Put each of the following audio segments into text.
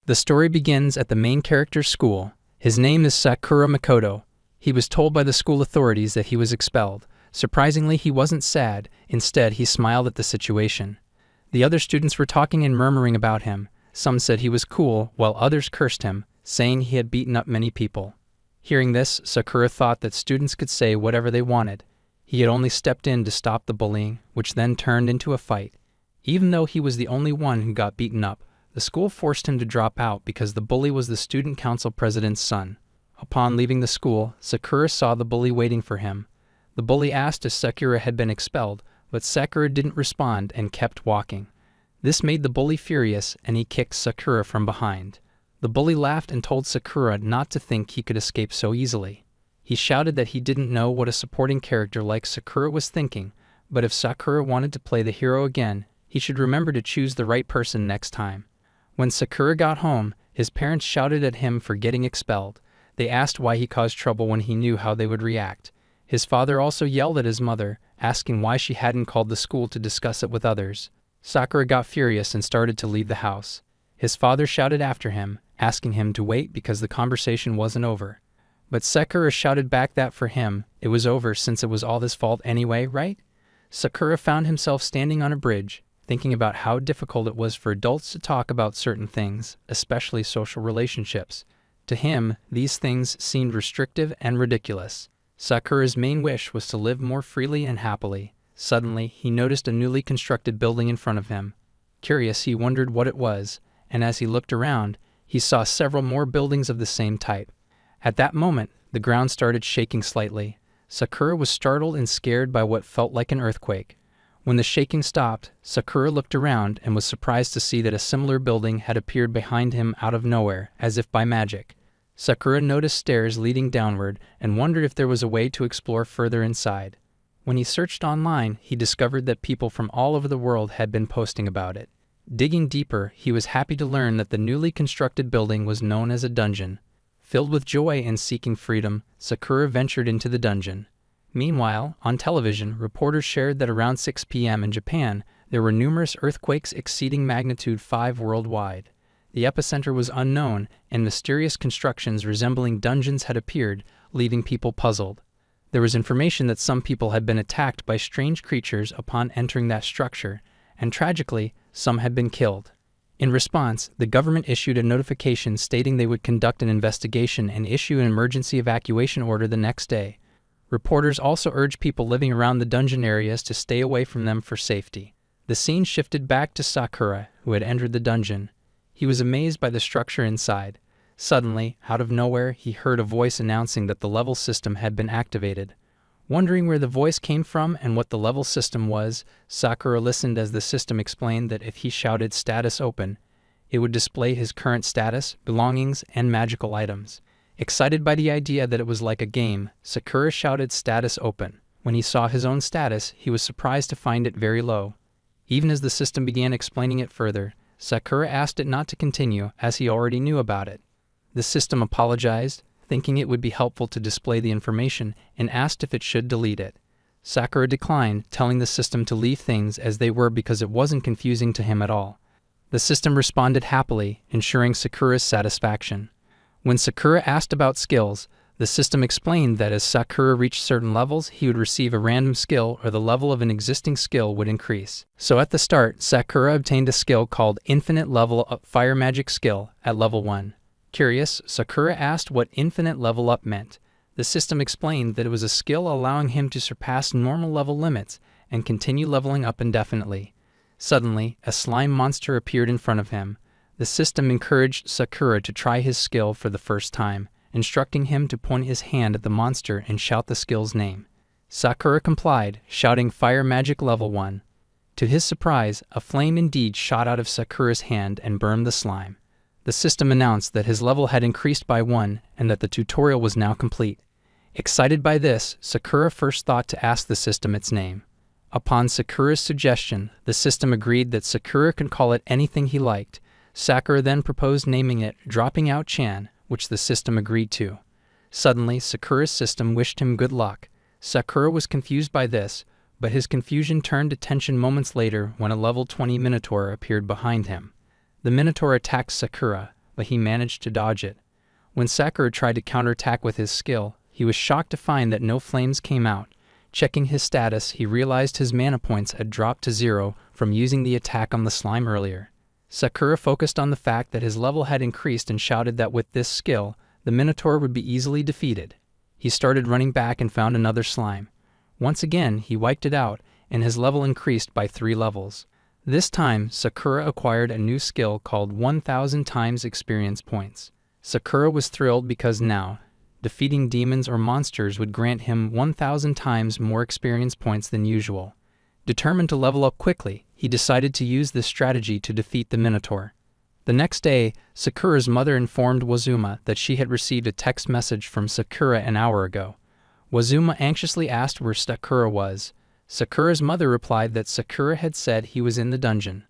The story begins at the main character's school. His name is Sakura Makoto. He was told by the school authorities that he was expelled. Surprisingly, he wasn't sad. Instead, he smiled at the situation. The other students were talking and murmuring about him. Some said he was cool, while others cursed him, saying he had beaten up many people. Hearing this, Sakura thought that students could say whatever they wanted. He had only stepped in to stop the bullying, which then turned into a fight. Even though he was the only one who got beaten up, the school forced him to drop out because the bully was the student council president's son. Upon leaving the school, Sakura saw the bully waiting for him. The bully asked if Sakura had been expelled, but Sakura didn't respond and kept walking. This made the bully furious, and he kicked Sakura from behind. The bully laughed and told Sakura not to think he could escape so easily. He shouted that he didn't know what a supporting character like Sakura was thinking, but if Sakura wanted to play the hero again, he should remember to choose the right person next time. When Sakura got home, his parents shouted at him for getting expelled. They asked why he caused trouble when he knew how they would react. His father also yelled at his mother, asking why she hadn't called the school to discuss it with others. Sakura got furious and started to leave the house. His father shouted after him, asking him to wait because the conversation wasn't over. But Sakura shouted back that for him, it was over since it was all his fault anyway, right? Sakura found himself standing on a bridge, thinking about how difficult it was for adults to talk about certain things, especially social relationships. To him, these things seemed restrictive and ridiculous. Sakura's main wish was to live more freely and happily. Suddenly, he noticed a newly constructed building in front of him. Curious, he wondered what it was, and as he looked around, he saw several more buildings of the same type. At that moment, the ground started shaking slightly. Sakura was startled and scared by what felt like an earthquake. When the shaking stopped, Sakura looked around and was surprised to see that a similar building had appeared behind him out of nowhere, as if by magic. Sakura noticed stairs leading downward and wondered if there was a way to explore further inside. When he searched online, he discovered that people from all over the world had been posting about it. Digging deeper, he was happy to learn that the newly constructed building was known as a dungeon. Filled with joy and seeking freedom, Sakura ventured into the dungeon. Meanwhile, on television, reporters shared that around 6 p.m. in Japan, there were numerous earthquakes exceeding magnitude 5 worldwide. The epicenter was unknown, and mysterious constructions resembling dungeons had appeared, leaving people puzzled. There was information that some people had been attacked by strange creatures upon entering that structure, and tragically, some had been killed. In response, the government issued a notification stating they would conduct an investigation and issue an emergency evacuation order the next day. Reporters also urged people living around the dungeon areas to stay away from them for safety. The scene shifted back to Sakura, who had entered the dungeon. He was amazed by the structure inside. Suddenly, out of nowhere, he heard a voice announcing that the level system had been activated. Wondering where the voice came from and what the level system was, Sakura listened as the system explained that if he shouted "status open," it would display his current status, belongings, and magical items. Excited by the idea that it was like a game, Sakura shouted "status open." When he saw his own status, he was surprised to find it very low. Even as the system began explaining it further, Sakura asked it not to continue, as he already knew about it. The system apologized, thinking it would be helpful to display the information, and asked if it should delete it. Sakura declined, telling the system to leave things as they were because it wasn't confusing to him at all. The system responded happily, ensuring Sakura's satisfaction. When Sakura asked about skills, the system explained that as Sakura reached certain levels, he would receive a random skill or the level of an existing skill would increase. So at the start, Sakura obtained a skill called Infinite Level Up Fire Magic Skill at level 1. Curious, Sakura asked what Infinite Level Up meant. The system explained that it was a skill allowing him to surpass normal level limits and continue leveling up indefinitely. Suddenly, a slime monster appeared in front of him. The system encouraged Sakura to try his skill for the first time, instructing him to point his hand at the monster and shout the skill's name. Sakura complied, shouting Fire Magic Level 1. To his surprise, a flame indeed shot out of Sakura's hand and burned the slime. The system announced that his level had increased by 1 and that the tutorial was now complete. Excited by this, Sakura first thought to ask the system its name. Upon Sakura's suggestion, the system agreed that Sakura could call it anything he liked. Sakura then proposed naming it Dropping Out Chan, which the system agreed to. Suddenly, Sakura's system wished him good luck. Sakura was confused by this, but his confusion turned to tension moments later when a level 20 Minotaur appeared behind him. The Minotaur attacked Sakura, but he managed to dodge it. When Sakura tried to counterattack with his skill, he was shocked to find that no flames came out. Checking his status, he realized his mana points had dropped to 0 from using the attack on the slime earlier. Sakura focused on the fact that his level had increased and shouted that with this skill, the Minotaur would be easily defeated. He started running back and found another slime. Once again, he wiped it out, and his level increased by 3 levels. This time, Sakura acquired a new skill called 1000 times experience points. Sakura was thrilled because now, defeating demons or monsters would grant him 1000 times more experience points than usual. Determined to level up quickly, he decided to use this strategy to defeat the Minotaur. The next day, Sakura's mother informed Wazuma that she had received a text message from Sakura an hour ago. Wazuma anxiously asked where Sakura was. Sakura's mother replied that Sakura had said he was in the dungeon.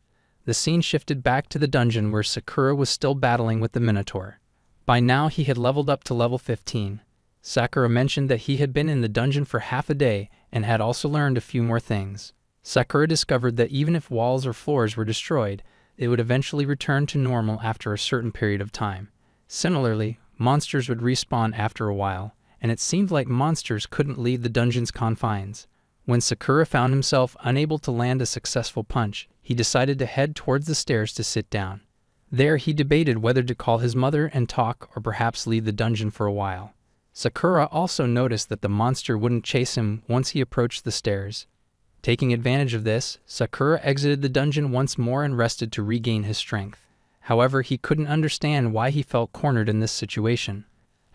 The scene shifted back to the dungeon where Sakura was still battling with the Minotaur. By now he had leveled up to level 15. Sakura mentioned that he had been in the dungeon for half a day and had also learned a few more things. Sakura discovered that even if walls or floors were destroyed, they would eventually return to normal after a certain period of time. Similarly, monsters would respawn after a while, and it seemed like monsters couldn't leave the dungeon's confines. When Sakura found himself unable to land a successful punch, he decided to head towards the stairs to sit down. There he debated whether to call his mother and talk or perhaps leave the dungeon for a while. Sakura also noticed that the monster wouldn't chase him once he approached the stairs. Taking advantage of this, Sakura exited the dungeon once more and rested to regain his strength. However, he couldn't understand why he felt cornered in this situation.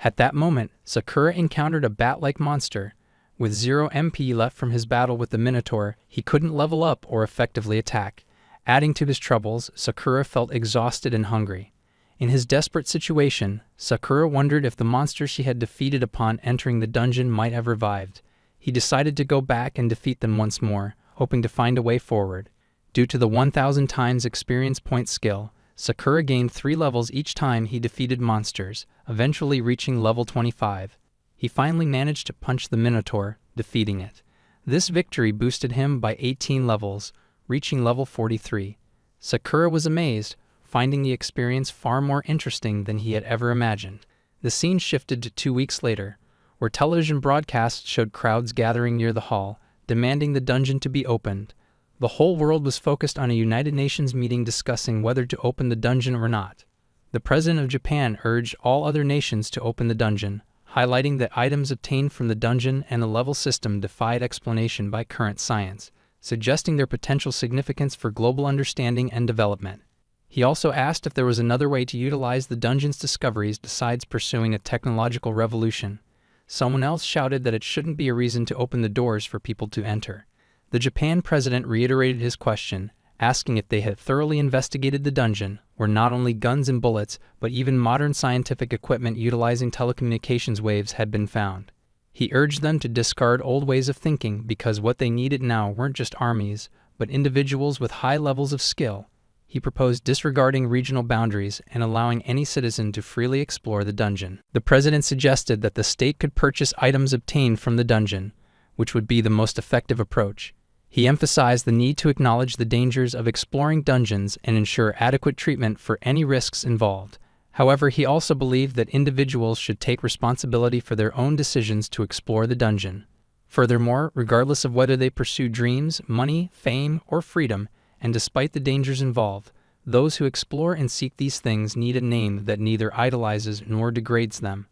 At that moment, Sakura encountered a bat-like monster. With 0 MP left from his battle with the Minotaur, he couldn't level up or effectively attack. Adding to his troubles, Sakura felt exhausted and hungry. In his desperate situation, Sakura wondered if the monster she had defeated upon entering the dungeon might have revived. He decided to go back and defeat them once more, hoping to find a way forward. Due to the 1000 times experience point skill, Sakura gained 3 levels each time he defeated monsters, eventually reaching level 25. He finally managed to punch the Minotaur, defeating it. This victory boosted him by 18 levels, reaching level 43. Sakura was amazed, finding the experience far more interesting than he had ever imagined. The scene shifted to 2 weeks later, where television broadcasts showed crowds gathering near the hall, demanding the dungeon to be opened. The whole world was focused on a United Nations meeting discussing whether to open the dungeon or not. The President of Japan urged all other nations to open the dungeon, highlighting that items obtained from the dungeon and the level system defied explanation by current science, suggesting their potential significance for global understanding and development. He also asked if there was another way to utilize the dungeon's discoveries besides pursuing a technological revolution. Someone else shouted that it shouldn't be a reason to open the doors for people to enter. The Japan president reiterated his question, asking if they had thoroughly investigated the dungeon, where not only guns and bullets, but even modern scientific equipment utilizing telecommunications waves had been found. He urged them to discard old ways of thinking because what they needed now weren't just armies, but individuals with high levels of skill. He proposed disregarding regional boundaries and allowing any citizen to freely explore the dungeon. The president suggested that the state could purchase items obtained from the dungeon, which would be the most effective approach. He emphasized the need to acknowledge the dangers of exploring dungeons and ensure adequate treatment for any risks involved. However, he also believed that individuals should take responsibility for their own decisions to explore the dungeon. Furthermore, regardless of whether they pursue dreams, money, fame, or freedom, and despite the dangers involved, those who explore and seek these things need a name that neither idolizes nor degrades them.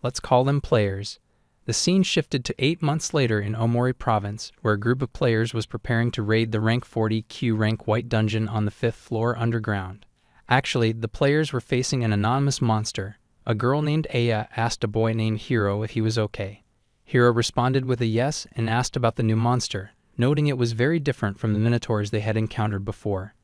Let's call them players. The scene shifted to 8 months later in Omori Province, where a group of players was preparing to raid the rank 40 Q rank white dungeon on the 5th floor underground. Actually, the players were facing an anonymous monster. A girl named Aya asked a boy named Hiro if he was okay. Hiro responded with a yes and asked about the new monster, noting it was very different from the minotaurs they had encountered before.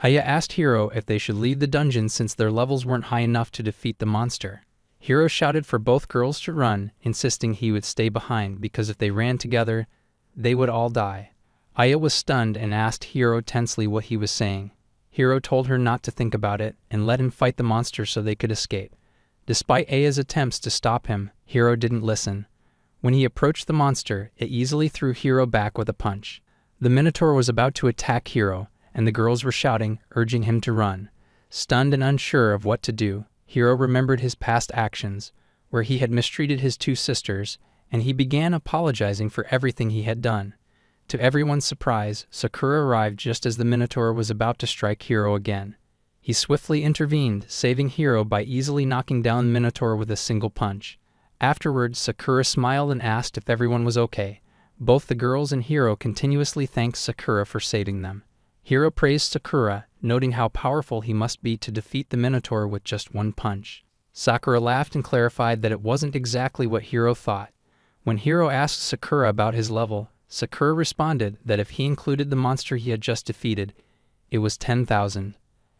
Aya asked Hiro if they should leave the dungeon since their levels weren't high enough to defeat the monster. Hiro shouted for both girls to run, insisting he would stay behind because if they ran together, they would all die. Aya was stunned and asked Hiro tensely what he was saying. Hiro told her not to think about it and let him fight the monster so they could escape. Despite Aya's attempts to stop him, Hiro didn't listen. When he approached the monster, it easily threw Hiro back with a punch. The Minotaur was about to attack Hiro, and the girls were shouting, urging him to run. Stunned and unsure of what to do, Hiro remembered his past actions, where he had mistreated his two sisters, and he began apologizing for everything he had done. To everyone's surprise, Sakura arrived just as the Minotaur was about to strike Hiro again. He swiftly intervened, saving Hiro by easily knocking down the Minotaur with a single punch. Afterwards, Sakura smiled and asked if everyone was okay. Both the girls and Hiro continuously thanked Sakura for saving them. Hiro praised Sakura, noting how powerful he must be to defeat the Minotaur with just one punch. Sakura laughed and clarified that it wasn't exactly what Hiro thought. When Hiro asked Sakura about his level, Sakura responded that if he included the monster he had just defeated, it was 10,000.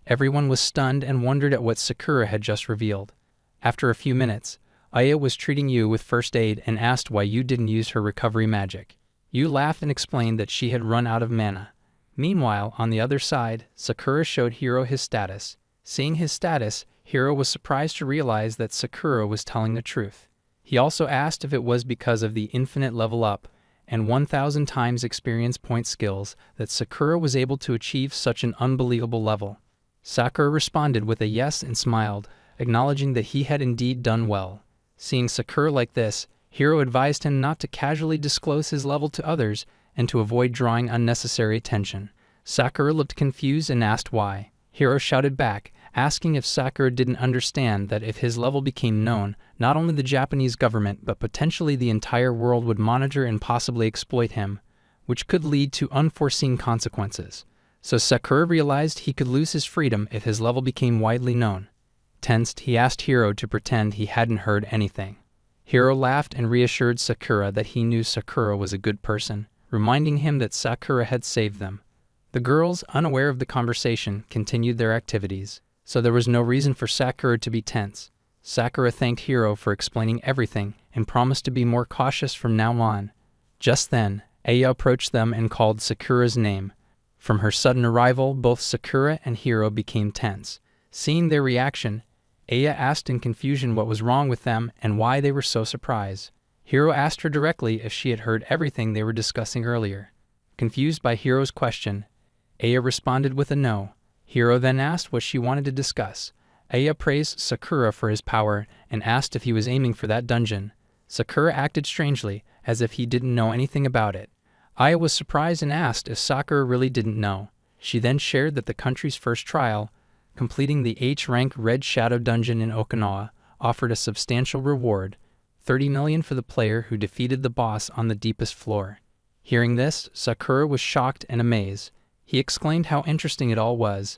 Everyone was stunned and wondered at what Sakura had just revealed. After a few minutes, Aya was treating Yu with first aid and asked why Yu didn't use her recovery magic. Yu laughed and explained that she had run out of mana. Meanwhile, on the other side, Sakura showed Hiro his status. Seeing his status, Hiro was surprised to realize that Sakura was telling the truth. He also asked if it was because of the infinite level up and 1,000 times experience point skills that Sakura was able to achieve such an unbelievable level. Sakura responded with a yes and smiled, acknowledging that he had indeed done well. Seeing Sakura like this, Hiro advised him not to casually disclose his level to others and to avoid drawing unnecessary attention. Sakura looked confused and asked why. Hiro shouted back, asking if Sakura didn't understand that if his level became known, not only the Japanese government but potentially the entire world would monitor and possibly exploit him, which could lead to unforeseen consequences. So Sakura realized he could lose his freedom if his level became widely known. Tensed, he asked Hiro to pretend he hadn't heard anything. Hiro laughed and reassured Sakura that he knew Sakura was a good person, reminding him that Sakura had saved them. The girls, unaware of the conversation, continued their activities, so there was no reason for Sakura to be tense. Sakura thanked Hiro for explaining everything and promised to be more cautious from now on. Just then, Aya approached them and called Sakura's name. From her sudden arrival, both Sakura and Hiro became tense. Seeing their reaction, Aya asked in confusion what was wrong with them and why they were so surprised. Hiro asked her directly if she had heard everything they were discussing earlier. Confused by Hiro's question, Aya responded with a no. Hiro then asked what she wanted to discuss. Aya praised Sakura for his power and asked if he was aiming for that dungeon. Sakura acted strangely, as if he didn't know anything about it. Aya was surprised and asked if Sakura really didn't know. She then shared that the country's first trial, completing the H-rank Red Shadow dungeon in Okinawa, offered a substantial reward, 30 million for the player who defeated the boss on the deepest floor. Hearing this, Sakura was shocked and amazed. He explained how interesting it all was.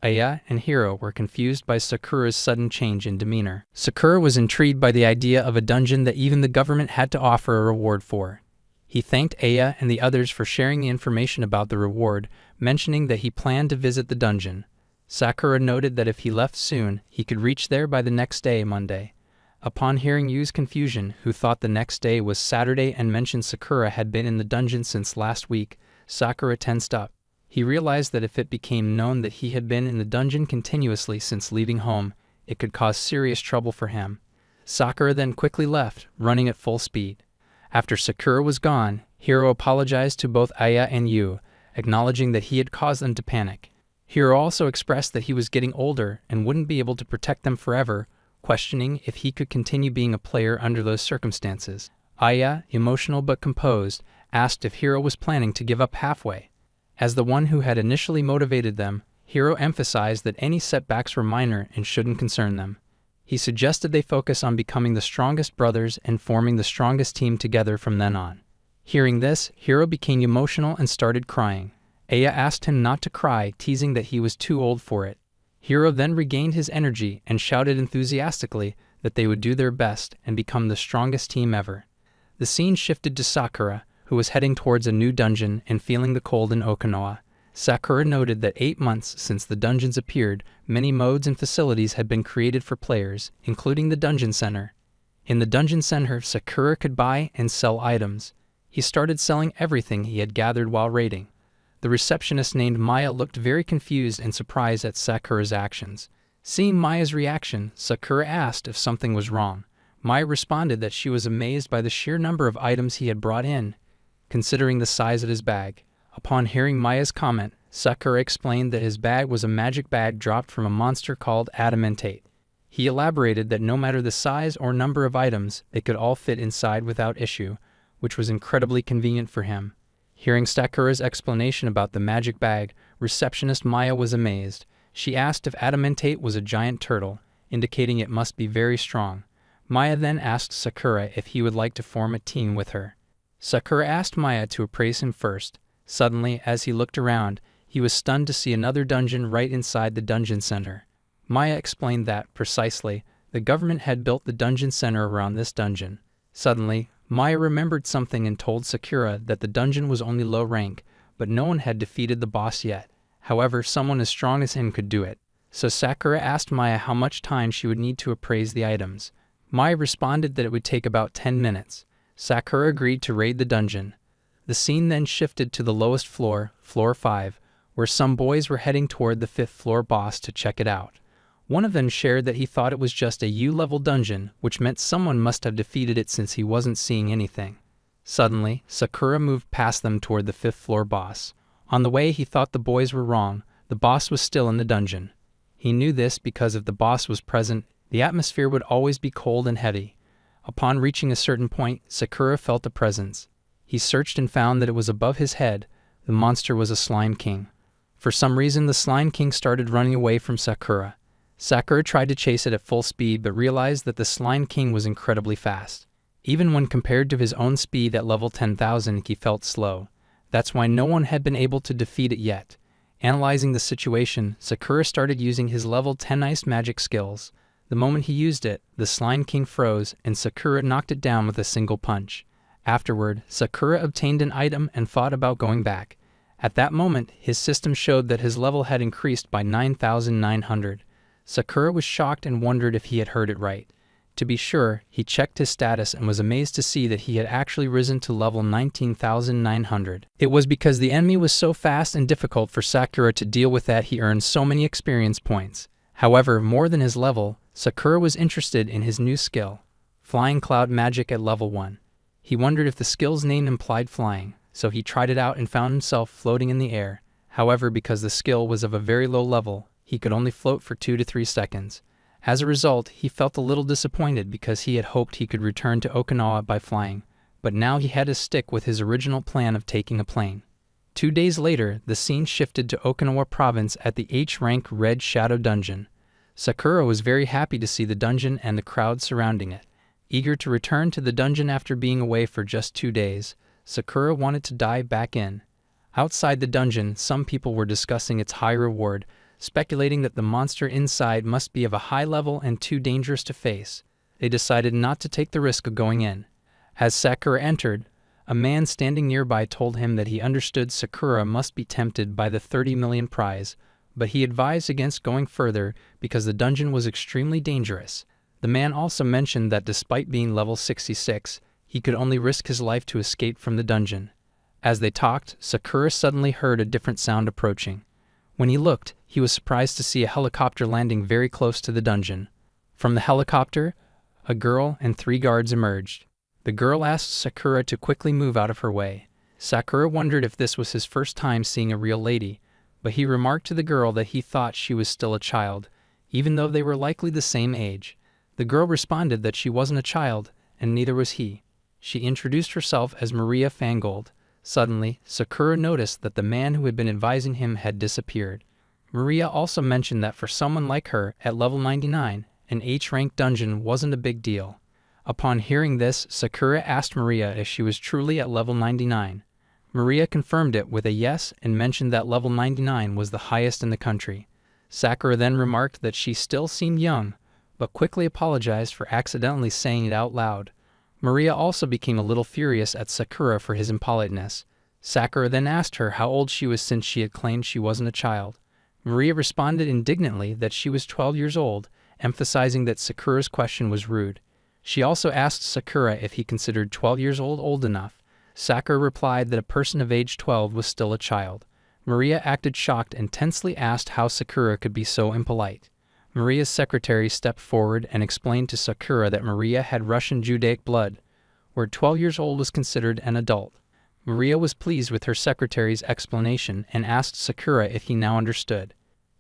Aya and Hiro were confused by Sakura's sudden change in demeanor. Sakura was intrigued by the idea of a dungeon that even the government had to offer a reward for. He thanked Aya and the others for sharing the information about the reward, mentioning that he planned to visit the dungeon. Sakura noted that if he left soon, he could reach there by the next day, Monday. Upon hearing Yu's confusion, who thought the next day was Saturday and mentioned Sakura had been in the dungeon since last week, Sakura tensed up. He realized that if it became known that he had been in the dungeon continuously since leaving home, it could cause serious trouble for him. Sakura then quickly left, running at full speed. After Sakura was gone, Hiro apologized to both Aya and Yu, acknowledging that he had caused them to panic. Hiro also expressed that he was getting older and wouldn't be able to protect them forever, questioning if he could continue being a player under those circumstances. Aya, emotional but composed, asked if Hiro was planning to give up halfway. As the one who had initially motivated them, Hiro emphasized that any setbacks were minor and shouldn't concern them. He suggested they focus on becoming the strongest brothers and forming the strongest team together from then on. Hearing this, Hiro became emotional and started crying. Aya asked him not to cry, teasing that he was too old for it. Hiro then regained his energy and shouted enthusiastically that they would do their best and become the strongest team ever. The scene shifted to Sakura, who was heading towards a new dungeon and feeling the cold in Okinawa. Sakura noted that 8 months since the dungeons appeared, many modes and facilities had been created for players, including the Dungeon Center. In the Dungeon Center, Sakura could buy and sell items. He started selling everything he had gathered while raiding. The receptionist named Maya looked very confused and surprised at Sakura's actions. Seeing Maya's reaction, Sakura asked if something was wrong. Maya responded that she was amazed by the sheer number of items he had brought in, considering the size of his bag. Upon hearing Maya's comment, Sakura explained that his bag was a magic bag dropped from a monster called Adamantate. He elaborated that no matter the size or number of items, they could all fit inside without issue, which was incredibly convenient for him. Hearing Sakura's explanation about the magic bag, receptionist Maya was amazed. She asked if adamantate was a giant turtle, indicating it must be very strong. Maya then asked Sakura if he would like to form a team with her. Sakura asked Maya to appraise him first. Suddenly, as he looked around, he was stunned to see another dungeon right inside the dungeon center. Maya explained that, precisely, the government had built the dungeon center around this dungeon. Suddenly, Maya remembered something and told Sakura that the dungeon was only low rank, but no one had defeated the boss yet. However, someone as strong as him could do it. So Sakura asked Maya how much time she would need to appraise the items. Maya responded that it would take about 10 minutes. Sakura agreed to raid the dungeon. The scene then shifted to the lowest floor, floor 5, where some boys were heading toward the 5th floor boss to check it out. One of them shared that he thought it was just a U-level dungeon, which meant someone must have defeated it since he wasn't seeing anything. Suddenly, Sakura moved past them toward the 5th floor boss. On the way, he thought the boys were wrong. The boss was still in the dungeon. He knew this because if the boss was present, the atmosphere would always be cold and heavy. Upon reaching a certain point, Sakura felt a presence. He searched and found that it was above his head. The monster was a Slime King. For some reason, the Slime King started running away from Sakura. Sakura tried to chase it at full speed but realized that the Slime King was incredibly fast. Even when compared to his own speed at level 10,000, he felt slow. That's why no one had been able to defeat it yet. Analyzing the situation, Sakura started using his level 10 ice magic skills. The moment he used it, the Slime King froze and Sakura knocked it down with a single punch. Afterward, Sakura obtained an item and thought about going back. At that moment, his system showed that his level had increased by 9,900. Sakura was shocked and wondered if he had heard it right. To be sure, he checked his status and was amazed to see that he had actually risen to level 19,900. It was because the enemy was so fast and difficult for Sakura to deal with that he earned so many experience points. However, more than his level, Sakura was interested in his new skill, Flying Cloud Magic at level 1. He wondered if the skill's name implied flying, so he tried it out and found himself floating in the air. However, because the skill was of a very low level, he could only float for 2 to 3 seconds. As a result, he felt a little disappointed because he had hoped he could return to Okinawa by flying, but now he had to stick with his original plan of taking a plane. 2 days later, the scene shifted to Okinawa province at the H-rank Red Shadow Dungeon. Sakura was very happy to see the dungeon and the crowd surrounding it. Eager to return to the dungeon after being away for just 2 days, Sakura wanted to dive back in. Outside the dungeon, some people were discussing its high reward, speculating that the monster inside must be of a high level and too dangerous to face. They decided not to take the risk of going in. As Sakura entered, a man standing nearby told him that he understood Sakura must be tempted by the 30 million prize, but he advised against going further because the dungeon was extremely dangerous. The man also mentioned that despite being level 66, he could only risk his life to escape from the dungeon. As they talked, Sakura suddenly heard a different sound approaching. When he looked, he was surprised to see a helicopter landing very close to the dungeon. From the helicopter, a girl and 3 guards emerged. The girl asked Sakura to quickly move out of her way. Sakura wondered if this was his first time seeing a real lady, but he remarked to the girl that he thought she was still a child, even though they were likely the same age. The girl responded that she wasn't a child, and neither was he. She introduced herself as Maria Fangold. Suddenly, Sakura noticed that the man who had been advising him had disappeared. Maria also mentioned that for someone like her, at level 99, an H-rank dungeon wasn't a big deal. Upon hearing this, Sakura asked Maria if she was truly at level 99. Maria confirmed it with a yes and mentioned that level 99 was the highest in the country. Sakura then remarked that she still seemed young, but quickly apologized for accidentally saying it out loud. Maria also became a little furious at Sakura for his impoliteness. Sakura then asked her how old she was since she had claimed she wasn't a child. Maria responded indignantly that she was 12 years old, emphasizing that Sakura's question was rude. She also asked Sakura if he considered 12 years old enough. Sakura replied that a person of age 12 was still a child. Maria acted shocked and tensely asked how Sakura could be so impolite. Maria's secretary stepped forward and explained to Sakura that Maria had Russian Judaic blood, where 12 years old was considered an adult. Maria was pleased with her secretary's explanation and asked Sakura if he now understood.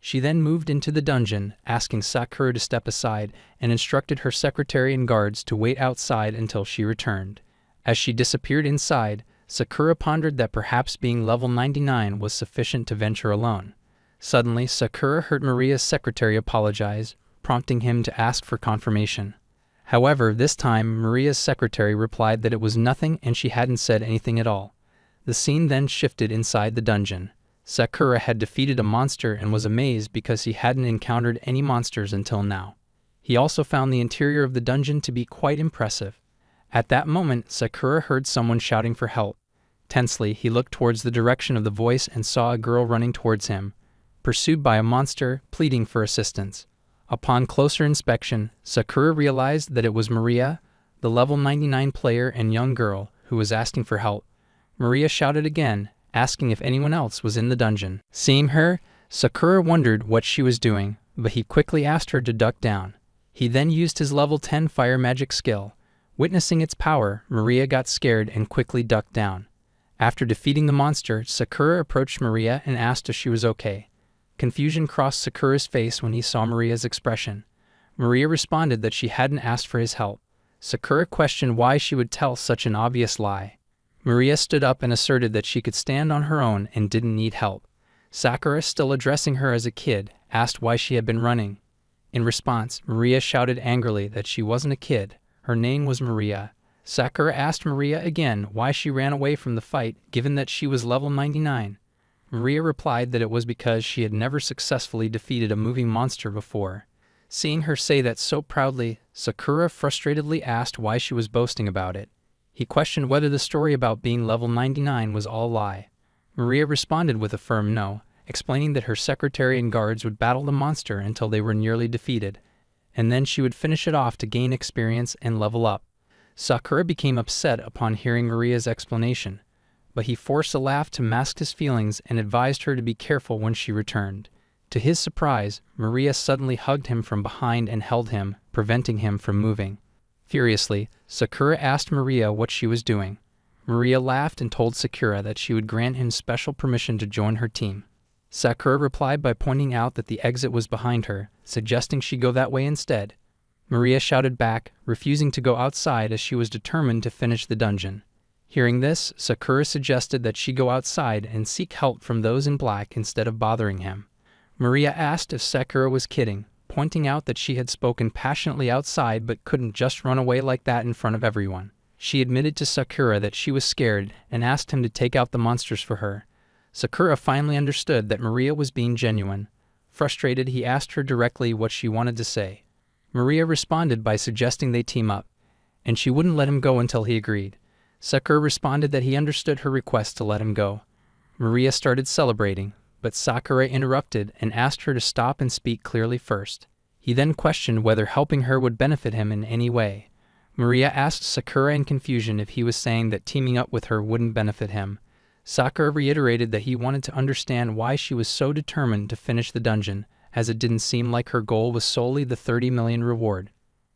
She then moved into the dungeon, asking Sakura to step aside, and instructed her secretary and guards to wait outside until she returned. As she disappeared inside, Sakura pondered that perhaps being level 99 was sufficient to venture alone. Suddenly, Sakura heard Maria's secretary apologize, prompting him to ask for confirmation. However, this time, Maria's secretary replied that it was nothing and she hadn't said anything at all. The scene then shifted inside the dungeon. Sakura had defeated a monster and was amazed because he hadn't encountered any monsters until now. He also found the interior of the dungeon to be quite impressive. At that moment, Sakura heard someone shouting for help. Tensely, he looked towards the direction of the voice and saw a girl running towards him, pursued by a monster, pleading for assistance. Upon closer inspection, Sakura realized that it was Maria, the level 99 player and young girl, who was asking for help. Maria shouted again, asking if anyone else was in the dungeon. Seeing her, Sakura wondered what she was doing, but he quickly asked her to duck down. He then used his level 10 fire magic skill. Witnessing its power, Maria got scared and quickly ducked down. After defeating the monster, Sakura approached Maria and asked if she was okay. Confusion crossed Sakura's face when he saw Maria's expression. Maria responded that she hadn't asked for his help. Sakura questioned why she would tell such an obvious lie. Maria stood up and asserted that she could stand on her own and didn't need help. Sakura, still addressing her as a kid, asked why she had been running. In response, Maria shouted angrily that she wasn't a kid. Her name was Maria. Sakura asked Maria again why she ran away from the fight, given that she was level 99. Maria replied that it was because she had never successfully defeated a moving monster before. Seeing her say that so proudly, Sakura frustratedly asked why she was boasting about it. He questioned whether the story about being level 99 was all a lie. Maria responded with a firm no, explaining that her secretary and guards would battle the monster until they were nearly defeated, and then she would finish it off to gain experience and level up. Sakura became upset upon hearing Maria's explanation, but he forced a laugh to mask his feelings and advised her to be careful when she returned. To his surprise, Maria suddenly hugged him from behind and held him, preventing him from moving. Furiously, Sakura asked Maria what she was doing. Maria laughed and told Sakura that she would grant him special permission to join her team. Sakura replied by pointing out that the exit was behind her, suggesting she go that way instead. Maria shouted back, refusing to go outside as she was determined to finish the dungeon. Hearing this, Sakura suggested that she go outside and seek help from those in black instead of bothering him. Maria asked if Sakura was kidding, pointing out that she had spoken passionately outside but couldn't just run away like that in front of everyone. She admitted to Sakura that she was scared and asked him to take out the monsters for her. Sakura finally understood that Maria was being genuine. Frustrated, he asked her directly what she wanted to say. Maria responded by suggesting they team up, and she wouldn't let him go until he agreed. Sakura responded that he understood her request to let him go. Maria started celebrating, but Sakura interrupted and asked her to stop and speak clearly first. He then questioned whether helping her would benefit him in any way. Maria asked Sakura in confusion if he was saying that teaming up with her wouldn't benefit him. Sakura reiterated that he wanted to understand why she was so determined to finish the dungeon, as it didn't seem like her goal was solely the 30 million reward.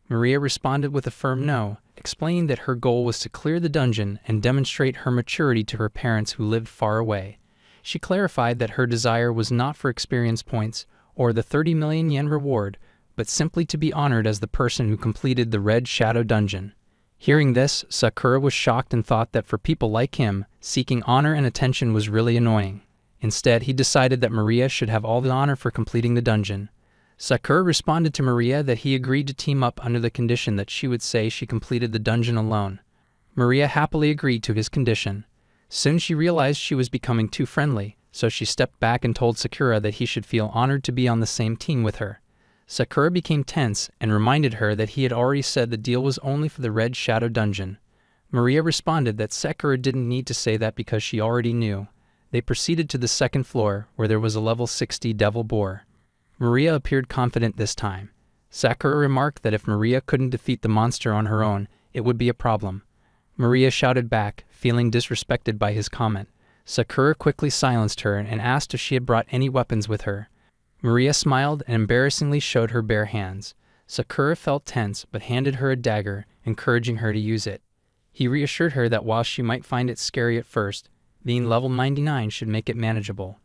Maria responded with a firm no, explaining that her goal was to clear the dungeon and demonstrate her maturity to her parents who lived far away. She clarified that her desire was not for experience points or the 30 million yen reward, but simply to be honored as the person who completed the Red Shadow Dungeon. Hearing this, Sakura was shocked and thought that for people like him, seeking honor and attention was really annoying. Instead, he decided that Maria should have all the honor for completing the dungeon. Sakura responded to Maria that he agreed to team up under the condition that she would say she completed the dungeon alone. Maria happily agreed to his condition. Soon she realized she was becoming too friendly, so she stepped back and told Sakura that he should feel honored to be on the same team with her. Sakura became tense and reminded her that he had already said the deal was only for the Red Shadow Dungeon. Maria responded that Sakura didn't need to say that because she already knew. They proceeded to the second floor, where there was a level 60 devil boar. Maria appeared confident this time. Sakura remarked that if Maria couldn't defeat the monster on her own, it would be a problem. Maria shouted back, feeling disrespected by his comment. Sakura quickly silenced her and asked if she had brought any weapons with her. Maria smiled and embarrassingly showed her bare hands. Sakura felt tense but handed her a dagger, encouraging her to use it. He reassured her that while she might find it scary at first, being level 99 should make it manageable.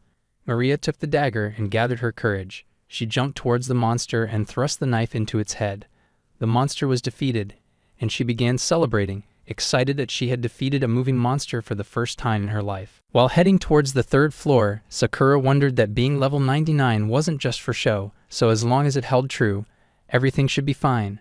Maria took the dagger and gathered her courage. She jumped towards the monster and thrust the knife into its head. The monster was defeated, and she began celebrating, excited that she had defeated a moving monster for the first time in her life. While heading towards the third floor, Sakura wondered that being level 99 wasn't just for show, so as long as it held true, everything should be fine.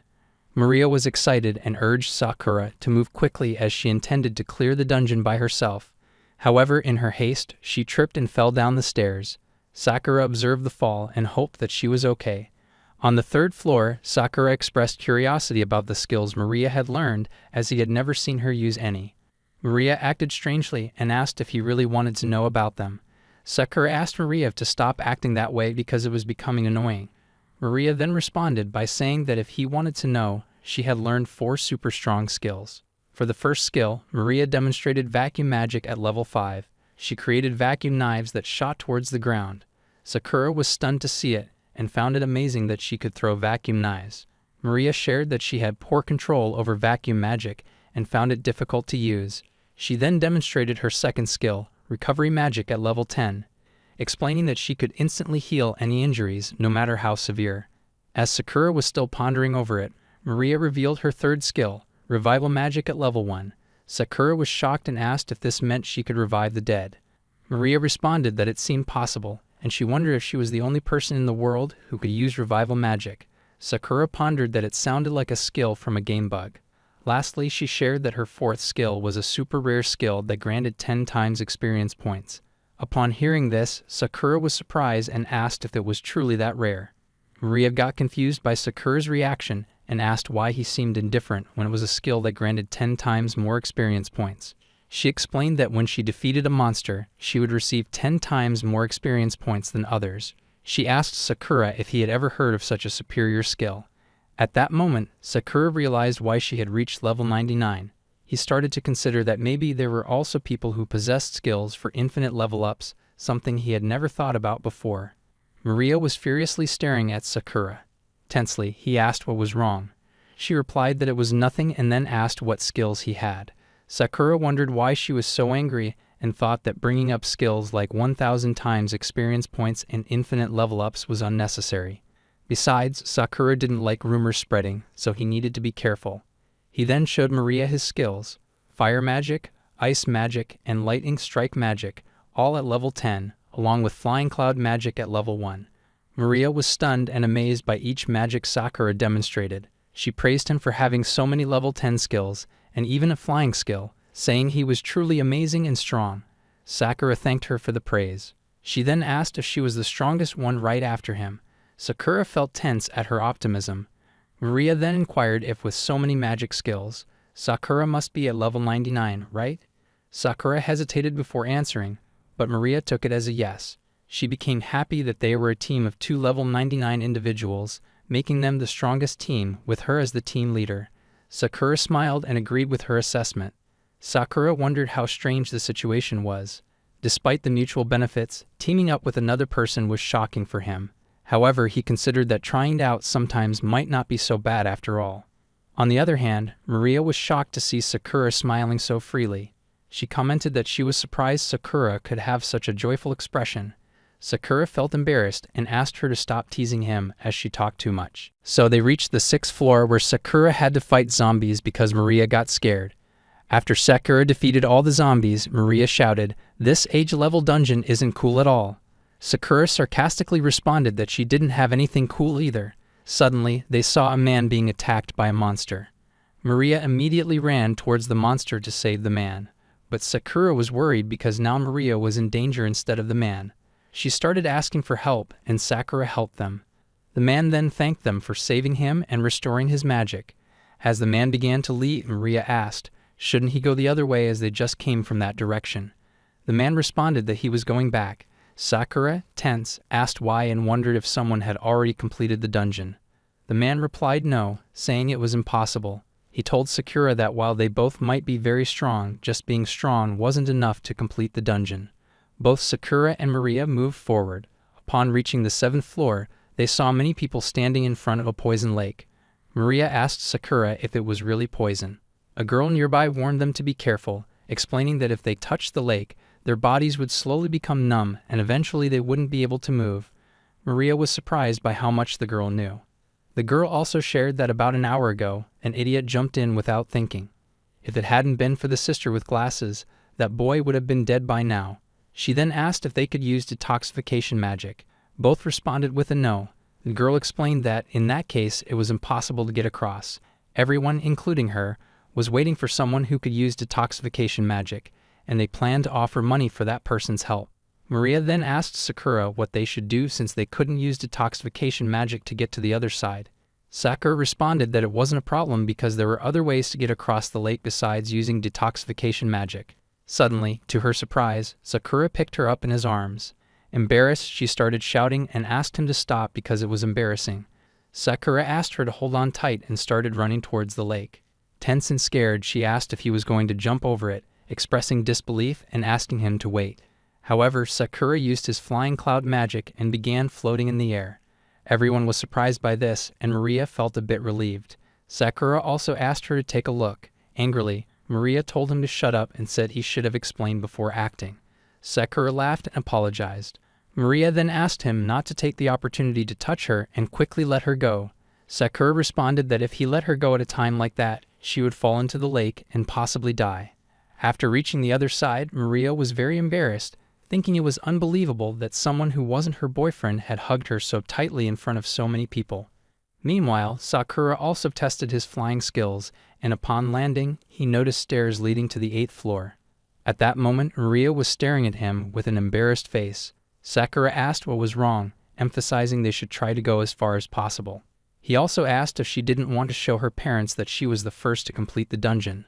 Maria was excited and urged Sakura to move quickly as she intended to clear the dungeon by herself. However, in her haste, she tripped and fell down the stairs. Sakura observed the fall and hoped that she was okay. On the third floor, Sakura expressed curiosity about the skills Maria had learned, as he had never seen her use any. Maria acted strangely and asked if he really wanted to know about them. Sakura asked Maria to stop acting that way because it was becoming annoying. Maria then responded by saying that if he wanted to know, she had learned 4 super strong skills. For the first skill, Maria demonstrated vacuum magic at level 5. She created vacuum knives that shot towards the ground. Sakura was stunned to see it, and found it amazing that she could throw vacuum knives. Maria shared that she had poor control over vacuum magic and found it difficult to use. She then demonstrated her second skill, recovery magic at level 10, explaining that she could instantly heal any injuries, no matter how severe. As Sakura was still pondering over it, Maria revealed her third skill, revival magic at level 1. Sakura was shocked and asked if this meant she could revive the dead. Maria responded that it seemed possible, and she wondered if she was the only person in the world who could use revival magic. Sakura pondered that it sounded like a skill from a game bug. Lastly, she shared that her fourth skill was a super rare skill that granted 10 times experience points. Upon hearing this, Sakura was surprised and asked if it was truly that rare. Maria got confused by Sakura's reaction and asked why he seemed indifferent when it was a skill that granted 10 times more experience points. She explained that when she defeated a monster, she would receive 10 times more experience points than others. She asked Sakura if he had ever heard of such a superior skill. At that moment, Sakura realized why she had reached level 99. He started to consider that maybe there were also people who possessed skills for infinite level ups, something he had never thought about before. Maria was furiously staring at Sakura. Tensely, he asked what was wrong. She replied that it was nothing and then asked what skills he had. Sakura wondered why she was so angry and thought that bringing up skills like 1,000 times experience points and infinite level ups was unnecessary. Besides, Sakura didn't like rumors spreading, so he needed to be careful. He then showed Maria his skills: fire magic, ice magic, and lightning strike magic, all at level 10, along with flying cloud magic at level 1. Maria was stunned and amazed by each magic Sakura demonstrated. She praised him for having so many level 10 skills, and even a flying skill, saying he was truly amazing and strong. Sakura thanked her for the praise. She then asked if she was the strongest one right after him. Sakura felt tense at her optimism. Maria then inquired if with so many magic skills, Sakura must be at level 99, right? Sakura hesitated before answering, but Maria took it as a yes. She became happy that they were a team of 2 level 99 individuals, making them the strongest team, with her as the team leader. Sakura smiled and agreed with her assessment. Sakura wondered how strange the situation was. Despite the mutual benefits, teaming up with another person was shocking for him. However, he considered that trying it out sometimes might not be so bad after all. On the other hand, Maria was shocked to see Sakura smiling so freely. She commented that she was surprised Sakura could have such a joyful expression. Sakura felt embarrassed and asked her to stop teasing him as she talked too much. So they reached the 6th floor where Sakura had to fight zombies because Maria got scared. After Sakura defeated all the zombies, Maria shouted, "This age-level dungeon isn't cool at all." Sakura sarcastically responded that she didn't have anything cool either. Suddenly, they saw a man being attacked by a monster. Maria immediately ran towards the monster to save the man. But Sakura was worried because now Maria was in danger instead of the man. She started asking for help, and Sakura helped them. The man then thanked them for saving him and restoring his magic. As the man began to leave, Maria asked, shouldn't he go the other way as they just came from that direction? The man responded that he was going back. Sakura, tense, asked why and wondered if someone had already completed the dungeon. The man replied no, saying it was impossible. He told Sakura that while they both might be very strong, just being strong wasn't enough to complete the dungeon. Both Sakura and Maria moved forward. Upon reaching the 7th floor, they saw many people standing in front of a poison lake. Maria asked Sakura if it was really poison. A girl nearby warned them to be careful, explaining that if they touched the lake, Their bodies would slowly become numb, and eventually they wouldn't be able to move. Maria was surprised by how much the girl knew. The girl also shared that about an hour ago, an idiot jumped in without thinking. If it hadn't been for the sister with glasses, that boy would have been dead by now. She then asked if they could use detoxification magic. Both responded with a no. The girl explained that, in that case, it was impossible to get across. Everyone, including her, was waiting for someone who could use detoxification magic, and they planned to offer money for that person's help. Maria then asked Sakura what they should do since they couldn't use detoxification magic to get to the other side. Sakura responded that it wasn't a problem because there were other ways to get across the lake besides using detoxification magic. Suddenly, to her surprise, Sakura picked her up in his arms. Embarrassed, she started shouting and asked him to stop because it was embarrassing. Sakura asked her to hold on tight and started running towards the lake. Tense and scared, she asked if he was going to jump over it, expressing disbelief and asking him to wait. However, Sakura used his flying cloud magic and began floating in the air. Everyone was surprised by this, and Maria felt a bit relieved. Sakura also asked her to take a look. Angrily, Maria told him to shut up and said he should have explained before acting. Sakura laughed and apologized. Maria then asked him not to take the opportunity to touch her and quickly let her go. Sakura responded that if he let her go at a time like that, she would fall into the lake and possibly die. After reaching the other side, Maria was very embarrassed, thinking it was unbelievable that someone who wasn't her boyfriend had hugged her so tightly in front of so many people. Meanwhile, Sakura also tested his flying skills, and upon landing, he noticed stairs leading to the 8th floor. At that moment, Maria was staring at him with an embarrassed face. Sakura asked what was wrong, emphasizing they should try to go as far as possible. He also asked if she didn't want to show her parents that she was the first to complete the dungeon.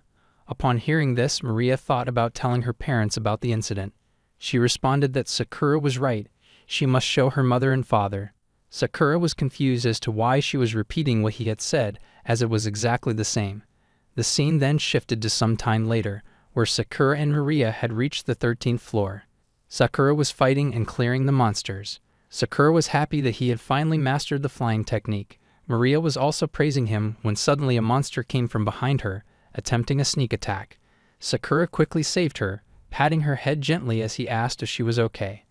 Upon hearing this, Maria thought about telling her parents about the incident. She responded that Sakura was right. She must show her mother and father. Sakura was confused as to why she was repeating what he had said, as it was exactly the same. The scene then shifted to some time later, where Sakura and Maria had reached the 13th floor. Sakura was fighting and clearing the monsters. Sakura was happy that he had finally mastered the flying technique. Maria was also praising him when suddenly a monster came from behind her, attempting a sneak attack. Sakura quickly saved her, patting her head gently as he asked if she was okay.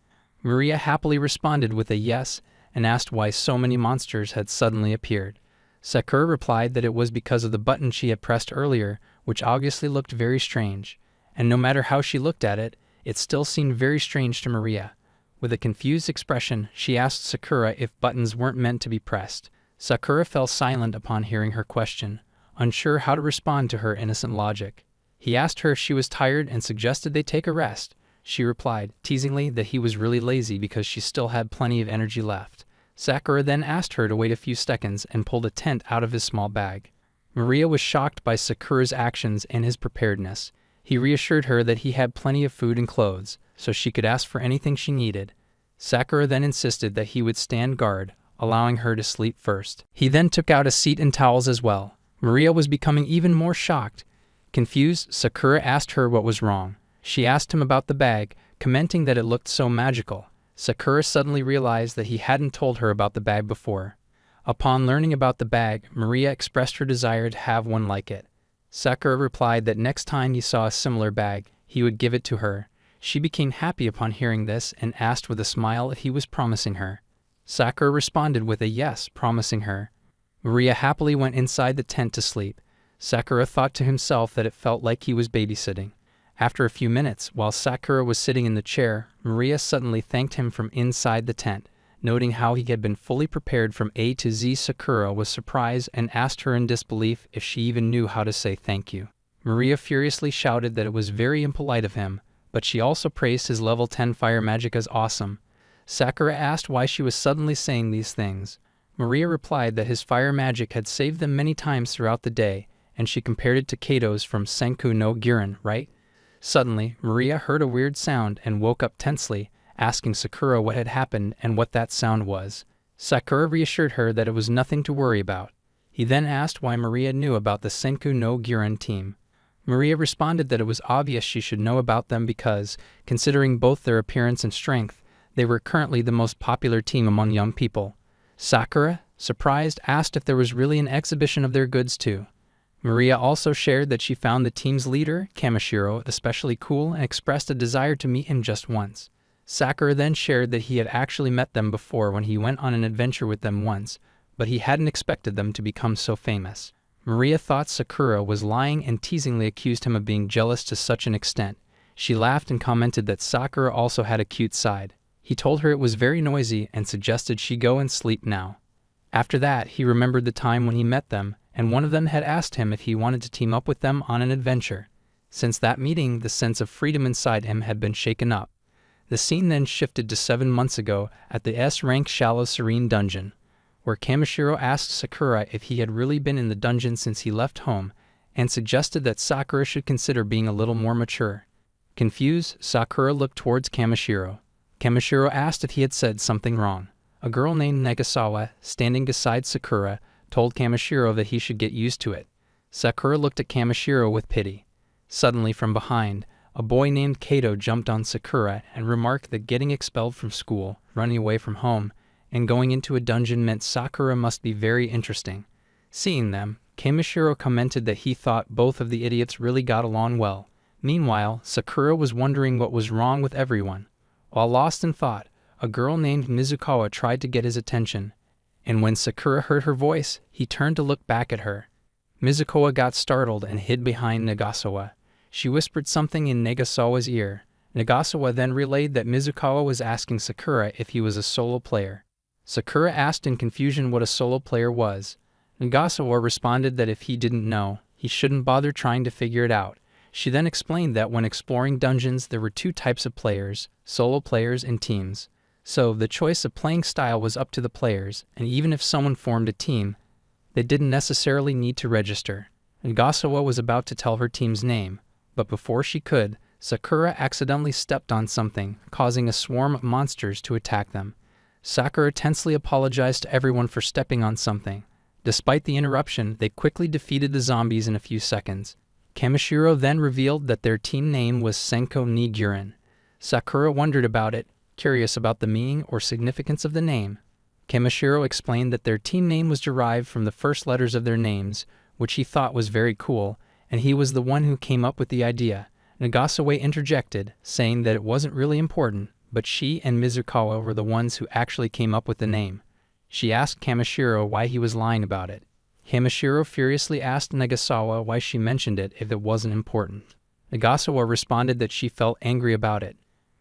Maria happily responded with a yes and asked why so many monsters had suddenly appeared. Sakura replied that it was because of the button she had pressed earlier, which obviously looked very strange, and no matter how she looked at it, it still seemed very strange to Maria. With a confused expression, she asked Sakura if buttons weren't meant to be pressed. Sakura fell silent upon hearing her question, unsure how to respond to her innocent logic. He asked her if she was tired and suggested they take a rest. She replied, teasingly, that he was really lazy because she still had plenty of energy left. Sakura then asked her to wait a few seconds and pulled a tent out of his small bag. Maria was shocked by Sakura's actions and his preparedness. He reassured her that he had plenty of food and clothes, so she could ask for anything she needed. Sakura then insisted that he would stand guard, allowing her to sleep first. He then took out a seat and towels as well. Maria was becoming even more shocked. Confused, Sakura asked her what was wrong. She asked him about the bag, commenting that it looked so magical. Sakura suddenly realized that he hadn't told her about the bag before. Upon learning about the bag, Maria expressed her desire to have one like it. Sakura replied that next time he saw a similar bag, he would give it to her. She became happy upon hearing this and asked with a smile if he was promising her. Sakura responded with a yes, promising her. Maria happily went inside the tent to sleep. Sakura thought to himself that it felt like he was babysitting. After a few minutes, while Sakura was sitting in the chair, Maria suddenly thanked him from inside the tent. Noting how he had been fully prepared from A to Z, Sakura was surprised and asked her in disbelief if she even knew how to say thank you. Maria furiously shouted that it was very impolite of him, but she also praised his level 10 fire magic as awesome. Sakura asked why she was suddenly saying these things. Maria replied that his fire magic had saved them many times throughout the day, and she compared it to Kato's from Senku no Giran, right? Suddenly, Maria heard a weird sound and woke up tensely, asking Sakura what had happened and what that sound was. Sakura reassured her that it was nothing to worry about. He then asked why Maria knew about the Senku no Giran team. Maria responded that it was obvious she should know about them because, considering both their appearance and strength, they were currently the most popular team among young people. Sakura, surprised, asked if there was really an exhibition of their goods too. Maria also shared that she found the team's leader, Kamishiro, especially cool and expressed a desire to meet him just once. Sakura then shared that he had actually met them before when he went on an adventure with them once, but he hadn't expected them to become so famous. Maria thought Sakura was lying and teasingly accused him of being jealous to such an extent. She laughed and commented that Sakura also had a cute side. He told her it was very noisy and suggested she go and sleep now. After that, he remembered the time when he met them, and one of them had asked him if he wanted to team up with them on an adventure. Since that meeting, the sense of freedom inside him had been shaken up. The scene then shifted to 7 months ago at the S-rank Shallow Serene dungeon, where Kamishiro asked Sakura if he had really been in the dungeon since he left home, and suggested that Sakura should consider being a little more mature. Confused, Sakura looked towards Kamishiro. Kamishiro asked if he had said something wrong. A girl named Nagasawa, standing beside Sakura, told Kamishiro that he should get used to it. Sakura looked at Kamishiro with pity. Suddenly, from behind, a boy named Kato jumped on Sakura and remarked that getting expelled from school, running away from home, and going into a dungeon meant Sakura must be very interesting. Seeing them, Kamishiro commented that he thought both of the idiots really got along well. Meanwhile, Sakura was wondering what was wrong with everyone. While lost in thought, a girl named Mizukawa tried to get his attention, and when Sakura heard her voice, he turned to look back at her. Mizukawa got startled and hid behind Nagasawa. She whispered something in Nagasawa's ear. Nagasawa then relayed that Mizukawa was asking Sakura if he was a solo player. Sakura asked in confusion what a solo player was. Nagasawa responded that if he didn't know, he shouldn't bother trying to figure it out. She then explained that when exploring dungeons there were 2 types of players, solo players and teams. So, the choice of playing style was up to the players, and even if someone formed a team, they didn't necessarily need to register. Nagasawa was about to tell her team's name, but before she could, Sakura accidentally stepped on something, causing a swarm of monsters to attack them. Sakura tensely apologized to everyone for stepping on something. Despite the interruption, they quickly defeated the zombies in a few seconds. Kamishiro then revealed that their team name was Senko ni Guren. Sakura wondered about it, curious about the meaning or significance of the name. Kamishiro explained that their team name was derived from the first letters of their names, which he thought was very cool, and he was the one who came up with the idea. Nagasawa interjected, saying that it wasn't really important, but she and Mizukawa were the ones who actually came up with the name. She asked Kamishiro why he was lying about it. Kamishiro furiously asked Nagasawa why she mentioned it if it wasn't important. Nagasawa responded that she felt angry about it.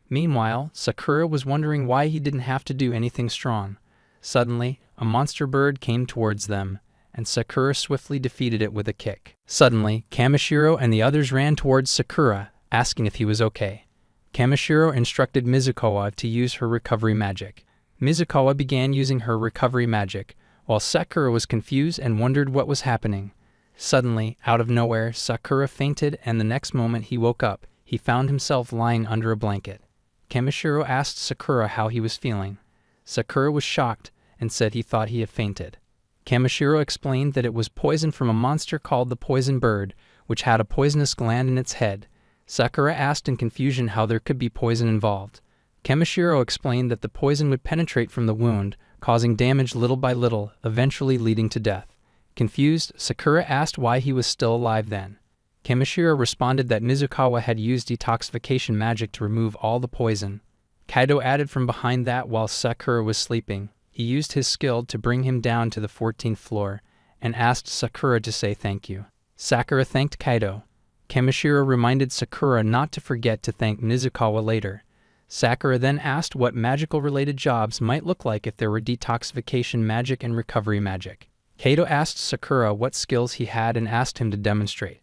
Meanwhile, Sakura was wondering why he didn't have to do anything strong. Suddenly, a monster bird came towards them, and Sakura swiftly defeated it with a kick. Suddenly, Kamishiro and the others ran towards Sakura, asking if he was okay. Kamishiro instructed Mizukawa to use her recovery magic. Mizukawa began using her recovery magic, while Sakura was confused and wondered what was happening. Suddenly, out of nowhere, Sakura fainted, and the next moment he woke up, he found himself lying under a blanket. Kamishiro asked Sakura how he was feeling. Sakura was shocked and said he thought he had fainted. Kamishiro explained that it was poison from a monster called the poison bird, which had a poisonous gland in its head. Sakura asked in confusion how there could be poison involved. Kamishiro explained that the poison would penetrate from the wound, causing damage little by little, eventually leading to death. Confused, Sakura asked why he was still alive then. Kamishiro responded that Mizukawa had used detoxification magic to remove all the poison. Kaido added from behind that while Sakura was sleeping, he used his skill to bring him down to the 14th floor, and asked Sakura to say thank you. Sakura thanked Kaido. Kamishiro reminded Sakura not to forget to thank Mizukawa later. Sakura then asked what magical-related jobs might look like if there were detoxification magic and recovery magic. Kaido asked Sakura what skills he had and asked him to demonstrate.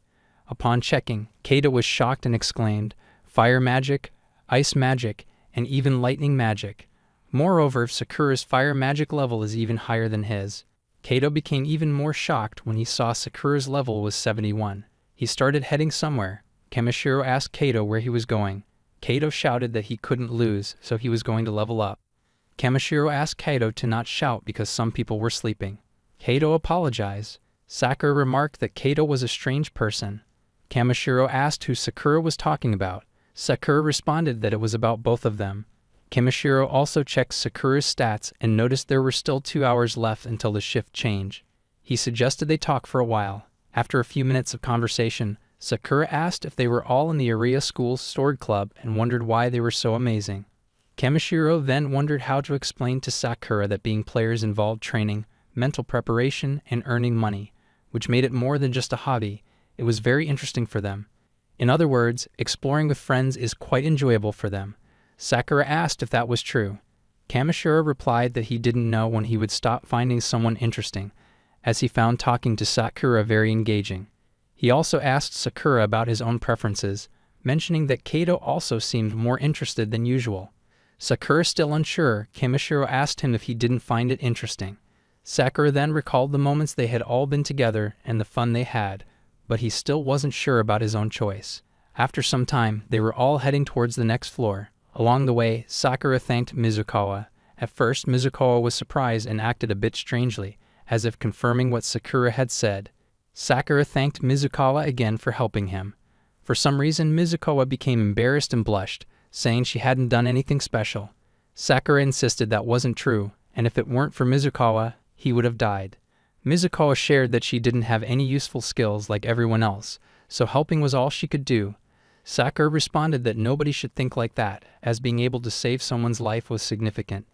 Upon checking, Kaido was shocked and exclaimed, "Fire magic, ice magic, and even lightning magic." Moreover, Sakura's fire magic level is even higher than his. Kaido became even more shocked when he saw Sakura's level was 71. He started heading somewhere. Kamishiro asked Kaido where he was going. Kaido shouted that he couldn't lose, so he was going to level up. Kamishiro asked Kaido to not shout because some people were sleeping. Kaido apologized. Sakura remarked that Kaido was a strange person. Kamishiro asked who Sakura was talking about. Sakura responded that it was about both of them. Kamishiro also checked Sakura's stats and noticed there were still 2 hours left until the shift change. He suggested they talk for a while. After a few minutes of conversation, Sakura asked if they were all in the area school's sword club and wondered why they were so amazing. Kamishiro then wondered how to explain to Sakura that being players involved training, mental preparation, and earning money, which made it more than just a hobby. It was very interesting for them. In other words, exploring with friends is quite enjoyable for them. Sakura asked if that was true. Kamishiro replied that he didn't know when he would stop finding someone interesting, as he found talking to Sakura very engaging. He also asked Sakura about his own preferences, mentioning that Kato also seemed more interested than usual. Sakura still unsure, Kamishiro asked him if he didn't find it interesting. Sakura then recalled the moments they had all been together and the fun they had, but he still wasn't sure about his own choice. After some time, they were all heading towards the next floor. Along the way, Sakura thanked Mizukawa. At first, Mizukawa was surprised and acted a bit strangely, as if confirming what Sakura had said. Sakura thanked Mizukawa again for helping him. For some reason, Mizukawa became embarrassed and blushed, saying she hadn't done anything special. Sakura insisted that wasn't true, and if it weren't for Mizukawa, he would have died. Mizukawa shared that she didn't have any useful skills like everyone else, so helping was all she could do. Sakura responded that nobody should think like that, as being able to save someone's life was significant.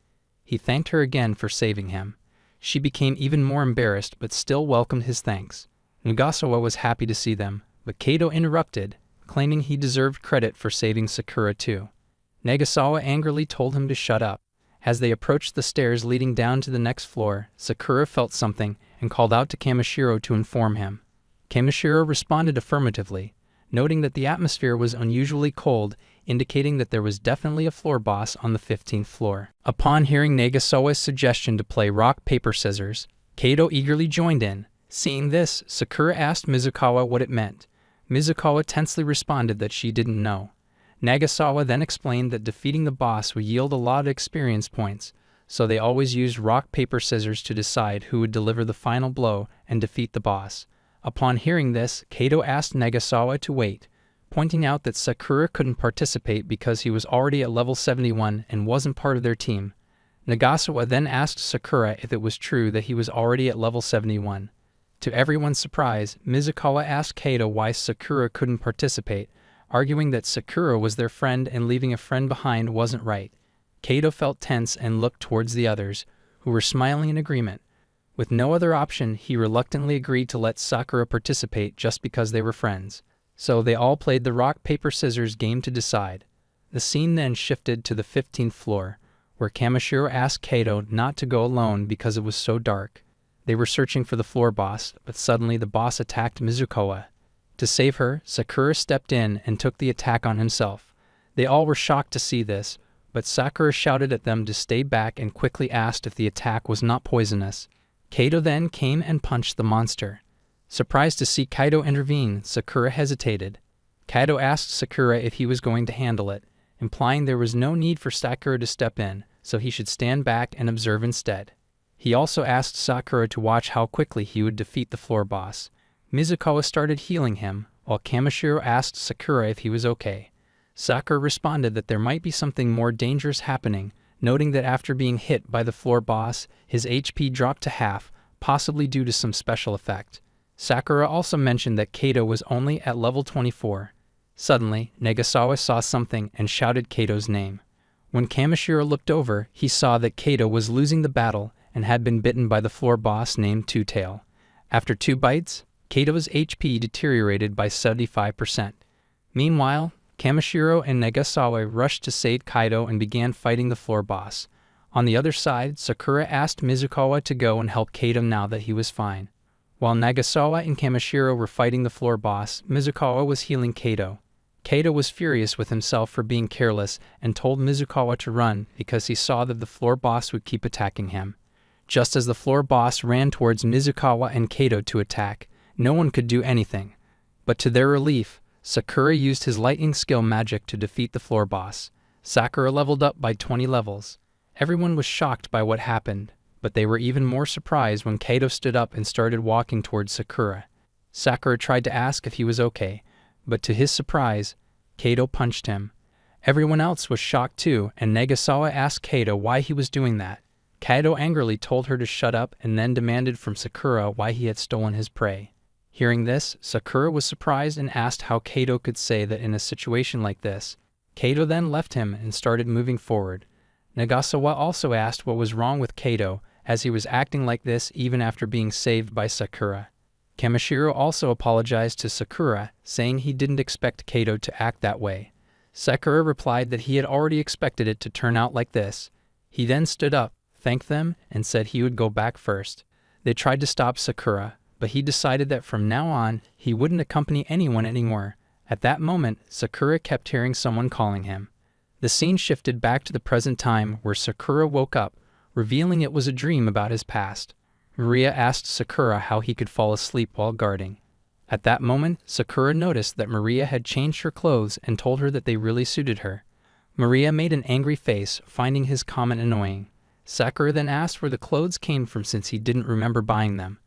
He thanked her again for saving him. She became even more embarrassed but still welcomed his thanks. Nagasawa was happy to see them, but Kato interrupted, claiming he deserved credit for saving Sakura too. Nagasawa angrily told him to shut up. As they approached the stairs leading down to the next floor, Sakura felt something and called out to Kamishiro to inform him. Kamishiro responded affirmatively, noting that the atmosphere was unusually cold, indicating that there was definitely a floor boss on the 15th floor. Upon hearing Nagasawa's suggestion to play rock, paper, scissors, Kato eagerly joined in. Seeing this, Sakura asked Mizukawa what it meant. Mizukawa tensely responded that she didn't know. Nagasawa then explained that defeating the boss would yield a lot of experience points, so they always used rock, paper, scissors to decide who would deliver the final blow and defeat the boss. Upon hearing this, Kato asked Nagasawa to wait, pointing out that Sakura couldn't participate because he was already at level 71 and wasn't part of their team. Nagasawa then asked Sakura if it was true that he was already at level 71. To everyone's surprise, Mizukawa asked Kato why Sakura couldn't participate, arguing that Sakura was their friend and leaving a friend behind wasn't right. Kato felt tense and looked towards the others, who were smiling in agreement. With no other option, he reluctantly agreed to let Sakura participate just because they were friends. So they all played the rock, paper, scissors game to decide. The scene then shifted to the 15th floor, where Kamishiro asked Kato not to go alone because it was so dark. They were searching for the floor boss, but suddenly the boss attacked Mizukawa. To save her, Sakura stepped in and took the attack on himself. They all were shocked to see this, but Sakura shouted at them to stay back and quickly asked if the attack was not poisonous. Kato then came and punched the monster. Surprised to see Kaito intervene, Sakura hesitated. Kaito asked Sakura if he was going to handle it, implying there was no need for Sakura to step in, so he should stand back and observe instead. He also asked Sakura to watch how quickly he would defeat the floor boss. Mizukawa started healing him, while Kamishiro asked Sakura if he was okay. Sakura responded that there might be something more dangerous happening, noting that after being hit by the floor boss, his HP dropped to half, possibly due to some special effect. Sakura also mentioned that Kato was only at level 24. Suddenly, Nagasawa saw something and shouted Kato's name. When Kamishiro looked over, he saw that Kato was losing the battle and had been bitten by the floor boss named Two-Tail. After 2 bites, Kato's HP deteriorated by 75%. Meanwhile, Kamishiro and Nagasawa rushed to save Kaito and began fighting the floor boss. On the other side, Sakura asked Mizukawa to go and help Kaito now that he was fine. While Nagasawa and Kamishiro were fighting the floor boss, Mizukawa was healing Kaito. Kaito was furious with himself for being careless and told Mizukawa to run because he saw that the floor boss would keep attacking him. Just as the floor boss ran towards Mizukawa and Kaito to attack, no one could do anything. But to their relief, Sakura used his lightning skill magic to defeat the floor boss. Sakura leveled up by 20 levels. Everyone was shocked by what happened, but they were even more surprised when Kaito stood up and started walking towards Sakura. Sakura tried to ask if he was okay, but to his surprise, Kaito punched him. Everyone else was shocked too, and Nagasawa asked Kaito why he was doing that. Kaito angrily told her to shut up and then demanded from Sakura why he had stolen his prey. Hearing this, Sakura was surprised and asked how Kato could say that in a situation like this. Kato then left him and started moving forward. Nagasawa also asked what was wrong with Kato, as he was acting like this even after being saved by Sakura. Kamishiro also apologized to Sakura, saying he didn't expect Kato to act that way. Sakura replied that he had already expected it to turn out like this. He then stood up, thanked them, and said he would go back first. They tried to stop Sakura, but he decided that from now on, he wouldn't accompany anyone anymore. At that moment, Sakura kept hearing someone calling him. The scene shifted back to the present time where Sakura woke up, revealing it was a dream about his past. Maria asked Sakura how he could fall asleep while guarding. At that moment, Sakura noticed that Maria had changed her clothes and told her that they really suited her. Maria made an angry face, finding his comment annoying. Sakura then asked where the clothes came from since he didn't remember buying them.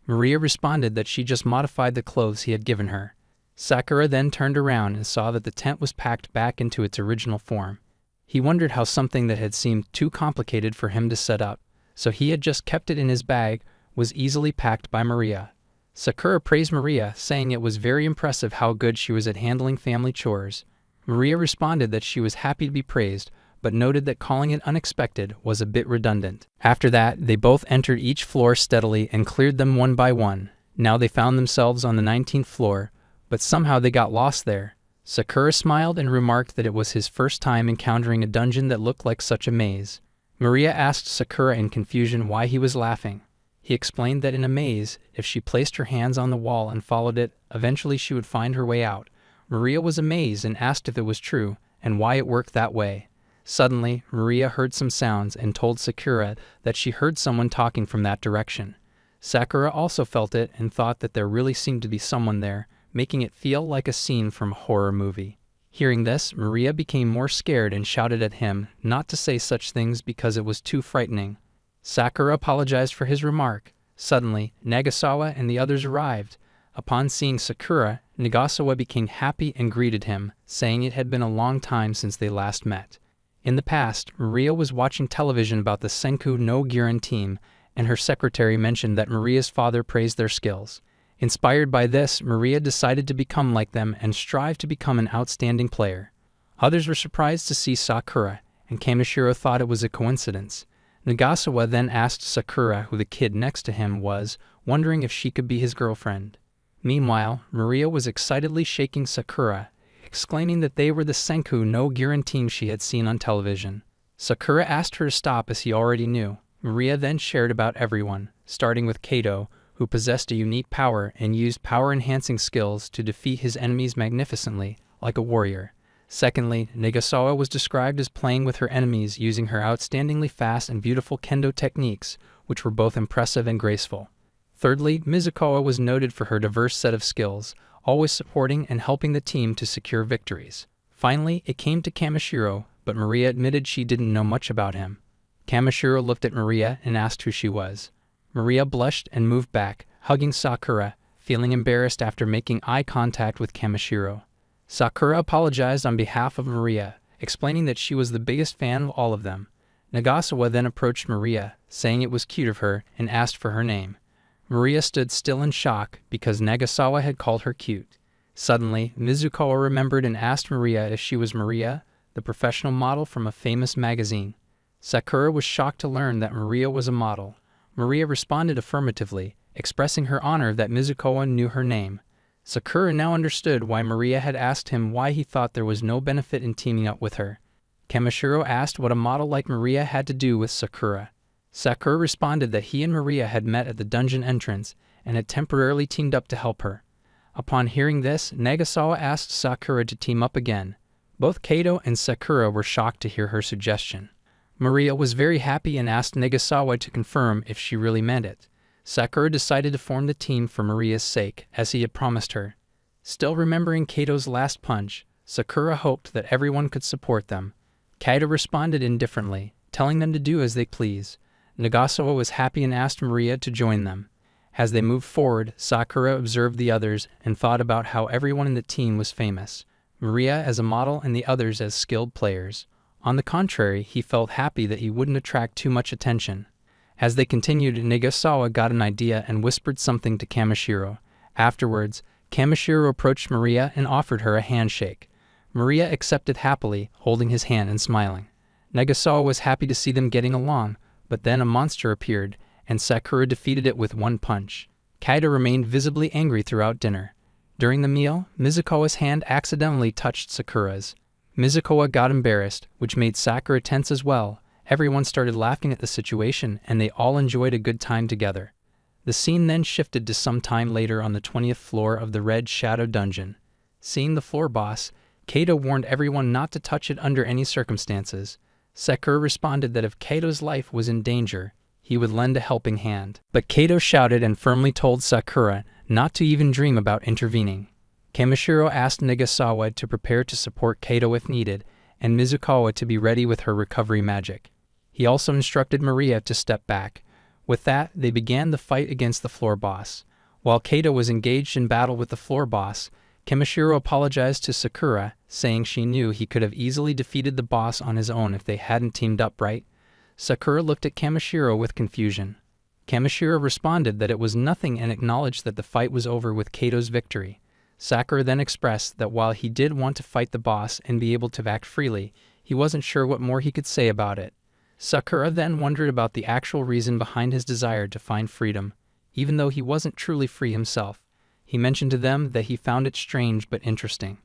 Maria responded that she just modified the clothes he had given her. Sakura then turned around and saw that the tent was packed back into its original form. He wondered how something that had seemed too complicated for him to set up, so he had just kept it in his bag, was easily packed by Maria. Sakura praised Maria, saying it was very impressive how good she was at handling family chores. Maria responded that she was happy to be praised, but noted that calling it unexpected was a bit redundant. After that, they both entered each floor steadily and cleared them one by one. Now they found themselves on the 19th floor, but somehow they got lost there. Sakura smiled and remarked that it was his first time encountering a dungeon that looked like such a maze. Maria asked Sakura in confusion why he was laughing. He explained that in a maze, if she placed her hands on the wall and followed it, eventually she would find her way out. Maria was amazed and asked if it was true, and why it worked that way. Suddenly, Maria heard some sounds and told Sakura that she heard someone talking from that direction. Sakura also felt it and thought that there really seemed to be someone there, making it feel like a scene from a horror movie. Hearing this, Maria became more scared and shouted at him not to say such things because it was too frightening. Sakura apologized for his remark. Suddenly, Nagasawa and the others arrived. Upon seeing Sakura, Nagasawa became happy and greeted him, saying it had been a long time since they last met. In the past, Maria was watching television about the Senku no Giran team, and her secretary mentioned that Maria's father praised their skills. Inspired by this, Maria decided to become like them and strive to become an outstanding player. Others were surprised to see Sakura, and Kamishiro thought it was a coincidence. Nagasawa then asked Sakura who the kid next to him was, wondering if she could be his girlfriend. Meanwhile, Maria was excitedly shaking Sakura, exclaiming that they were the Senku no Giran team she had seen on television. Sakura asked her to stop as he already knew. Maria then shared about everyone, starting with Kato, who possessed a unique power and used power-enhancing skills to defeat his enemies magnificently, like a warrior. Secondly, Nagasawa was described as playing with her enemies using her outstandingly fast and beautiful kendo techniques, which were both impressive and graceful. Thirdly, Mizukawa was noted for her diverse set of skills, always supporting and helping the team to secure victories. Finally, it came to Kamishiro, but Maria admitted she didn't know much about him. Kamishiro looked at Maria and asked who she was. Maria blushed and moved back, hugging Sakura, feeling embarrassed after making eye contact with Kamishiro. Sakura apologized on behalf of Maria, explaining that she was the biggest fan of all of them. Nagasawa then approached Maria, saying it was cute of her, and asked for her name. Maria stood still in shock because Nagasawa had called her cute. Suddenly, Mizukawa remembered and asked Maria if she was Maria, the professional model from a famous magazine. Sakura was shocked to learn that Maria was a model. Maria responded affirmatively, expressing her honor that Mizukawa knew her name. Sakura now understood why Maria had asked him why he thought there was no benefit in teaming up with her. Kamishiro asked what a model like Maria had to do with Sakura. Sakura responded that he and Maria had met at the dungeon entrance and had temporarily teamed up to help her. Upon hearing this, Nagasawa asked Sakura to team up again. Both Kato and Sakura were shocked to hear her suggestion. Maria was very happy and asked Nagasawa to confirm if she really meant it. Sakura decided to form the team for Maria's sake, as he had promised her. Still remembering Kato's last punch, Sakura hoped that everyone could support them. Kaito responded indifferently, telling them to do as they please. Nagasawa was happy and asked Maria to join them. As they moved forward, Sakura observed the others and thought about how everyone in the team was famous, Maria as a model and the others as skilled players. On the contrary, he felt happy that he wouldn't attract too much attention. As they continued, Nagasawa got an idea and whispered something to Kamishiro, Afterwards, Kamishiro approached Maria and offered her a handshake. Maria accepted happily, holding his hand and smiling. Nagasawa was happy to see them getting along, but then a monster appeared, and Sakura defeated it with one punch. Kaito remained visibly angry throughout dinner. During the meal, Mizukawa's hand accidentally touched Sakura's. Mizukawa got embarrassed, which made Sakura tense as well. Everyone started laughing at the situation, and they all enjoyed a good time together. The scene then shifted to some time later on the 20th floor of the Red Shadow Dungeon. Seeing the floor boss, Kaito warned everyone not to touch it under any circumstances. Sakura responded that if Kaito's life was in danger, he would lend a helping hand. But Kaito shouted and firmly told Sakura not to even dream about intervening. Kamishiro asked Nagasawa to prepare to support Kaito if needed, and Mizukawa to be ready with her recovery magic. He also instructed Maria to step back. With that, they began the fight against the floor boss. While Kaito was engaged in battle with the floor boss, Kamishiro apologized to Sakura, saying she knew he could have easily defeated the boss on his own if they hadn't teamed up right. Sakura looked at Kamishiro with confusion. Kamishiro responded that it was nothing and acknowledged that the fight was over with Kaito's victory. Sakura then expressed that while he did want to fight the boss and be able to act freely, he wasn't sure what more he could say about it. Sakura then wondered about the actual reason behind his desire to find freedom, even though he wasn't truly free himself. He mentioned to them that he found it strange but interesting.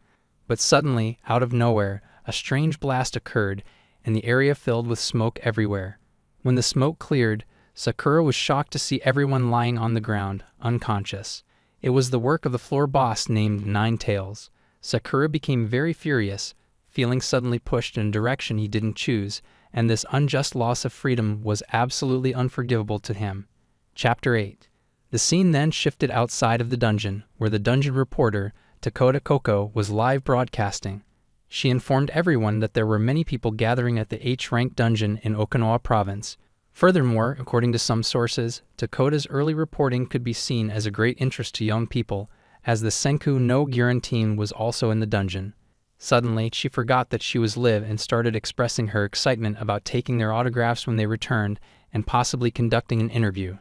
But suddenly, out of nowhere, a strange blast occurred, and the area filled with smoke everywhere. When the smoke cleared, Sakura was shocked to see everyone lying on the ground, unconscious. It was the work of the floor boss named Nine Tails. Sakura became very furious, feeling suddenly pushed in a direction he didn't choose, and this unjust loss of freedom was absolutely unforgivable to him. Chapter 8. The scene then shifted outside of the dungeon, where the dungeon reporter, Takota Koko, was live broadcasting. She informed everyone that there were many people gathering at the H-rank dungeon in Okinawa province. Furthermore, according to some sources, Takota's early reporting could be seen as a great interest to young people, as the Senku no Gyuren team was also in the dungeon. Suddenly, she forgot that she was live and started expressing her excitement about taking their autographs when they returned and possibly conducting an interview.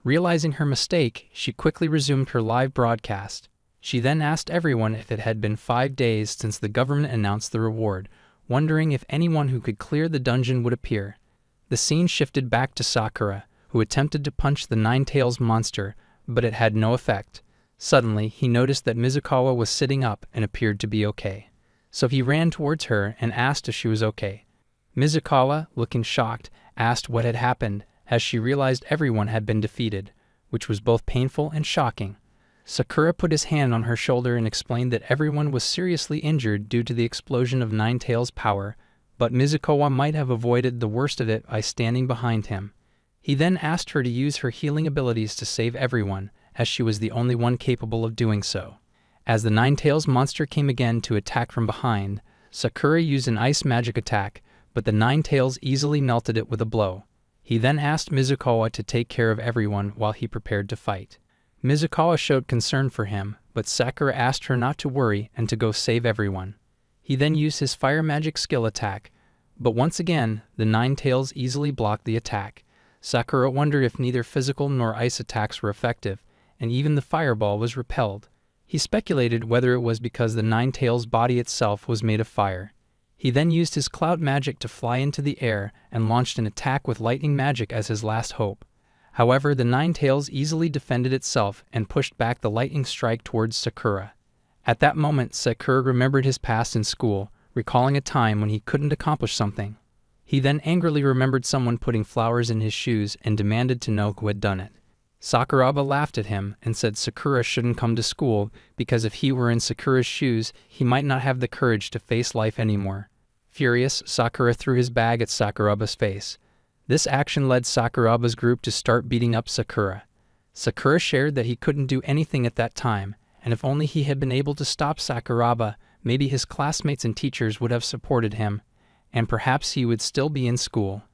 Realizing her mistake, she quickly resumed her live broadcast. She then asked everyone if it had been 5 days since the government announced the reward, wondering if anyone who could clear the dungeon would appear. The scene shifted back to Sakura, who attempted to punch the Nine-Tails monster, but it had no effect. Suddenly, he noticed that Mizukawa was sitting up and appeared to be okay. So he ran towards her and asked if she was okay. Mizukawa, looking shocked, asked what had happened, as she realized everyone had been defeated, which was both painful and shocking. Sakura put his hand on her shoulder and explained that everyone was seriously injured due to the explosion of Nine-Tails' power, but Mizukawa might have avoided the worst of it by standing behind him. He then asked her to use her healing abilities to save everyone, as she was the only one capable of doing so. As the Nine-Tails monster came again to attack from behind, Sakura used an ice magic attack, but the Nine-Tails easily melted it with a blow. He then asked Mizukawa to take care of everyone while he prepared to fight. Mizukawa showed concern for him, but Sakura asked her not to worry and to go save everyone. He then used his fire magic skill attack, but once again, the Nine-Tails easily blocked the attack. Sakura wondered if neither physical nor ice attacks were effective, and even the fireball was repelled. He speculated whether it was because the Nine-Tails' body itself was made of fire. He then used his cloud magic to fly into the air and launched an attack with lightning magic as his last hope. However, the Nine-Tails easily defended itself and pushed back the lightning strike towards Sakura. At that moment, Sakura remembered his past in school, recalling a time when he couldn't accomplish something. He then angrily remembered someone putting flowers in his shoes and demanded to know who had done it. Sakuraba laughed at him and said Sakura shouldn't come to school because if he were in Sakura's shoes, he might not have the courage to face life anymore. Furious, Sakura threw his bag at Sakuraba's face. This action led Sakuraba's group to start beating up Sakura. Sakura shared that he couldn't do anything at that time, and if only he had been able to stop Sakuraba, maybe his classmates and teachers would have supported him, and perhaps he would still be in school.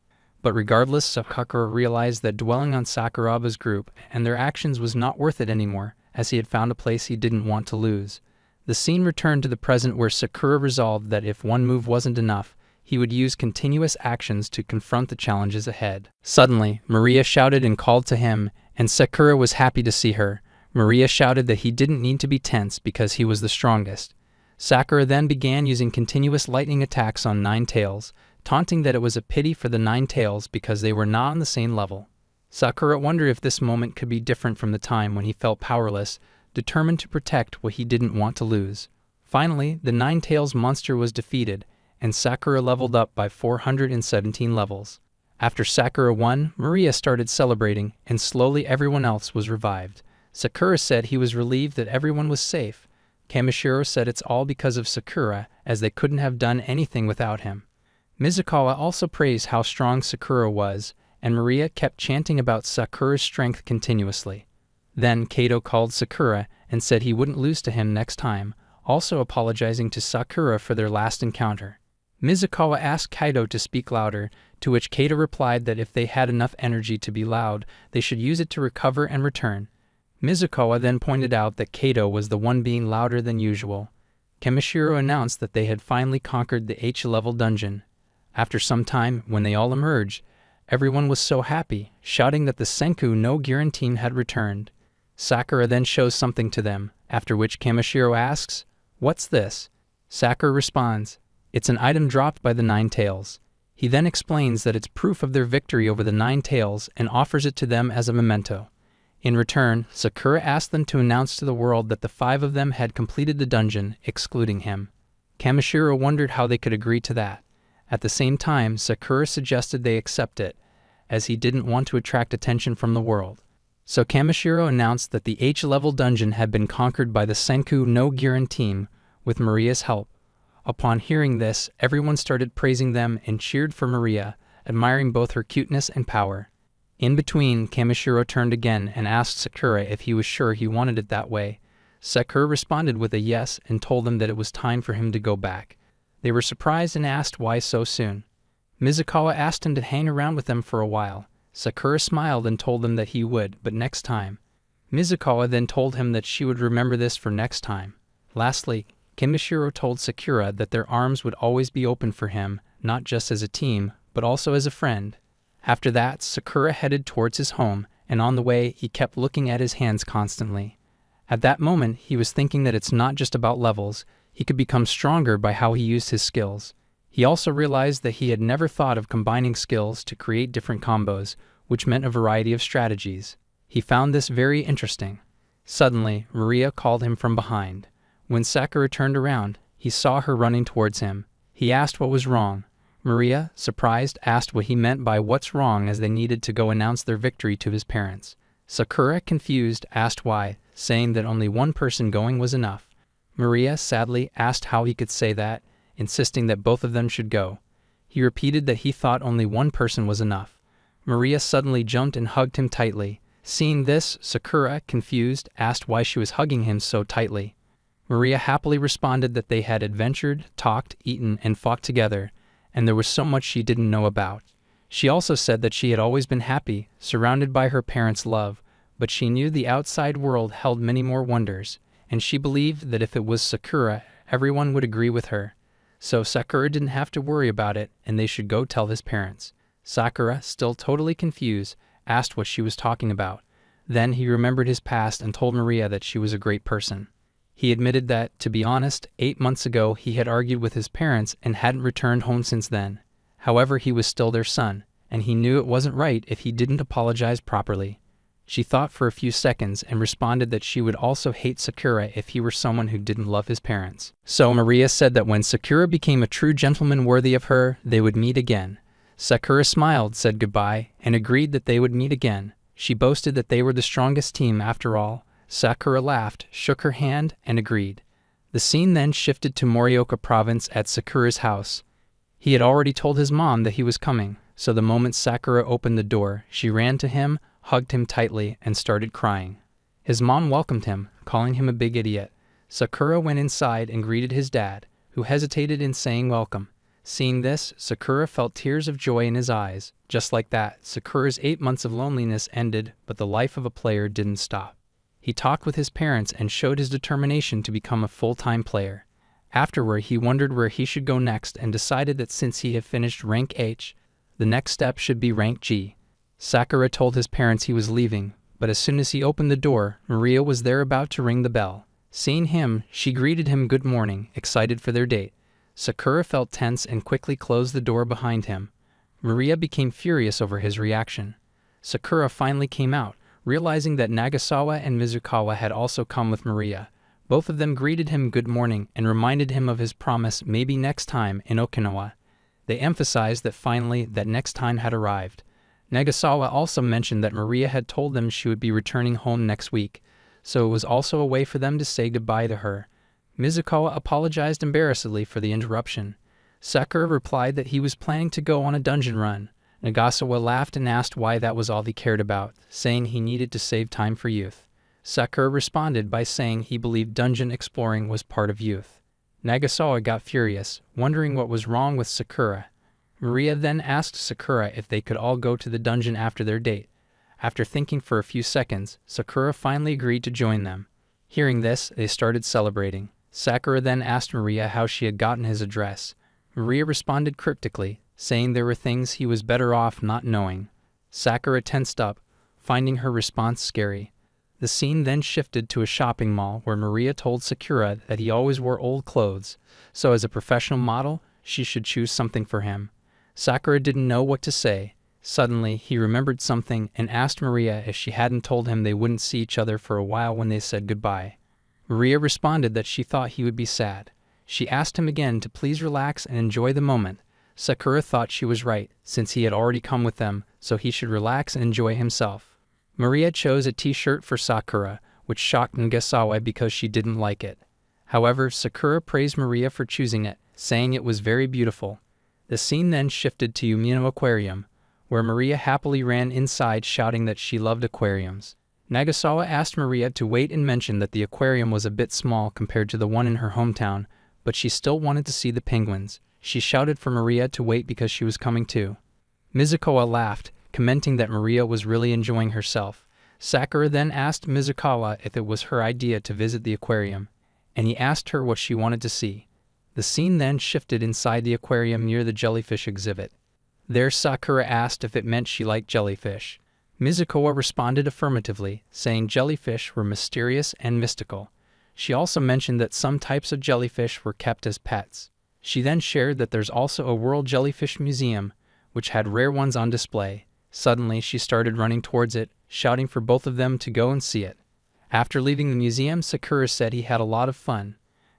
But regardless, Sakura realized that dwelling on Sakuraba's group and their actions was not worth it anymore, as he had found a place he didn't want to lose. The scene returned to the present where Sakura resolved that if one move wasn't enough, he would use continuous actions to confront the challenges ahead. Suddenly, Maria shouted and called to him, and Sakura was happy to see her. Maria shouted that he didn't need to be tense because he was the strongest. Sakura then began using continuous lightning attacks on Nine Tails, taunting that it was a pity for the Nine Tails because they were not on the same level. Sakura wondered if this moment could be different from the time when he felt powerless, determined to protect what he didn't want to lose. Finally, the Nine Tails monster was defeated, and Sakura leveled up by 417 levels. After Sakura won, Maria started celebrating, and slowly everyone else was revived. Sakura said he was relieved that everyone was safe. Kamishiro said it's all because of Sakura, as they couldn't have done anything without him. Mizukawa also praised how strong Sakura was, and Maria kept chanting about Sakura's strength continuously. Then Kato called Sakura and said he wouldn't lose to him next time, also apologizing to Sakura for their last encounter. Mizukawa asked Kaito to speak louder, to which Kaito replied that if they had enough energy to be loud, they should use it to recover and return. Mizukawa then pointed out that Kaito was the one being louder than usual. Kamishiro announced that they had finally conquered the H-level dungeon. After some time, when they all emerged, everyone was so happy, shouting that the Senku no Girin team had returned. Sakura then shows something to them, after which Kamishiro asks, "What's this?" Sakura responds, "It's an item dropped by the Nine Tails." He then explains that it's proof of their victory over the Nine Tails and offers it to them as a memento. In return, Sakura asked them to announce to the world that the 5 of them had completed the dungeon, excluding him. Kamishiro wondered how they could agree to that. At the same time, Sakura suggested they accept it, as he didn't want to attract attention from the world. So Kamishiro announced that the H-level dungeon had been conquered by the Senku no Girin team, with Maria's help. Upon hearing this, everyone started praising them and cheered for Maria, admiring both her cuteness and power. In between, Kamishiro turned again and asked Sakura if he was sure he wanted it that way. Sakura responded with a yes and told them that it was time for him to go back. They were surprised and asked why so soon. Mizukawa asked him to hang around with them for a while. Sakura smiled and told them that he would, but next time. Mizukawa then told him that she would remember this for next time. Lastly, Kamishiro told Sakura that their arms would always be open for him, not just as a team, but also as a friend. After that, Sakura headed towards his home, and on the way, he kept looking at his hands constantly. At that moment, he was thinking that it's not just about levels. He could become stronger by how he used his skills. He also realized that he had never thought of combining skills to create different combos, which meant a variety of strategies. He found this very interesting. Suddenly, Maria called him from behind. When Sakura turned around, he saw her running towards him. He asked what was wrong. Maria, surprised, asked what he meant by what's wrong as they needed to go announce their victory to his parents. Sakura, confused, asked why, saying that only one person going was enough. Maria, sadly, asked how he could say that, insisting that both of them should go. He repeated that he thought only one person was enough. Maria suddenly jumped and hugged him tightly. Seeing this, Sakura, confused, asked why she was hugging him so tightly. Maria happily responded that they had adventured, talked, eaten, and fought together, and there was so much she didn't know about. She also said that she had always been happy, surrounded by her parents' love, but she knew the outside world held many more wonders, and she believed that if it was Sakura, everyone would agree with her. So Sakura didn't have to worry about it, and they should go tell his parents. Sakura, still totally confused, asked what she was talking about. Then he remembered his past and told Maria that she was a great person. He admitted that, to be honest, 8 months ago he had argued with his parents and hadn't returned home since then. However, he was still their son, and he knew it wasn't right if he didn't apologize properly. She thought for a few seconds and responded that she would also hate Sakura if he were someone who didn't love his parents. So Maria said that when Sakura became a true gentleman worthy of her, they would meet again. Sakura smiled, said goodbye, and agreed that they would meet again. She boasted that they were the strongest team after all. Sakura laughed, shook her hand, and agreed. The scene then shifted to Morioka province at Sakura's house. He had already told his mom that he was coming, so the moment Sakura opened the door, she ran to him, hugged him tightly, and started crying. His mom welcomed him, calling him a big idiot. Sakura went inside and greeted his dad, who hesitated in saying welcome. Seeing this, Sakura felt tears of joy in his eyes. Just like that, Sakura's 8 months of loneliness ended, but the life of a player didn't stop. He talked with his parents and showed his determination to become a full-time player. Afterward, he wondered where he should go next and decided that since he had finished rank H, the next step should be rank G. Sakura told his parents he was leaving, but as soon as he opened the door, Maria was there about to ring the bell. Seeing him, she greeted him good morning, excited for their date. Sakura felt tense and quickly closed the door behind him. Maria became furious over his reaction. Sakura finally came out, realizing that Nagasawa and Mizukawa had also come with Maria. Both of them greeted him good morning and reminded him of his promise maybe next time in Okinawa. They emphasized that finally that next time had arrived. Nagasawa also mentioned that Maria had told them she would be returning home next week, so it was also a way for them to say goodbye to her. Mizukawa apologized embarrassedly for the interruption. Sakura replied that he was planning to go on a dungeon run. Nagasawa laughed and asked why that was all he cared about, saying he needed to save time for youth. Sakura responded by saying he believed dungeon exploring was part of youth. Nagasawa got furious, wondering what was wrong with Sakura. Maria then asked Sakura if they could all go to the dungeon after their date. After thinking for a few seconds, Sakura finally agreed to join them. Hearing this, they started celebrating. Sakura then asked Maria how she had gotten his address. Maria responded cryptically, saying there were things he was better off not knowing. Sakura tensed up, finding her response scary. The scene then shifted to a shopping mall where Maria told Sakura that he always wore old clothes, so as a professional model, she should choose something for him. Sakura didn't know what to say. Suddenly, he remembered something and asked Maria if she hadn't told him they wouldn't see each other for a while when they said goodbye. Maria responded that she thought he would be sad. She asked him again to please relax and enjoy the moment. Sakura thought she was right, since he had already come with them, so he should relax and enjoy himself. Maria chose a t-shirt for Sakura, which shocked Nagasawa because she didn't like it. However, Sakura praised Maria for choosing it, saying it was very beautiful. The scene then shifted to Umino Aquarium, where Maria happily ran inside shouting that she loved aquariums. Nagasawa asked Maria to wait and mentioned that the aquarium was a bit small compared to the one in her hometown, but she still wanted to see the penguins. She shouted for Maria to wait because she was coming too. Mizukawa laughed, commenting that Maria was really enjoying herself. Sakura then asked Mizukawa if it was her idea to visit the aquarium, and he asked her what she wanted to see. The scene then shifted inside the aquarium near the jellyfish exhibit. There Sakura asked if it meant she liked jellyfish. Mizukawa responded affirmatively, saying jellyfish were mysterious and mystical. She also mentioned that some types of jellyfish were kept as pets. She then shared that there's also a World Jellyfish Museum, which had rare ones on display. Suddenly, she started running towards it, shouting for both of them to go and see it. After leaving the museum, Sakura said he had a lot of fun.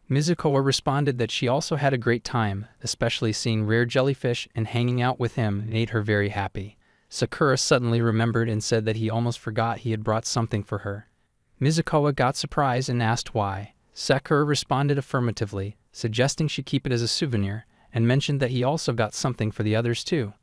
Mizukawa responded that she also had a great time, especially seeing rare jellyfish and hanging out with him made her very happy. Sakura suddenly remembered and said that he almost forgot he had brought something for her. Mizukawa got surprised and asked why. Sakura responded affirmatively, suggesting she keep it as a souvenir, and mentioned that he also got something for the others too.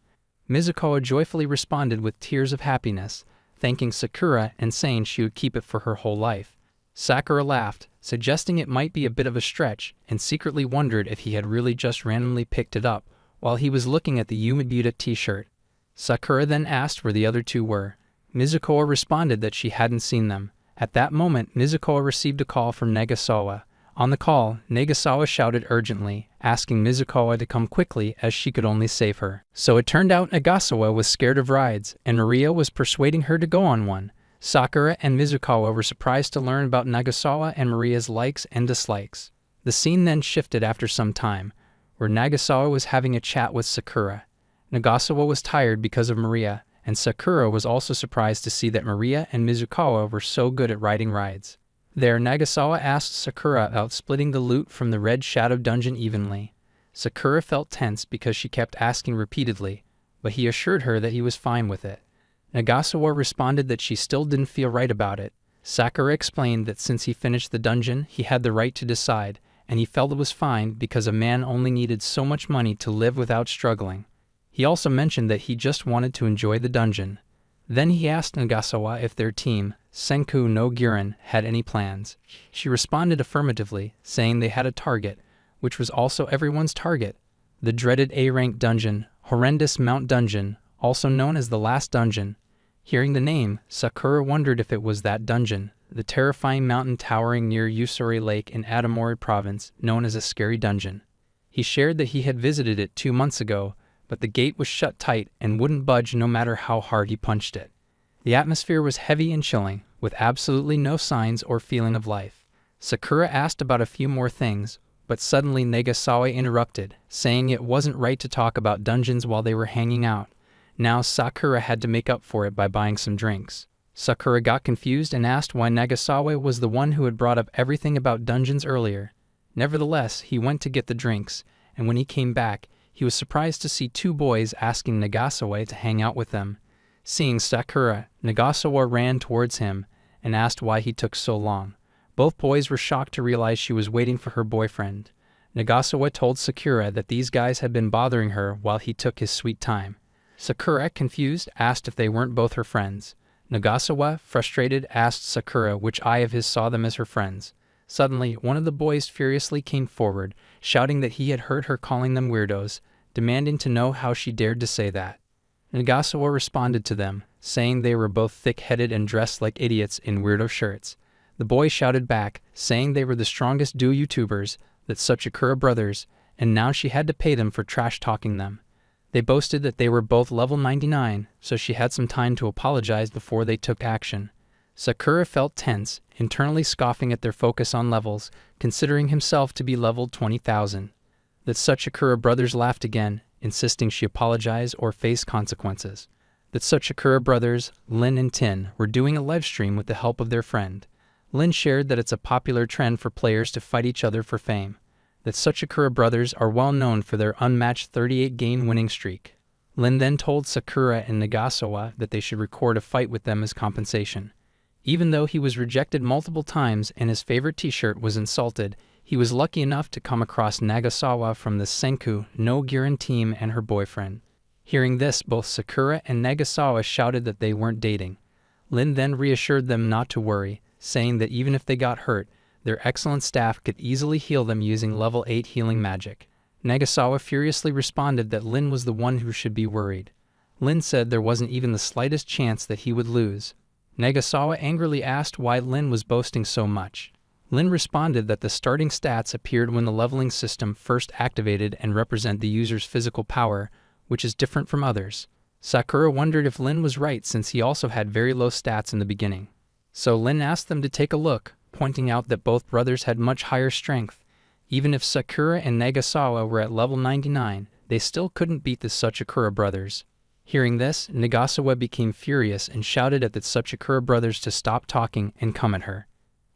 Mizukawa joyfully responded with tears of happiness, thanking Sakura and saying she would keep it for her whole life. Sakura laughed, suggesting it might be a bit of a stretch, and secretly wondered if he had really just randomly picked it up while he was looking at the Yumibuta t-shirt. Sakura then asked where the other two were. Mizukawa responded that she hadn't seen them. At that moment, Mizukawa received a call from Nagasawa. On the call, Nagasawa shouted urgently, asking Mizukawa to come quickly as she could only save her. So it turned out Nagasawa was scared of rides, and Maria was persuading her to go on one. Sakura and Mizukawa were surprised to learn about Nagasawa and Maria's likes and dislikes. The scene then shifted after some time, where Nagasawa was having a chat with Sakura. Nagasawa was tired because of Maria, and Sakura was also surprised to see that Maria and Mizukawa were so good at riding rides. There, Nagasawa asked Sakura about splitting the loot from the Red Shadow dungeon evenly. Sakura felt tense because she kept asking repeatedly, but he assured her that he was fine with it. Nagasawa responded that she still didn't feel right about it. Sakura explained that since he finished the dungeon, he had the right to decide, and he felt it was fine because a man only needed so much money to live without struggling. He also mentioned that he just wanted to enjoy the dungeon. Then he asked Nagasawa if their team, Senku no Giran, had any plans. She responded affirmatively, saying they had a target, which was also everyone's target. The dreaded A-rank dungeon, Horrendous Mount Dungeon, also known as the Last Dungeon. Hearing the name, Sakura wondered if it was that dungeon, the terrifying mountain towering near Usuri Lake in Adamori Province, known as a scary dungeon. He shared that he had visited it 2 months ago, but the gate was shut tight and wouldn't budge no matter how hard he punched it. The atmosphere was heavy and chilling, with absolutely no signs or feeling of life. Sakura asked about a few more things, but suddenly Nagasawa interrupted, saying it wasn't right to talk about dungeons while they were hanging out. Now Sakura had to make up for it by buying some drinks. Sakura got confused and asked why Nagasawa was the one who had brought up everything about dungeons earlier. Nevertheless, he went to get the drinks, and when he came back, he was surprised to see two boys asking Nagasawa to hang out with them. Seeing Sakura, Nagasawa ran towards him and asked why he took so long. Both boys were shocked to realize she was waiting for her boyfriend. Nagasawa told Sakura that these guys had been bothering her while he took his sweet time. Sakura, confused, asked if they weren't both her friends. Nagasawa, frustrated, asked Sakura which eye of his saw them as her friends. Suddenly, one of the boys furiously came forward, shouting that he had heard her calling them weirdos, demanding to know how she dared to say that. Nagasawa responded to them, saying they were both thick-headed and dressed like idiots in weirdo shirts. The boy shouted back, saying they were the strongest duo YouTubers, that Sachikura brothers, and now she had to pay them for trash-talking them. They boasted that they were both level 99, so she had some time to apologize before they took action. Sakura felt tense, internally scoffing at their focus on levels, considering himself to be level 20,000. The Sachikura brothers laughed again, insisting she apologize or face consequences. The Sachikura brothers, Lin and Tin, were doing a livestream with the help of their friend. Lin shared that it's a popular trend for players to fight each other for fame. The Sachikura brothers are well known for their unmatched 38-game winning streak. Lin then told Sakura and Nagasawa that they should record a fight with them as compensation. Even though he was rejected multiple times and his favorite t-shirt was insulted, he was lucky enough to come across Nagasawa from the Senku no Girin team and her boyfriend. Hearing this, both Sakura and Nagasawa shouted that they weren't dating. Lin then reassured them not to worry, saying that even if they got hurt, their excellent staff could easily heal them using level 8 healing magic. Nagasawa furiously responded that Lin was the one who should be worried. Lin said there wasn't even the slightest chance that he would lose. Nagasawa angrily asked why Lin was boasting so much. Lin responded that the starting stats appeared when the leveling system first activated and represent the user's physical power, which is different from others. Sakura wondered if Lin was right since he also had very low stats in the beginning. So Lin asked them to take a look, pointing out that both brothers had much higher strength. Even if Sakura and Nagasawa were at level 99, they still couldn't beat the Sachikura brothers. Hearing this, Nagasawa became furious and shouted at the Sachikura brothers to stop talking and come at her.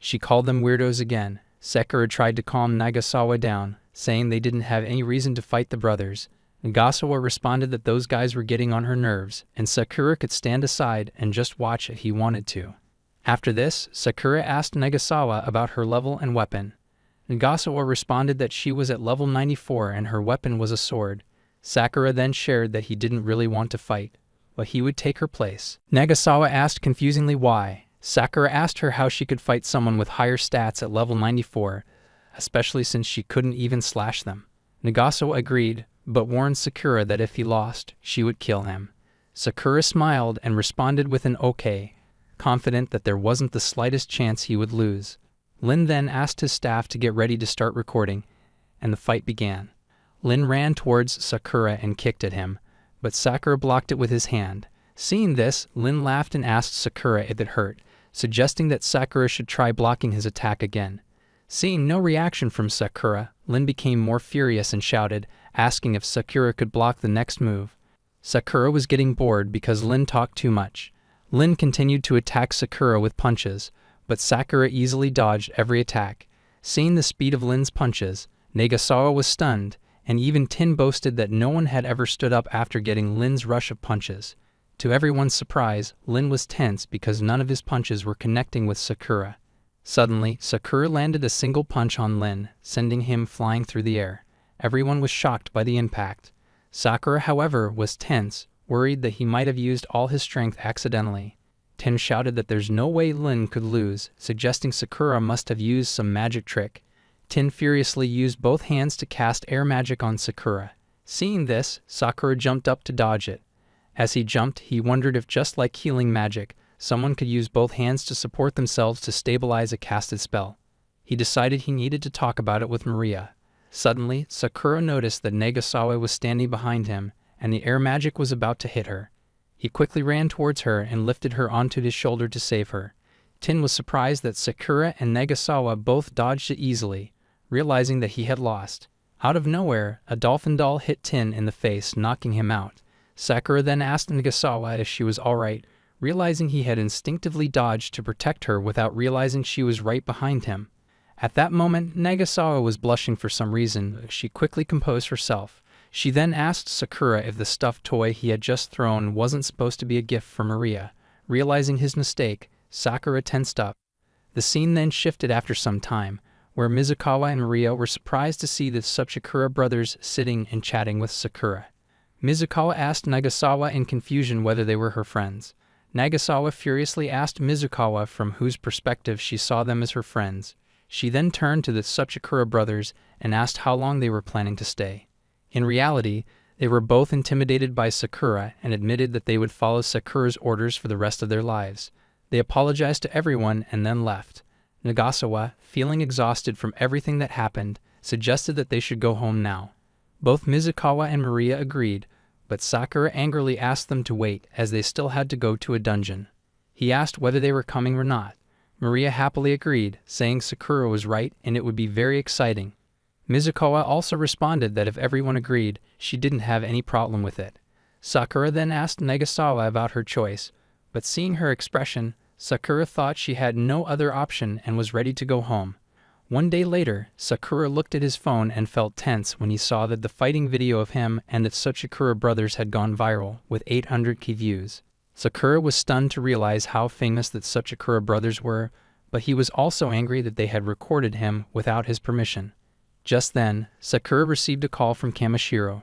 She called them weirdos again. Sakura tried to calm Nagasawa down, saying they didn't have any reason to fight the brothers. Nagasawa responded that those guys were getting on her nerves, and Sakura could stand aside and just watch if he wanted to. After this, Sakura asked Nagasawa about her level and weapon. Nagasawa responded that she was at level 94 and her weapon was a sword. Sakura then shared that he didn't really want to fight, but he would take her place. Nagasawa asked confusingly why. Sakura asked her how she could fight someone with higher stats at level 94, especially since she couldn't even slash them. Nagasawa agreed, but warned Sakura that if he lost, she would kill him. Sakura smiled and responded with an okay, confident that there wasn't the slightest chance he would lose. Lin then asked his staff to get ready to start recording, and the fight began. Lin ran towards Sakura and kicked at him, but Sakura blocked it with his hand. Seeing this, Lin laughed and asked Sakura if it hurt, suggesting that Sakura should try blocking his attack again. Seeing no reaction from Sakura, Lin became more furious and shouted, asking if Sakura could block the next move. Sakura was getting bored because Lin talked too much. Lin continued to attack Sakura with punches, but Sakura easily dodged every attack. Seeing the speed of Lin's punches, Nagasawa was stunned, and even Tin boasted that no one had ever stood up after getting Lin's rush of punches. To everyone's surprise, Lin was tense because none of his punches were connecting with Sakura. Suddenly, Sakura landed a single punch on Lin, sending him flying through the air. Everyone was shocked by the impact. Sakura, however, was tense, worried that he might have used all his strength accidentally. Tin shouted that there's no way Lin could lose, suggesting Sakura must have used some magic trick. Tin furiously used both hands to cast air magic on Sakura. Seeing this, Sakura jumped up to dodge it. As he jumped, he wondered if, just like healing magic, someone could use both hands to support themselves to stabilize a casted spell. He decided he needed to talk about it with Maria. Suddenly, Sakura noticed that Nagasawa was standing behind him, and the air magic was about to hit her. He quickly ran towards her and lifted her onto his shoulder to save her. Tin was surprised that Sakura and Nagasawa both dodged it easily, realizing that he had lost. Out of nowhere, a dolphin doll hit Tin in the face, knocking him out. Sakura then asked Nagasawa if she was alright, realizing he had instinctively dodged to protect her without realizing she was right behind him. At that moment, Nagasawa was blushing for some reason. She quickly composed herself. She then asked Sakura if the stuffed toy he had just thrown wasn't supposed to be a gift for Maria. Realizing his mistake, Sakura tensed up. The scene then shifted after some time, where Mizukawa and Maria were surprised to see the Tsukura brothers sitting and chatting with Sakura. Mizukawa asked Nagasawa in confusion whether they were her friends. Nagasawa furiously asked Mizukawa from whose perspective she saw them as her friends. She then turned to the Tsukura brothers and asked how long they were planning to stay. In reality, they were both intimidated by Sakura and admitted that they would follow Sakura's orders for the rest of their lives. They apologized to everyone and then left. Nagasawa, feeling exhausted from everything that happened, suggested that they should go home now. Both Mizukawa and Maria agreed, but Sakura angrily asked them to wait as they still had to go to a dungeon. He asked whether they were coming or not. Maria happily agreed, saying Sakura was right and it would be very exciting. Mizukawa also responded that if everyone agreed, she didn't have any problem with it. Sakura then asked Nagasawa about her choice, but seeing her expression, Sakura thought she had no other option and was ready to go home. One day later, Sakura looked at his phone and felt tense when he saw that the fighting video of him and the Tsukura brothers had gone viral, with 800k views. Sakura was stunned to realize how famous the Tsukura brothers were, but he was also angry that they had recorded him without his permission. Just then, Sakura received a call from Kamishiro.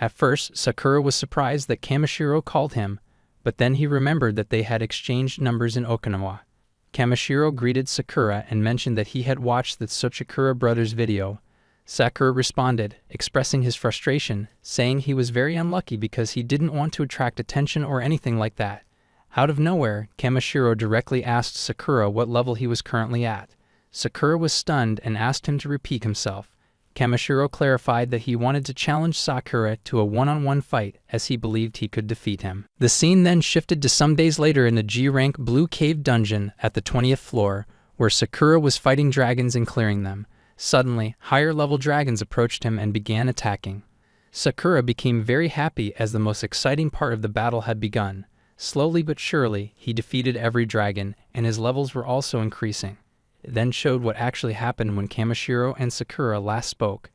At first, Sakura was surprised that Kamishiro called him, but then he remembered that they had exchanged numbers in Okinawa. Kamishiro greeted Sakura and mentioned that he had watched the Tsukura brothers' video. Sakura responded, expressing his frustration, saying he was very unlucky because he didn't want to attract attention or anything like that. Out of nowhere, Kamishiro directly asked Sakura what level he was currently at. Sakura was stunned and asked him to repeat himself. Kamishiro clarified that he wanted to challenge Sakura to a one-on-one fight as he believed he could defeat him. The scene then shifted to some days later in the G-rank Blue Cave dungeon at the 20th floor, where Sakura was fighting dragons and clearing them. Suddenly, higher-level dragons approached him and began attacking. Sakura became very happy as the most exciting part of the battle had begun. Slowly but surely, he defeated every dragon, and his levels were also increasing. It then showed what actually happened when Kamishiro and Sakura last spoke.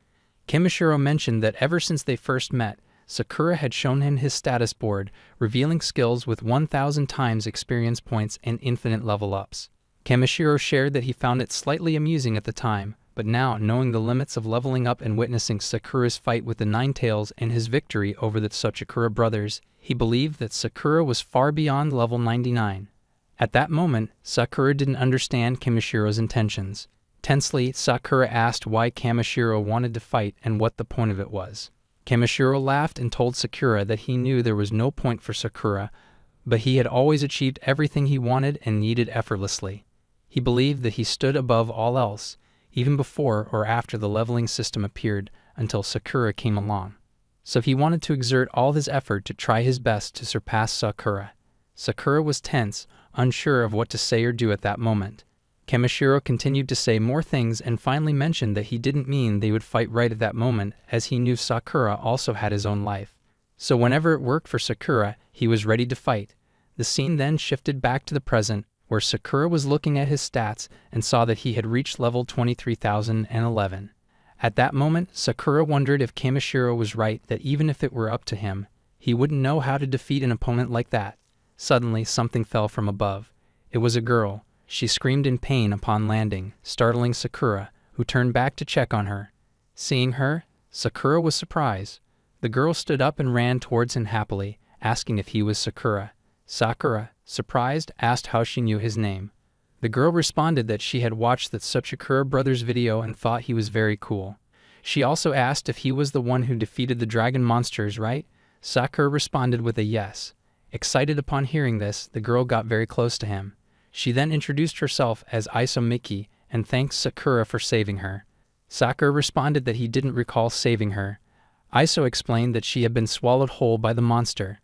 Kamishiro mentioned that ever since they first met, Sakura had shown him his status board, revealing skills with 1,000 times experience points and infinite level-ups. Kamishiro shared that he found it slightly amusing at the time, but now, knowing the limits of leveling up and witnessing Sakura's fight with the Ninetales and his victory over the Tsukura brothers, he believed that Sakura was far beyond level 99. At that moment, Sakura didn't understand Kamishiro's intentions. Tensely, Sakura asked why Kamishiro wanted to fight and what the point of it was. Kamishiro laughed and told Sakura that he knew there was no point for Sakura, but he had always achieved everything he wanted and needed effortlessly. He believed that he stood above all else, even before or after the leveling system appeared, until Sakura came along. So he wanted to exert all his effort to try his best to surpass Sakura. Sakura was tense, unsure of what to say or do at that moment. Kamishiro continued to say more things and finally mentioned that he didn't mean they would fight right at that moment, as he knew Sakura also had his own life. So whenever it worked for Sakura, he was ready to fight. The scene then shifted back to the present, where Sakura was looking at his stats and saw that he had reached level 23,011. At that moment, Sakura wondered if Kamishiro was right that even if it were up to him, he wouldn't know how to defeat an opponent like that. Suddenly, something fell from above. It was a girl. She screamed in pain upon landing, startling Sakura, who turned back to check on her. Seeing her, Sakura was surprised. The girl stood up and ran towards him happily, asking if he was Sakura. Sakura, surprised, asked how she knew his name. The girl responded that she had watched the Tsukura brothers video and thought he was very cool. She also asked if he was the one who defeated the dragon monsters, right? Sakura responded with a yes. Excited upon hearing this, the girl got very close to him. She then introduced herself as Iso Miki and thanked Sakura for saving her. Sakura responded that he didn't recall saving her. Iso explained that she had been swallowed whole by the monster.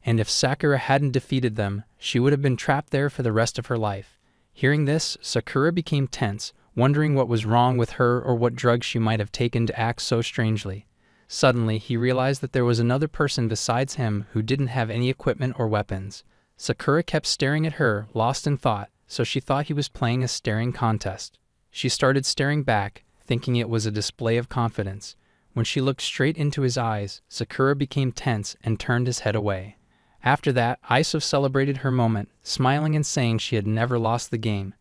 and if Sakura hadn't defeated them, she would have been trapped there for the rest of her life. Hearing this, Sakura became tense, wondering what was wrong with her or what drug she might have taken to act so strangely. Suddenly, he realized that there was another person besides him who didn't have any equipment or weapons. Sakura kept staring at her, lost in thought, so she thought he was playing a staring contest. She started staring back, thinking it was a display of confidence. When she looked straight into his eyes, Sakura became tense and turned his head away. After that, Iso celebrated her moment, smiling and saying she had never lost the game.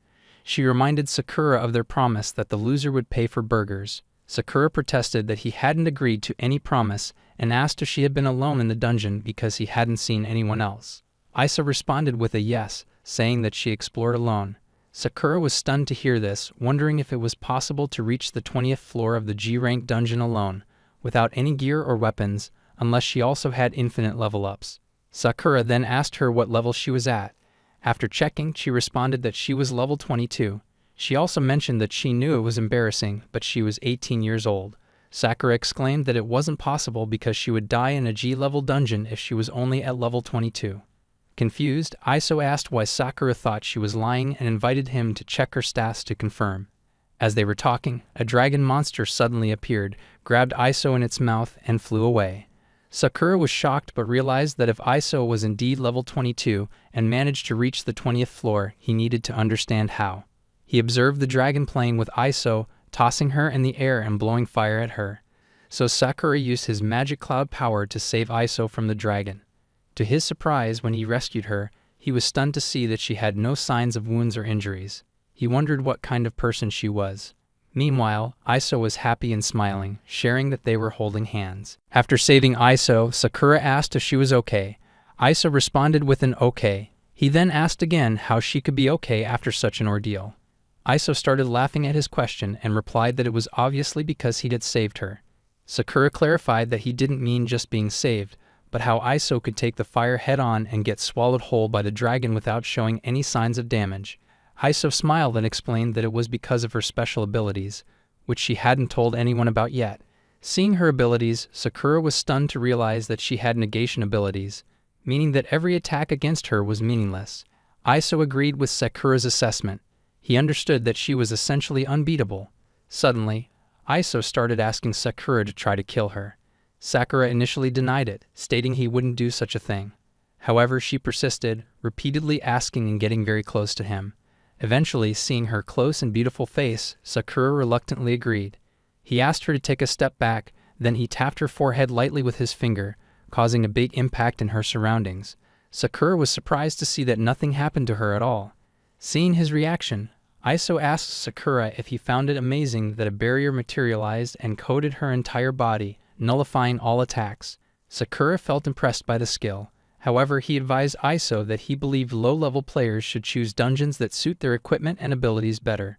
She reminded Sakura of their promise that the loser would pay for burgers. Sakura protested that he hadn't agreed to any promise and asked if she had been alone in the dungeon because he hadn't seen anyone else. Iso responded with a yes, saying that she explored alone. Sakura was stunned to hear this, wondering if it was possible to reach the 20th floor of the G-rank dungeon alone, without any gear or weapons, unless she also had infinite level-ups. Sakura then asked her what level she was at. After checking, she responded that she was level 22. She also mentioned that she knew it was embarrassing, but she was 18 years old. Sakura exclaimed that it wasn't possible because she would die in a G-level dungeon if she was only at level 22. Confused, Iso asked why Sakura thought she was lying and invited him to check her stats to confirm. As they were talking, a dragon monster suddenly appeared, grabbed Iso in its mouth, and flew away. Sakura was shocked but realized that if Iso was indeed level 22 and managed to reach the 20th floor, he needed to understand how. He observed the dragon playing with Iso, tossing her in the air and blowing fire at her. So Sakura used his magic cloud power to save Iso from the dragon. To his surprise, when he rescued her, he was stunned to see that she had no signs of wounds or injuries. He wondered what kind of person she was. Meanwhile, Iso was happy and smiling, sharing that they were holding hands. After saving Iso, Sakura asked if she was okay. Iso responded with an okay. He then asked again how she could be okay after such an ordeal. Iso started laughing at his question and replied that it was obviously because he had saved her. Sakura clarified that he didn't mean just being saved, but how Iso could take the fire head-on and get swallowed whole by the dragon without showing any signs of damage. Iso smiled and explained that it was because of her special abilities, which she hadn't told anyone about yet. Seeing her abilities, Sakura was stunned to realize that she had negation abilities, meaning that every attack against her was meaningless. Iso agreed with Sakura's assessment. He understood that she was essentially unbeatable. Suddenly, Iso started asking Sakura to try to kill her. Sakura initially denied it, stating he wouldn't do such a thing. However, she persisted, repeatedly asking and getting very close to him. Eventually, seeing her close and beautiful face, Sakura reluctantly agreed. He asked her to take a step back, then he tapped her forehead lightly with his finger, causing a big impact in her surroundings. Sakura was surprised to see that nothing happened to her at all. Seeing his reaction, Iso asked Sakura if he found it amazing that a barrier materialized and coated her entire body, nullifying all attacks. Sakura felt impressed by the skill. However, he advised Iso that he believed low-level players should choose dungeons that suit their equipment and abilities better.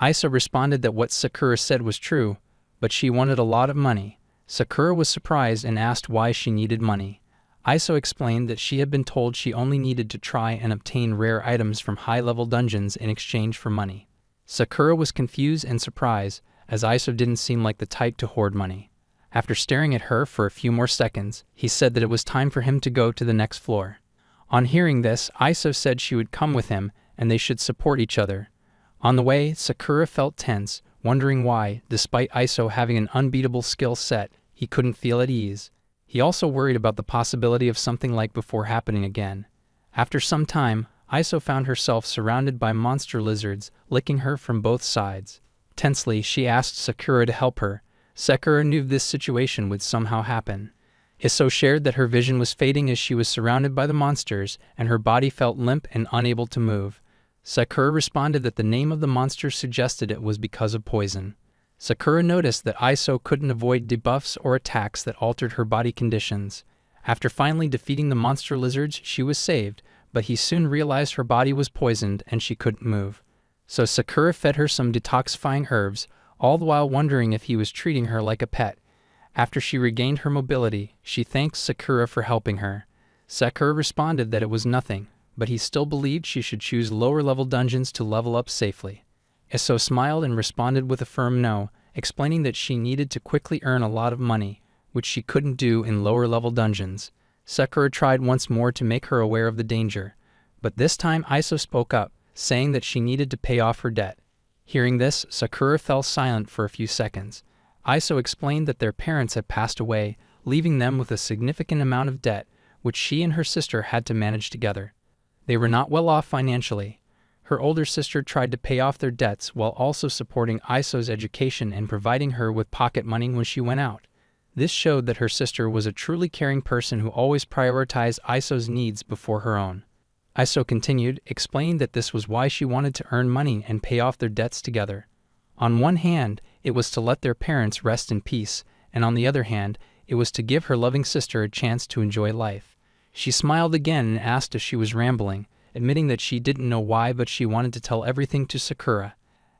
Iso responded that what Sakura said was true, but she wanted a lot of money. Sakura was surprised and asked why she needed money. Iso explained that she had been told she only needed to try and obtain rare items from high-level dungeons in exchange for money. Sakura was confused and surprised, as Iso didn't seem like the type to hoard money. After staring at her for a few more seconds, he said that it was time for him to go to the next floor. On hearing this, Iso said she would come with him and they should support each other. On the way, Sakura felt tense, wondering why, despite Iso having an unbeatable skill set, he couldn't feel at ease. He also worried about the possibility of something like before happening again. After some time, Iso found herself surrounded by monster lizards, licking her from both sides. Tensely, she asked Sakura to help her. Sakura knew this situation would somehow happen. Iso shared that her vision was fading as she was surrounded by the monsters, and her body felt limp and unable to move. Sakura responded that the name of the monster suggested it was because of poison. Sakura noticed that Iso couldn't avoid debuffs or attacks that altered her body conditions. After finally defeating the monster lizards, she was saved, but he soon realized her body was poisoned and she couldn't move. So Sakura fed her some detoxifying herbs, all the while wondering if he was treating her like a pet. After she regained her mobility, she thanked Sakura for helping her. Sakura responded that it was nothing, but he still believed she should choose lower-level dungeons to level up safely. Iso smiled and responded with a firm no, explaining that she needed to quickly earn a lot of money, which she couldn't do in lower-level dungeons. Sakura tried once more to make her aware of the danger, but this time Iso spoke up, saying that she needed to pay off her debt. Hearing this, Sakura fell silent for a few seconds. Iso explained that their parents had passed away, leaving them with a significant amount of debt, which she and her sister had to manage together. They were not well off financially. Her older sister tried to pay off their debts while also supporting Iso's education and providing her with pocket money when she went out. This showed that her sister was a truly caring person who always prioritized Iso's needs before her own. Iso continued, explaining that this was why she wanted to earn money and pay off their debts together. On one hand, it was to let their parents rest in peace, and on the other hand, it was to give her loving sister a chance to enjoy life. She smiled again and asked if she was rambling, admitting that she didn't know why, but she wanted to tell everything to Sakura.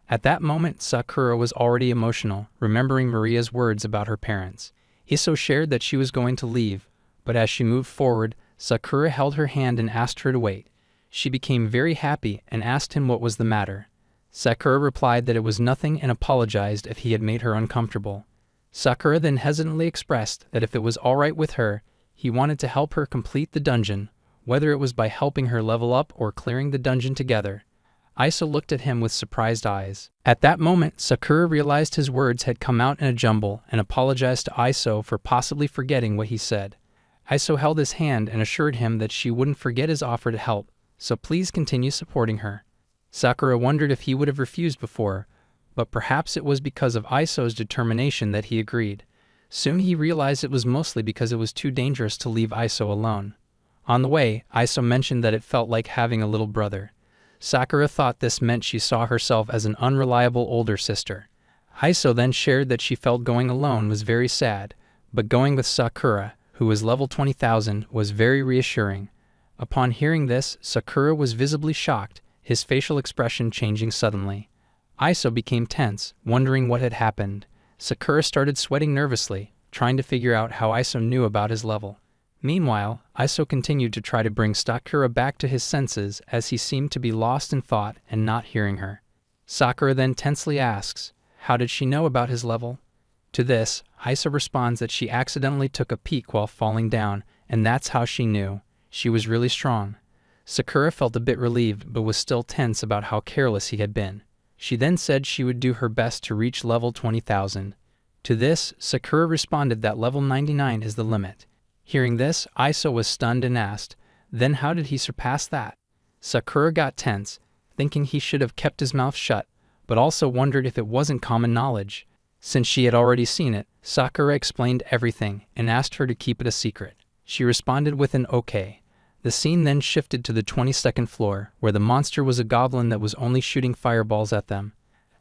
At that moment, Sakura was already emotional, remembering Maria's words about her parents. Iso shared that she was going to leave, but as she moved forward, Sakura held her hand and asked her to wait. She became very happy and asked him what was the matter. Sakura replied that it was nothing and apologized if he had made her uncomfortable. Sakura then hesitantly expressed that if it was alright with her, he wanted to help her complete the dungeon, whether it was by helping her level up or clearing the dungeon together. Iso looked at him with surprised eyes. At that moment, Sakura realized his words had come out in a jumble and apologized to Iso for possibly forgetting what he said. Iso held his hand and assured him that she wouldn't forget his offer to help, so please continue supporting her. Sakura wondered if he would have refused before, but perhaps it was because of Iso's determination that he agreed. Soon he realized it was mostly because it was too dangerous to leave Iso alone. On the way, Iso mentioned that it felt like having a little brother. Sakura thought this meant she saw herself as an unreliable older sister. Iso then shared that she felt going alone was very sad, but going with Sakura, who was level 20,000, was very reassuring. Upon hearing this, Sakura was visibly shocked, his facial expression changing suddenly. Iso became tense, wondering what had happened. Sakura started sweating nervously, trying to figure out how Iso knew about his level. Meanwhile, Iso continued to try to bring Sakura back to his senses as he seemed to be lost in thought and not hearing her. Sakura then tensely asks, how did she know about his level? To this, Iso responds that she accidentally took a peek while falling down, and that's how she knew. She was really strong. Sakura felt a bit relieved but was still tense about how careless he had been. She then said she would do her best to reach level 20,000. To this, Sakura responded that level 99 is the limit. Hearing this, Iso was stunned and asked, then how did he surpass that? Sakura got tense, thinking he should have kept his mouth shut, but also wondered if it wasn't common knowledge. Since she had already seen it, Sakura explained everything and asked her to keep it a secret. She responded with an okay. The scene then shifted to the 22nd floor, where the monster was a goblin that was only shooting fireballs at them.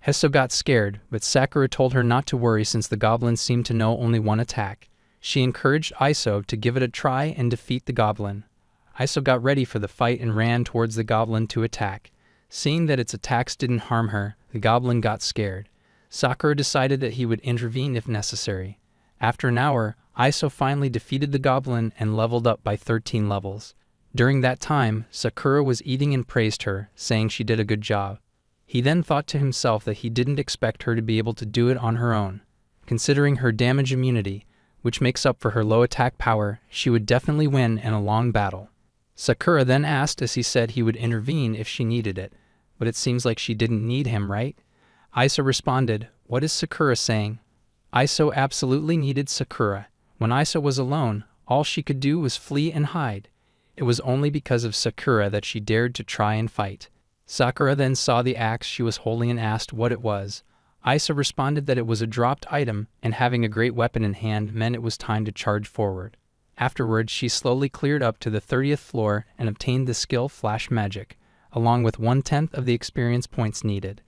Heso got scared, but Sakura told her not to worry since the goblin seemed to know only one attack. She encouraged Iso to give it a try and defeat the goblin. Iso got ready for the fight and ran towards the goblin to attack. Seeing that its attacks didn't harm her, the goblin got scared. Sakura decided that he would intervene if necessary. After an hour, Iso finally defeated the goblin and leveled up by 13 levels. During that time, Sakura was eating and praised her, saying she did a good job. He then thought to himself that he didn't expect her to be able to do it on her own. Considering her damage immunity, which makes up for her low attack power, she would definitely win in a long battle. Sakura then asked as he said he would intervene if she needed it, but it seems like she didn't need him, right? Iso responded, what is Sakura saying? Iso absolutely needed Sakura. When Iso was alone, all she could do was flee and hide. It was only because of Sakura that she dared to try and fight. Sakura then saw the axe she was holding and asked what it was. Iso responded that it was a dropped item, and having a great weapon in hand meant it was time to charge forward. Afterwards, she slowly cleared up to the 30th floor and obtained the skill Flash Magic, along with 1/10 of the experience points needed.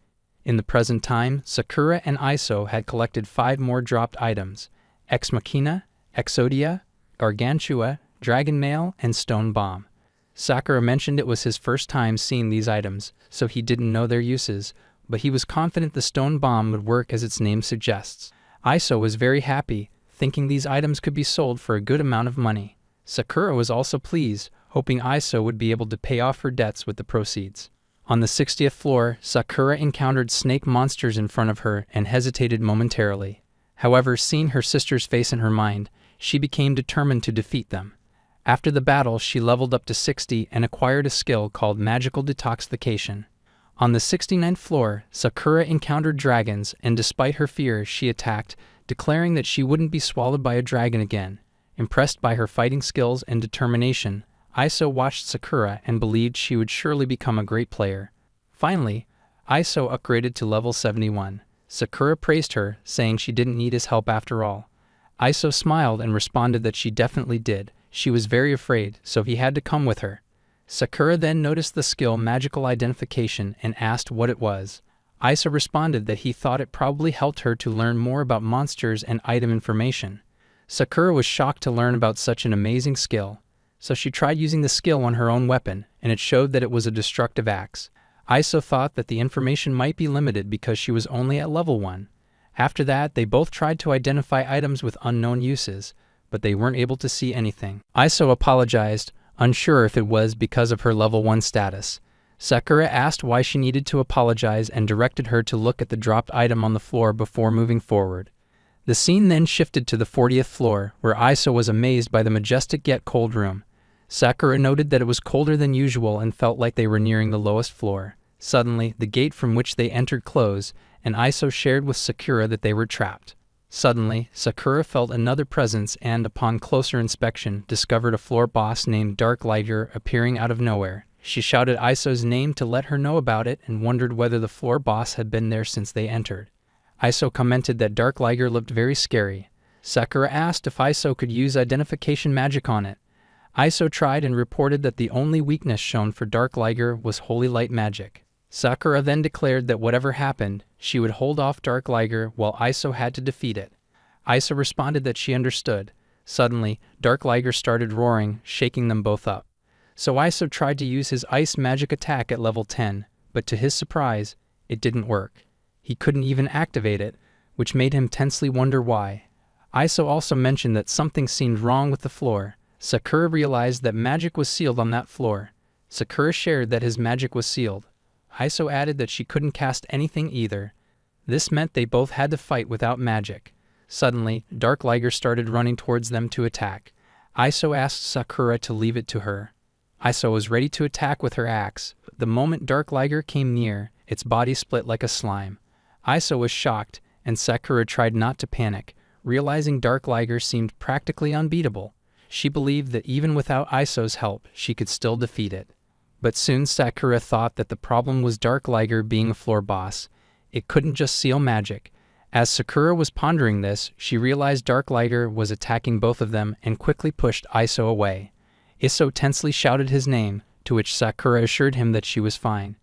In the present time, Sakura and Iso had collected 5 more dropped items: Ex Machina, Exodia, Gargantua, Dragon Mail, and Stone Bomb. Sakura mentioned it was his first time seeing these items, so he didn't know their uses, but he was confident the Stone Bomb would work as its name suggests. Iso was very happy, thinking these items could be sold for a good amount of money. Sakura was also pleased, hoping Iso would be able to pay off her debts with the proceeds. On the 60th floor, Sakura encountered snake monsters in front of her and hesitated momentarily. However, seeing her sister's face in her mind, she became determined to defeat them. After the battle, she leveled up to 60 and acquired a skill called Magical Detoxification. On the 69th floor, Sakura encountered dragons, and despite her fear, she attacked, declaring that she wouldn't be swallowed by a dragon again. Impressed by her fighting skills and determination, Iso watched Sakura and believed she would surely become a great player. Finally, Iso upgraded to level 71. Sakura praised her, saying she didn't need his help after all. Iso smiled and responded that she definitely did. She was very afraid, so he had to come with her. Sakura then noticed the skill Magical Identification and asked what it was. Iso responded that he thought it probably helped her to learn more about monsters and item information. Sakura was shocked to learn about such an amazing skill, so she tried using the skill on her own weapon, and it showed that it was a destructive axe. Iso thought that the information might be limited because she was only at level 1. After that, they both tried to identify items with unknown uses, but they weren't able to see anything. Iso apologized, unsure if it was because of her level 1 status. Sakura asked why she needed to apologize and directed her to look at the dropped item on the floor before moving forward. The scene then shifted to the 40th floor, where Iso was amazed by the majestic yet cold room. Sakura noted that it was colder than usual and felt like they were nearing the lowest floor. Suddenly, the gate from which they entered closed, and Iso shared with Sakura that they were trapped. Suddenly, Sakura felt another presence and, upon closer inspection, discovered a floor boss named Dark Liger appearing out of nowhere. She shouted Iso's name to let her know about it and wondered whether the floor boss had been there since they entered. Iso commented that Dark Liger looked very scary. Sakura asked if Iso could use identification magic on it. Iso tried and reported that the only weakness shown for Dark Liger was Holy Light magic. Sakura then declared that whatever happened, she would hold off Dark Liger while Iso had to defeat it. Iso responded that she understood. Suddenly, Dark Liger started roaring, shaking them both up. So Iso tried to use his ice magic attack at level 10, but to his surprise, it didn't work. He couldn't even activate it, which made him tensely wonder why. Iso also mentioned that something seemed wrong with the floor. Sakura realized that magic was sealed on that floor. Sakura shared that his magic was sealed. Iso added that she couldn't cast anything either. This meant they both had to fight without magic. Suddenly, Dark Liger started running towards them to attack. Iso asked Sakura to leave it to her. Iso was ready to attack with her axe, but the moment Dark Liger came near, its body split like a slime. Iso was shocked, and Sakura tried not to panic, realizing Dark Liger seemed practically unbeatable. She believed that even without Iso's help, she could still defeat it. But soon Sakura thought that the problem was Dark Liger being a floor boss. It couldn't just seal magic. As Sakura was pondering this, she realized Dark Liger was attacking both of them and quickly pushed Iso away. Iso tensely shouted his name, to which Sakura assured him that she was fine.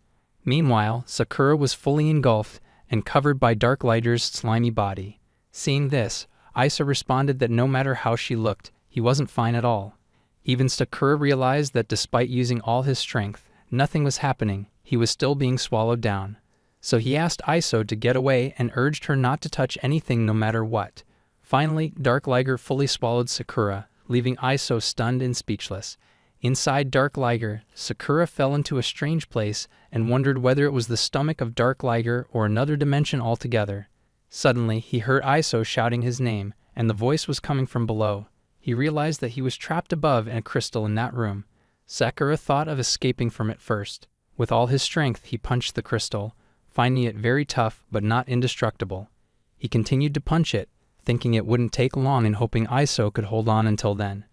Meanwhile, Sakura was fully engulfed and covered by Dark Liger's slimy body. Seeing this, Iso responded that no matter how she looked, he wasn't fine at all. Even Sakura realized that despite using all his strength, nothing was happening. He was still being swallowed down. So he asked Iso to get away and urged her not to touch anything no matter what. Finally, Dark Liger fully swallowed Sakura, leaving Iso stunned and speechless. Inside Dark Liger, Sakura fell into a strange place and wondered whether it was the stomach of Dark Liger or another dimension altogether. Suddenly, he heard Iso shouting his name, and the voice was coming from below. He realized that he was trapped above in a crystal in that room. Sakura thought of escaping from it first. With all his strength, he punched the crystal, finding it very tough but not indestructible. He continued to punch it, thinking it wouldn't take long and hoping Iso could hold on until then.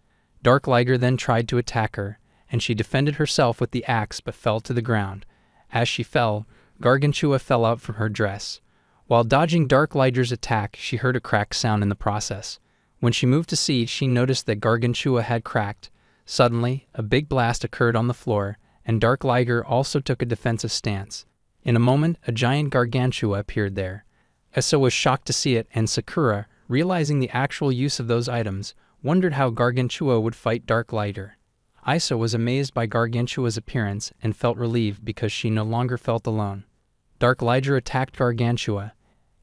Dark Liger then tried to attack her, and she defended herself with the axe but fell to the ground. As she fell, Gargantua fell out from her dress. While dodging Dark Liger's attack, she heard a cracked sound in the process. When she moved to see, she noticed that Gargantua had cracked. Suddenly, a big blast occurred on the floor, and Dark Liger also took a defensive stance. In a moment, a giant Gargantua appeared there. Iso was shocked to see it, and Sakura, realizing the actual use of those items, wondered how Gargantua would fight Dark Liger. Iso was amazed by Gargantua's appearance and felt relieved because she no longer felt alone. Dark Liger attacked Gargantua,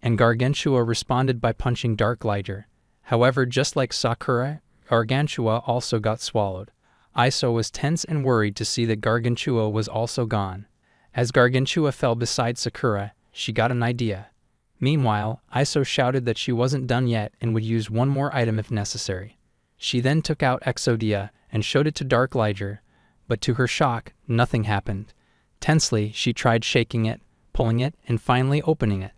and Gargantua responded by punching Dark Liger. However, just like Sakura, Gargantua also got swallowed. Iso was tense and worried to see that Gargantua was also gone. As Gargantua fell beside Sakura, she got an idea. Meanwhile, Iso shouted that she wasn't done yet and would use one more item if necessary. She then took out Exodia and showed it to Dark Liger, but to her shock, nothing happened. Tensely, she tried shaking it, pulling it, and finally opening it.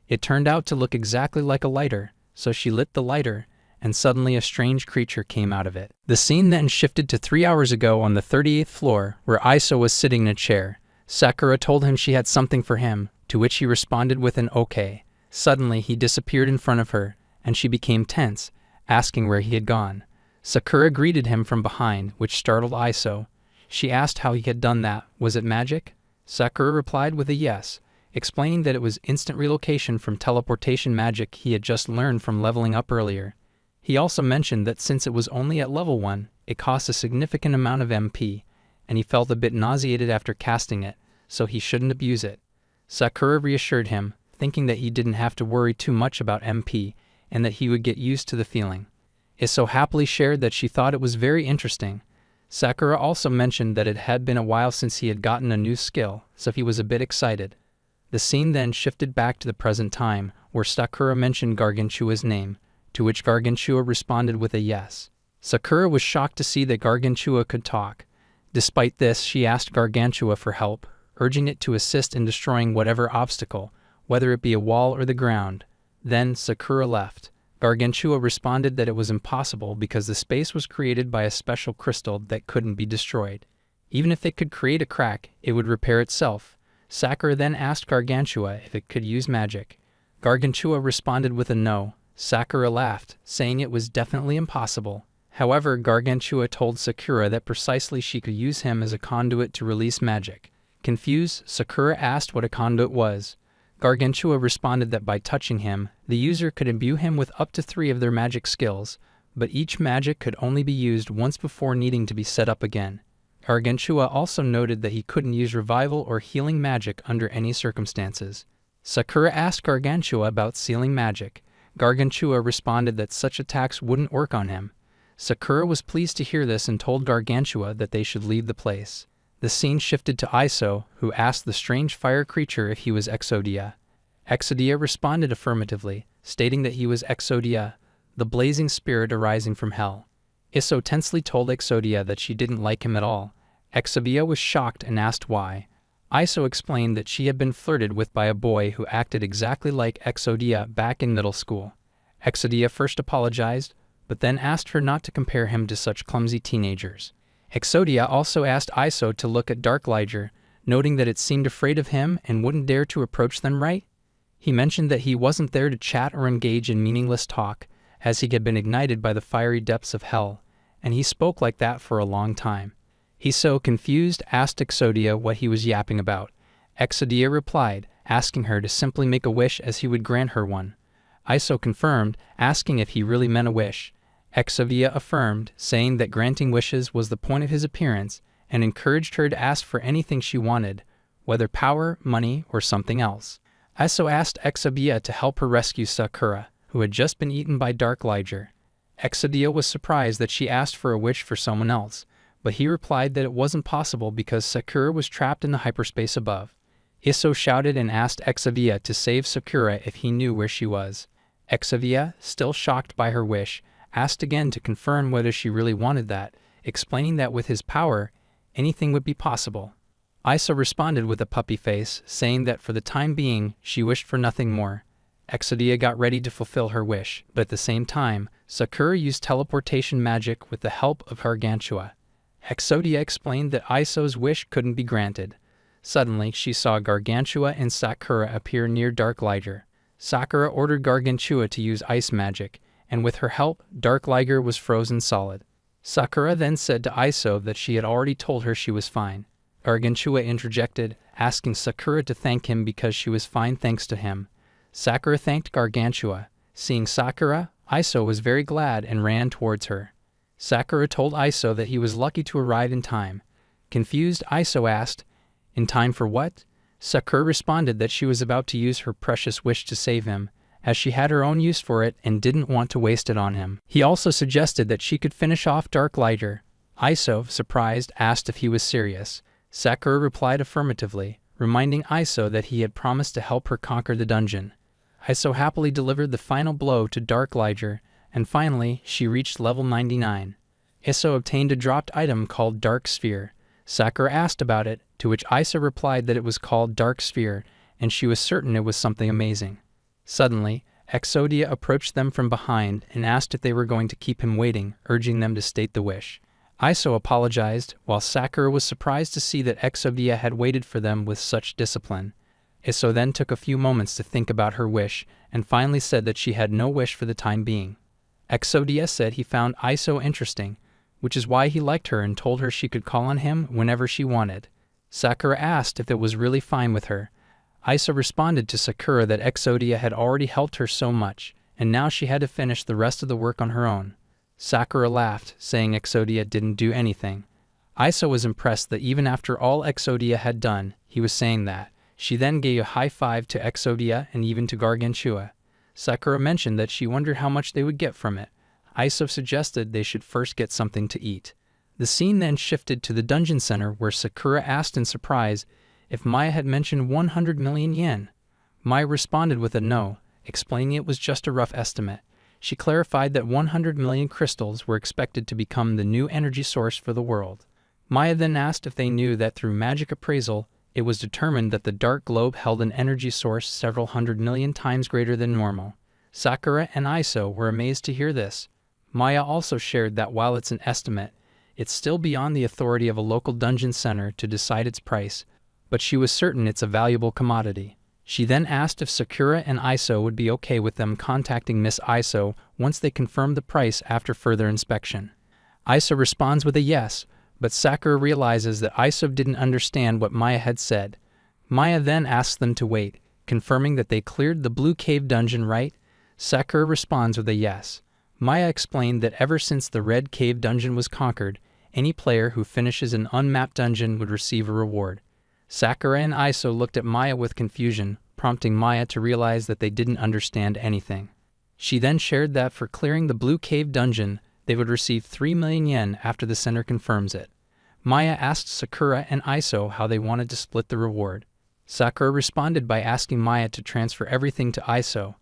It turned out to look exactly like a lighter, so she lit the lighter, and suddenly a strange creature came out of it. The scene then shifted to 3 hours ago on the 38th floor, where Iso was sitting in a chair. Sakura told him she had something for him, to which he responded with an okay. Suddenly, he disappeared in front of her, and she became tense, asking where he had gone. Sakura greeted him from behind, which startled Iso. She asked how he had done that. Was it magic? Sakura replied with a yes, explaining that it was instant relocation from teleportation magic he had just learned from leveling up earlier. He also mentioned that since it was only at level 1, it cost a significant amount of MP, and he felt a bit nauseated after casting it, so he shouldn't abuse it. Sakura reassured him, thinking that he didn't have to worry too much about MP, and that he would get used to the feeling. Iso happily shared that she thought it was very interesting. Sakura also mentioned that it had been a while since he had gotten a new skill, so he was a bit excited. The scene then shifted back to the present time, where Sakura mentioned Gargantua's name, to which Gargantua responded with a yes. Sakura was shocked to see that Gargantua could talk. Despite this, she asked Gargantua for help, urging it to assist in destroying whatever obstacle, whether it be a wall or the ground. Then Sakura left. Gargantua responded that it was impossible because the space was created by a special crystal that couldn't be destroyed. Even if it could create a crack, it would repair itself. Sakura then asked Gargantua if it could use magic. Gargantua responded with a no. Sakura laughed, saying it was definitely impossible. However, Gargantua told Sakura that precisely she could use him as a conduit to release magic. Confused, Sakura asked what a conduit was. Gargantua responded that by touching him, the user could imbue him with up to 3 of their magic skills, but each magic could only be used once before needing to be set up again. Gargantua also noted that he couldn't use revival or healing magic under any circumstances. Sakura asked Gargantua about sealing magic. Gargantua responded that such attacks wouldn't work on him. Sakura was pleased to hear this and told Gargantua that they should leave the place. The scene shifted to Iso, who asked the strange fire creature if he was Exodia. Exodia responded affirmatively, stating that he was Exodia, the blazing spirit arising from hell. Iso tensely told Exodia that she didn't like him at all. Exodia was shocked and asked why. Iso explained that she had been flirted with by a boy who acted exactly like Exodia back in middle school. Exodia first apologized, but then asked her not to compare him to such clumsy teenagers. Exodia also asked Iso to look at Dark Liger, noting that it seemed afraid of him and wouldn't dare to approach them, right? He mentioned that he wasn't there to chat or engage in meaningless talk, as he had been ignited by the fiery depths of hell, and he spoke like that for a long time. Iso, confused, asked Exodia what he was yapping about. Exodia replied, asking her to simply make a wish as he would grant her one. Iso confirmed, asking if he really meant a wish. Exodia affirmed, saying that granting wishes was the point of his appearance, and encouraged her to ask for anything she wanted, whether power, money, or something else. Iso asked Exodia to help her rescue Sakura, who had just been eaten by Dark Liger. Exodia was surprised that she asked for a wish for someone else, but he replied that it wasn't possible because Sakura was trapped in the hyperspace above. Iso shouted and asked Exodia to save Sakura if he knew where she was. Exodia, still shocked by her wish, asked again to confirm whether she really wanted that, explaining that with his power, anything would be possible. Iso responded with a puppy face, saying that for the time being, she wished for nothing more. Exodia got ready to fulfill her wish, but at the same time, Sakura used teleportation magic with the help of Gargantua. Exodia explained that Iso's wish couldn't be granted. Suddenly, she saw Gargantua and Sakura appear near Dark Liger. Sakura ordered Gargantua to use ice magic, and with her help, Dark Liger was frozen solid. Sakura then said to Iso that she had already told her she was fine. Gargantua interjected, asking Sakura to thank him because she was fine thanks to him. Sakura thanked Gargantua. Seeing Sakura, Iso was very glad and ran towards her. Sakura told Iso that he was lucky to arrive in time. Confused, Iso asked, "In time for what?" Sakura responded that she was about to use her precious wish to save him, as she had her own use for it and didn't want to waste it on him. He also suggested that she could finish off Dark Liger. Iso, surprised, asked if he was serious. Sakura replied affirmatively, reminding Iso that he had promised to help her conquer the dungeon. Iso happily delivered the final blow to Dark Liger, and finally, she reached level 99. Iso obtained a dropped item called Dark Sphere. Sakura asked about it, to which Isa replied that it was called Dark Sphere, and she was certain it was something amazing. Suddenly, Exodia approached them from behind and asked if they were going to keep him waiting, urging them to state the wish. Iso apologized, while Sakura was surprised to see that Exodia had waited for them with such discipline. Iso then took a few moments to think about her wish, and finally said that she had no wish for the time being. Exodia said he found Iso interesting, which is why he liked her and told her she could call on him whenever she wanted. Sakura asked if it was really fine with her. Iso responded to Sakura that Exodia had already helped her so much, and now she had to finish the rest of the work on her own. Sakura laughed, saying Exodia didn't do anything. Iso was impressed that even after all Exodia had done, he was saying that. She then gave a high five to Exodia and even to Gargantua. Sakura mentioned that she wondered how much they would get from it. Iso suggested they should first get something to eat. The scene then shifted to the dungeon center where Sakura asked in surprise if Maya had mentioned 100 million yen. Maya responded with a no, explaining it was just a rough estimate. She clarified that 100 million crystals were expected to become the new energy source for the world. Maya then asked if they knew that through magic appraisal, it was determined that the dark globe held an energy source several 100 million times greater than normal. Sakura and Iso were amazed to hear this. Maya also shared that while it's an estimate, it's still beyond the authority of a local dungeon center to decide its price, but she was certain it's a valuable commodity. She then asked if Sakura and Iso would be okay with them contacting Miss Iso once they confirmed the price after further inspection. Iso responds with a yes, but Sakura realizes that Iso didn't understand what Maya had said. Maya then asks them to wait, confirming that they cleared the Blue Cave dungeon right. Sakura responds with a yes. Maya explained that ever since the Red Cave dungeon was conquered, any player who finishes an unmapped dungeon would receive a reward. Sakura and Iso looked at Maya with confusion, prompting Maya to realize that they didn't understand anything. She then shared that for clearing the Blue Cave dungeon, they would receive 3 million yen after the center confirms it. Maya asked Sakura and Iso how they wanted to split the reward. Sakura responded by asking Maya to transfer everything to Iso.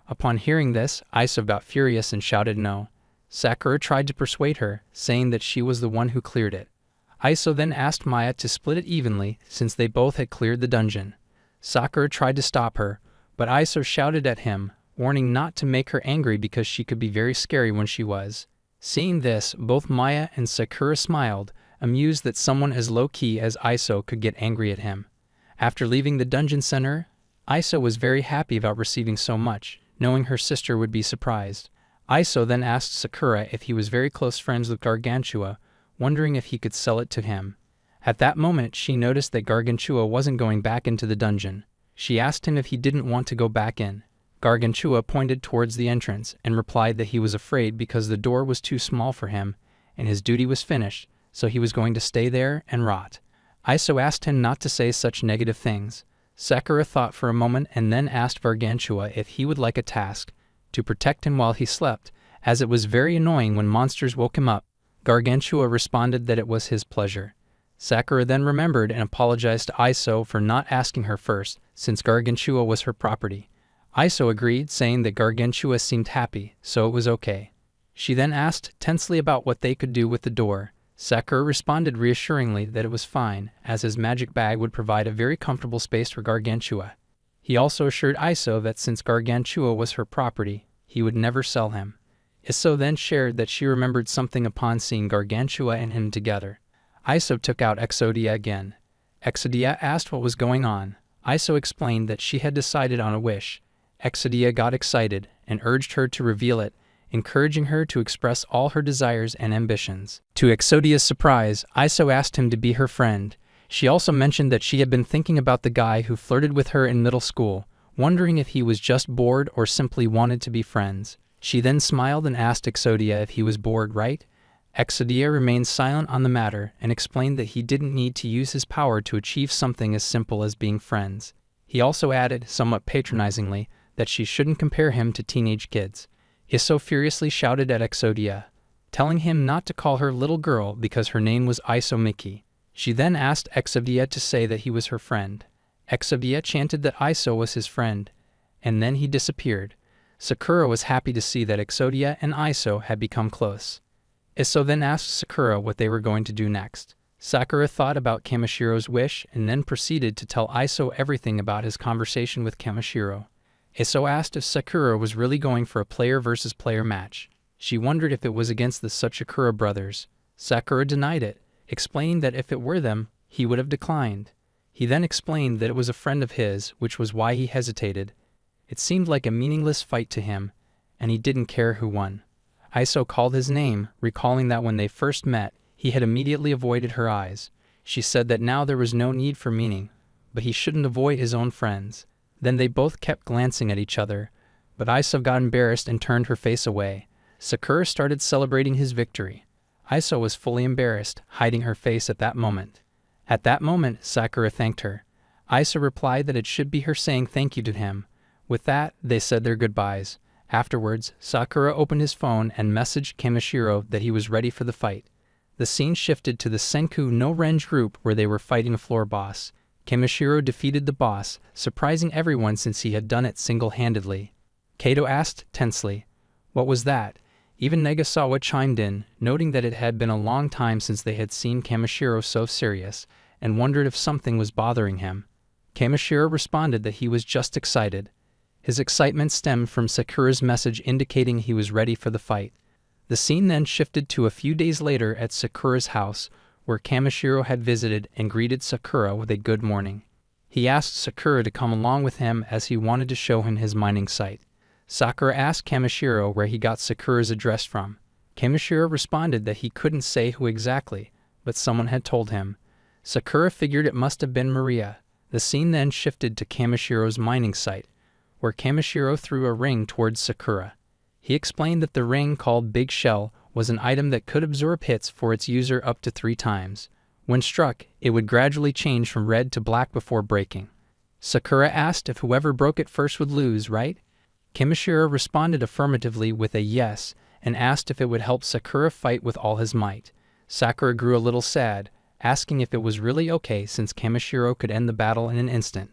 Upon hearing this, Iso got furious and shouted no. Sakura tried to persuade her, saying that she was the one who cleared it. Iso then asked Maya to split it evenly since they both had cleared the dungeon. Sakura tried to stop her, but Iso shouted at him, warning not to make her angry because she could be very scary when she was. Seeing this, both Maya and Sakura smiled, amused that someone as low-key as Iso could get angry at him. After leaving the dungeon center, Iso was very happy about receiving so much, knowing her sister would be surprised. Iso then asked Sakura if he was very close friends with Gargantua, wondering if he could sell it to him. At that moment, she noticed that Gargantua wasn't going back into the dungeon. She asked him if he didn't want to go back in. Gargantua pointed towards the entrance and replied that he was afraid because the door was too small for him, and his duty was finished, so he was going to stay there and rot. Iso asked him not to say such negative things. Sakura thought for a moment and then asked Gargantua if he would like a task, to protect him while he slept, as it was very annoying when monsters woke him up. Gargantua responded that it was his pleasure. Sakura then remembered and apologized to Iso for not asking her first, since Gargantua was her property. Iso agreed, saying that Gargantua seemed happy, so it was okay. She then asked tensely about what they could do with the door. Sakura responded reassuringly that it was fine, as his magic bag would provide a very comfortable space for Gargantua. He also assured Iso that since Gargantua was her property, he would never sell him. Iso then shared that she remembered something upon seeing Gargantua and him together. Iso took out Exodia again. Exodia asked what was going on. Iso explained that she had decided on a wish. Exodia got excited and urged her to reveal it, encouraging her to express all her desires and ambitions. To Exodia's surprise, Iso asked him to be her friend. She also mentioned that she had been thinking about the guy who flirted with her in middle school, wondering if he was just bored or simply wanted to be friends. She then smiled and asked Exodia if he was bored, right? Exodia remained silent on the matter and explained that he didn't need to use his power to achieve something as simple as being friends. He also added, somewhat patronizingly, that she shouldn't compare him to teenage kids. Iso furiously shouted at Exodia, telling him not to call her little girl because her name was Iso Miki. She then asked Exodia to say that he was her friend. Exodia chanted that Iso was his friend, and then he disappeared. Sakura was happy to see that Exodia and Iso had become close. Iso then asked Sakura what they were going to do next. Sakura thought about Kamashiro's wish and then proceeded to tell Iso everything about his conversation with Kamashiro. Iso asked if Sakura was really going for a player versus player match. She wondered if it was against the Sachikura brothers. Sakura denied it, explaining that if it were them, he would have declined. He then explained that it was a friend of his, which was why he hesitated. It seemed like a meaningless fight to him, and he didn't care who won. Iso called his name, recalling that when they first met, he had immediately avoided her eyes. She said that now there was no need for meaning, but he shouldn't avoid his own friends. Then they both kept glancing at each other, but Iso got embarrassed and turned her face away. Sakura started celebrating his victory. Iso was fully embarrassed, hiding her face at that moment. At that moment, Sakura thanked her. Iso replied that it should be her saying thank you to him. With that, they said their goodbyes. Afterwards, Sakura opened his phone and messaged Kamashiro that he was ready for the fight. The scene shifted to the Senku no Renge group where they were fighting a floor boss. Kamashiro defeated the boss, surprising everyone since he had done it single-handedly. Kato asked tensely, "What was that?" Even Negasawa chimed in, noting that it had been a long time since they had seen Kamashiro so serious, and wondered if something was bothering him. Kamashiro responded that he was just excited. His excitement stemmed from Sakura's message indicating he was ready for the fight. The scene then shifted to a few days later at Sakura's house, where Kamashiro had visited and greeted Sakura with a good morning. He asked Sakura to come along with him as he wanted to show him his mining site. Sakura asked Kamashiro where he got Sakura's address from. Kamashiro responded that he couldn't say who exactly, but someone had told him. Sakura figured it must have been Maria. The scene then shifted to Kamashiro's mining site, where Kamashiro threw a ring towards Sakura. He explained that the ring, called Big Shell, was an item that could absorb hits for its user up to 3 times. When struck, it would gradually change from red to black before breaking. Sakura asked if whoever broke it first would lose, right? Kamashiro responded affirmatively with a yes, and asked if it would help Sakura fight with all his might. Sakura grew a little sad, asking if it was really okay since Kamashiro could end the battle in an instant.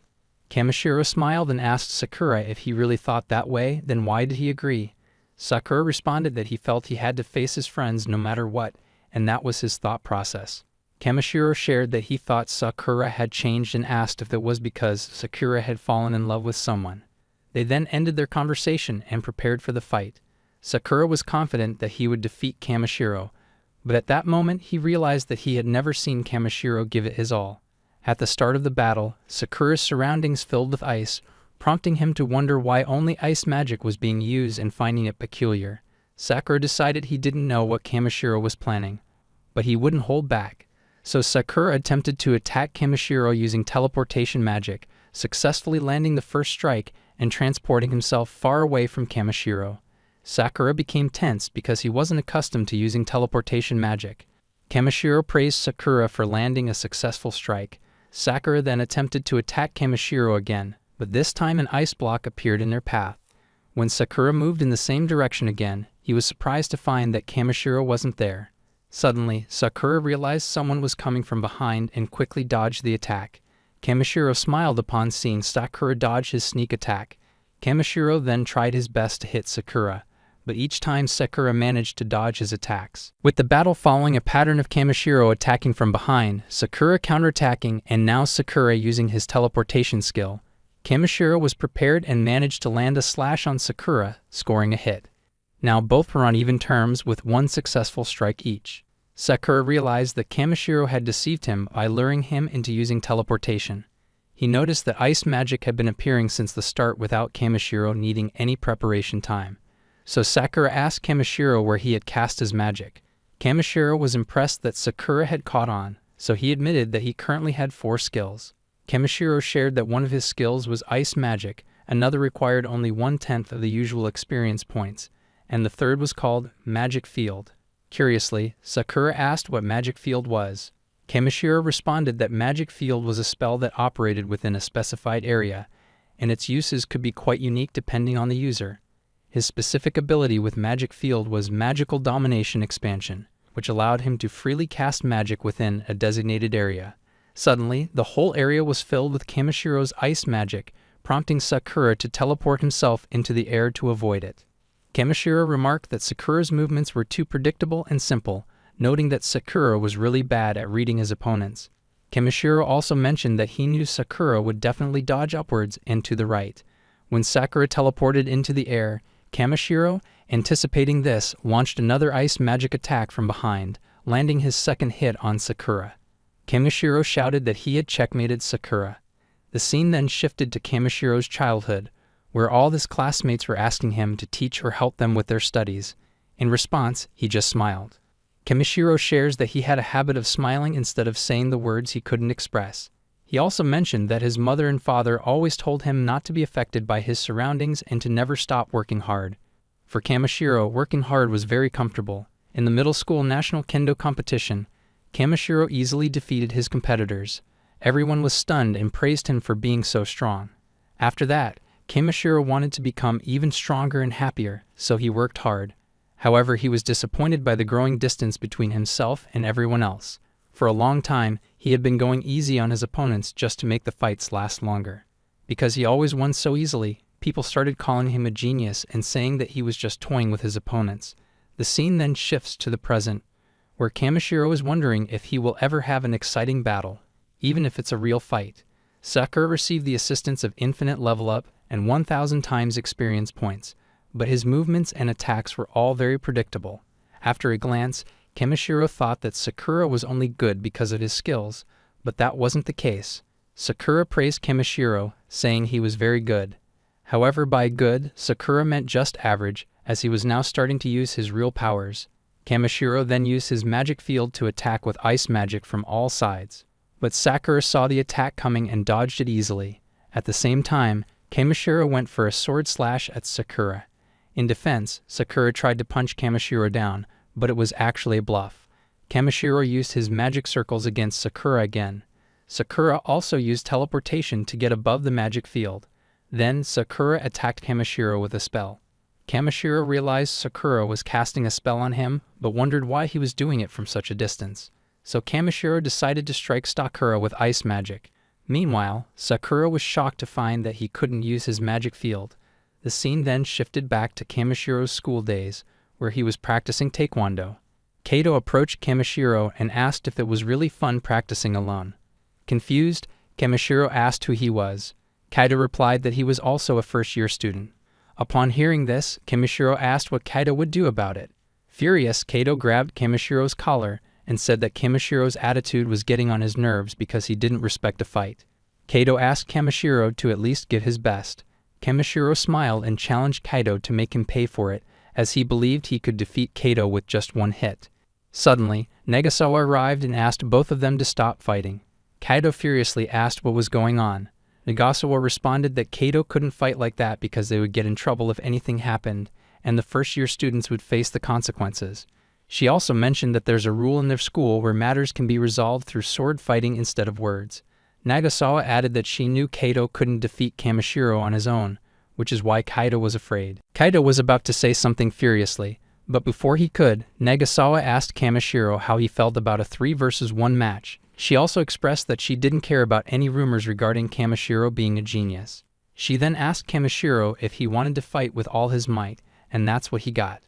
Kamashiro smiled and asked Sakura if he really thought that way, then why did he agree? Sakura responded that he felt he had to face his friends no matter what, and that was his thought process. Kamashiro shared that he thought Sakura had changed and asked if it was because Sakura had fallen in love with someone. They then ended their conversation and prepared for the fight. Sakura was confident that he would defeat Kamashiro, but at that moment he realized that he had never seen Kamashiro give it his all. At the start of the battle, Sakura's surroundings filled with ice, prompting him to wonder why only ice magic was being used and finding it peculiar. Sakura decided he didn't know what Kamashiro was planning, but he wouldn't hold back. So Sakura attempted to attack Kamashiro using teleportation magic, successfully landing the first strike and transporting himself far away from Kamashiro. Sakura became tense because he wasn't accustomed to using teleportation magic. Kamashiro praised Sakura for landing a successful strike. Sakura then attempted to attack Kamashiro again, but this time an ice block appeared in their path. When Sakura moved in the same direction again, he was surprised to find that Kamashiro wasn't there. Suddenly, Sakura realized someone was coming from behind and quickly dodged the attack. Kamashiro smiled upon seeing Sakura dodge his sneak attack. Kamashiro then tried his best to hit Sakura, but each time Sakura managed to dodge his attacks. With the battle following a pattern of Kamashiro attacking from behind, Sakura counterattacking, and now Sakura using his teleportation skill, Kamashiro was prepared and managed to land a slash on Sakura, scoring a hit. Now both were on even terms with one successful strike each. Sakura realized that Kamashiro had deceived him by luring him into using teleportation. He noticed that ice magic had been appearing since the start without Kamashiro needing any preparation time. So Sakura asked Kamashiro where he had cast his magic. Kamashiro was impressed that Sakura had caught on, so he admitted that he currently had 4 skills. Kamashiro shared that one of his skills was ice magic, another required only 1/10 of the usual experience points, and the third was called Magic Field. Curiously, Sakura asked what Magic Field was. Kamashiro responded that Magic Field was a spell that operated within a specified area, and its uses could be quite unique depending on the user. His specific ability with Magic Field was Magical Domination Expansion, which allowed him to freely cast magic within a designated area. Suddenly, the whole area was filled with Kamashiro's ice magic, prompting Sakura to teleport himself into the air to avoid it. Kamishiro remarked that Sakura's movements were too predictable and simple, noting that Sakura was really bad at reading his opponents. Kamishiro also mentioned that he knew Sakura would definitely dodge upwards and to the right. When Sakura teleported into the air, Kamishiro, anticipating this, launched another ice magic attack from behind, landing his second hit on Sakura. Kamishiro shouted that he had checkmated Sakura. The scene then shifted to Kamishiro's childhood, where all his classmates were asking him to teach or help them with their studies. In response, he just smiled. Kamishiro shares that he had a habit of smiling instead of saying the words he couldn't express. He also mentioned that his mother and father always told him not to be affected by his surroundings and to never stop working hard. For Kamishiro, working hard was very comfortable. In the middle school national kendo competition, Kamishiro easily defeated his competitors. Everyone was stunned and praised him for being so strong. After that, Kamishiro wanted to become even stronger and happier, so he worked hard. However, he was disappointed by the growing distance between himself and everyone else. For a long time, he had been going easy on his opponents just to make the fights last longer. Because he always won so easily, people started calling him a genius and saying that he was just toying with his opponents. The scene then shifts to the present, where Kamishiro is wondering if he will ever have an exciting battle, even if it's a real fight. Sakura received the assistance of infinite level up and 1,000 times experience points, but his movements and attacks were all very predictable. After a glance, Kamishiro thought that Sakura was only good because of his skills, but that wasn't the case. Sakura praised Kamishiro, saying he was very good. However, by good, Sakura meant just average, as he was now starting to use his real powers. Kamishiro then used his magic field to attack with ice magic from all sides. But Sakura saw the attack coming and dodged it easily. At the same time, Kamishiro went for a sword slash at Sakura. In defense, Sakura tried to punch Kamishiro down, but it was actually a bluff. Kamishiro used his magic circles against Sakura again. Sakura also used teleportation to get above the magic field. Then Sakura attacked Kamishiro with a spell. Kamishiro realized Sakura was casting a spell on him, but wondered why he was doing it from such a distance. So Kamishiro decided to strike Sakura with ice magic. Meanwhile, Sakura was shocked to find that he couldn't use his magic field. The scene then shifted back to Kamishiro's school days, where he was practicing taekwondo. Kato approached Kamishiro and asked if it was really fun practicing alone. Confused, Kamishiro asked who he was. Kaito replied that he was also a first-year student. Upon hearing this, Kamishiro asked what Kaito would do about it. Furious, Kaito grabbed Kamishiro's collar and said that Kamishiro's attitude was getting on his nerves because he didn't respect a fight. Kaito asked Kamishiro to at least give his best. Kamishiro smiled and challenged Kaito to make him pay for it, as he believed he could defeat Kaito with just one hit. Suddenly, Nagasawa arrived and asked both of them to stop fighting. Kaito furiously asked what was going on. Nagasawa responded that Kaito couldn't fight like that because they would get in trouble if anything happened, and the first-year students would face the consequences. She also mentioned that there's a rule in their school where matters can be resolved through sword fighting instead of words. Nagasawa added that she knew Kaito couldn't defeat Kamishiro on his own, which is why Kaito was afraid. Kaito was about to say something furiously, but before he could, Nagasawa asked Kamishiro how he felt about a 3-versus-1 match. She also expressed that she didn't care about any rumors regarding Kamishiro being a genius. She then asked Kamishiro if he wanted to fight with all his might, and that's what he got.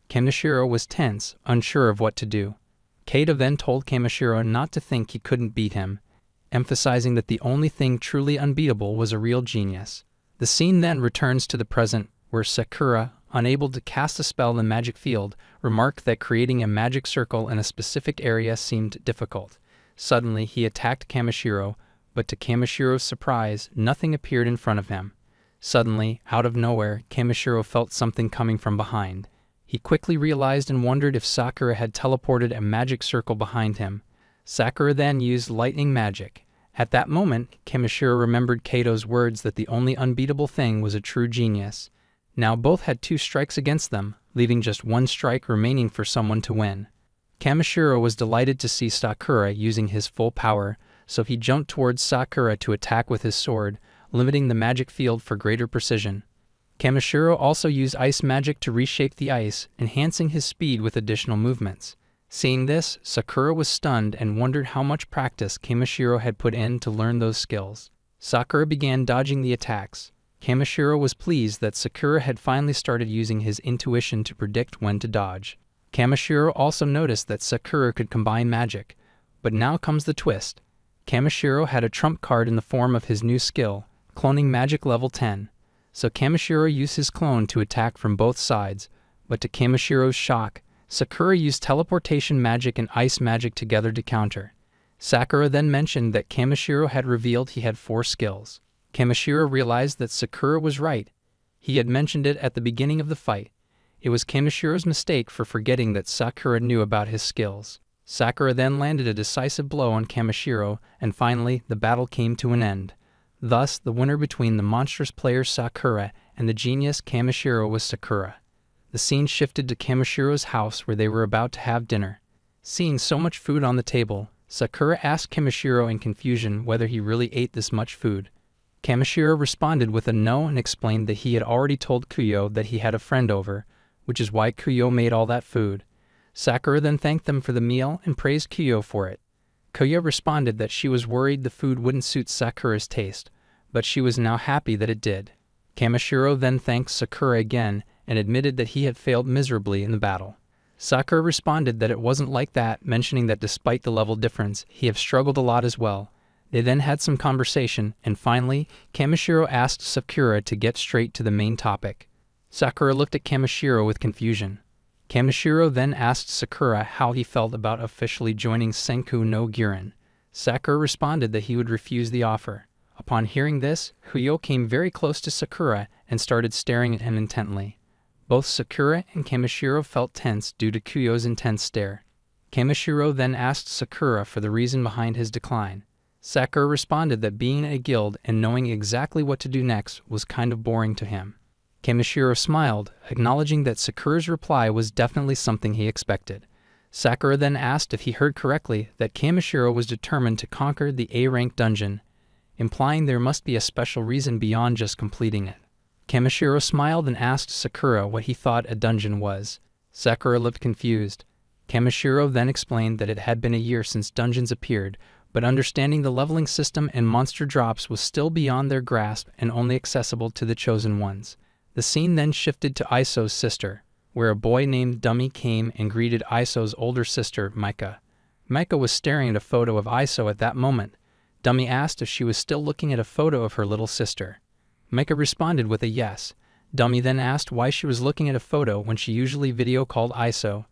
Kamishiro was tense, unsure of what to do. Kaito then told Kamishiro not to think he couldn't beat him, emphasizing that the only thing truly unbeatable was a real genius. The scene then returns to the present, where Sakura, unable to cast a spell in the magic field, remarked that creating a magic circle in a specific area seemed difficult. Suddenly, he attacked Kamishiro, but to Kamishiro's surprise, nothing appeared in front of him. Suddenly, out of nowhere, Kamishiro felt something coming from behind. He quickly realized and wondered if Sakura had teleported a magic circle behind him. Sakura then used lightning magic. At that moment, Kamishiro remembered Kaito's words that the only unbeatable thing was a true genius. Now both had 2 strikes against them, leaving just 1 strike remaining for someone to win. Kamishiro was delighted to see Sakura using his full power, so he jumped towards Sakura to attack with his sword, limiting the magic field for greater precision. Kamishiro also used ice magic to reshape the ice, enhancing his speed with additional movements. Seeing this, Sakura was stunned and wondered how much practice Kamishiro had put in to learn those skills. Sakura began dodging the attacks. Kamishiro was pleased that Sakura had finally started using his intuition to predict when to dodge. Kamishiro also noticed that Sakura could combine magic, but now comes the twist. Kamishiro had a trump card in the form of his new skill, cloning magic level 10. So Kamishiro used his clone to attack from both sides, but to Kamishiro's shock, Sakura used teleportation magic and ice magic together to counter. Sakura then mentioned that Kamishiro had revealed he had 4 skills. Kamishiro realized that Sakura was right. He had mentioned it at the beginning of the fight. It was Kamishiro's mistake for forgetting that Sakura knew about his skills. Sakura then landed a decisive blow on Kamishiro, and finally, the battle came to an end. Thus, the winner between the monstrous player Sakura and the genius Kamishiro was Sakura. The scene shifted to Kamishiro's house where they were about to have dinner. Seeing so much food on the table, Sakura asked Kamishiro in confusion whether he really ate this much food. Kamishiro responded with a no and explained that he had already told Kuyo that he had a friend over, which is why Kuyo made all that food. Sakura then thanked them for the meal and praised Kuyo for it. Kuyo responded that she was worried the food wouldn't suit Sakura's taste, but she was now happy that it did. Kamishiro then thanked Sakura again and admitted that he had failed miserably in the battle. Sakura responded that it wasn't like that, mentioning that despite the level difference, he had struggled a lot as well. They then had some conversation, and finally, Kamishiro asked Sakura to get straight to the main topic. Sakura looked at Kamishiro with confusion. Kamishiro then asked Sakura how he felt about officially joining Senku no Girin. Sakura responded that he would refuse the offer. Upon hearing this, Kuyo came very close to Sakura and started staring at him intently. Both Sakura and Kamishiro felt tense due to Kuyo's intense stare. Kamishiro then asked Sakura for the reason behind his decline. Sakura responded that being in a guild and knowing exactly what to do next was kind of boring to him. Kamishiro smiled, acknowledging that Sakura's reply was definitely something he expected. Sakura then asked if he heard correctly that Kamishiro was determined to conquer the A-rank dungeon, implying there must be a special reason beyond just completing it. Kamishiro smiled and asked Sakura what he thought a dungeon was. Sakura looked confused. Kamishiro then explained that it had been a year since dungeons appeared, but understanding the leveling system and monster drops was still beyond their grasp and only accessible to the chosen ones. The scene then shifted to Iso's sister, where a boy named Dummy came and greeted Iso's older sister, Mika. Mika was staring at a photo of Iso at that moment. Dummy asked if she was still looking at a photo of her little sister. Mika responded with a yes. Dummy then asked why she was looking at a photo when she usually video called Iso.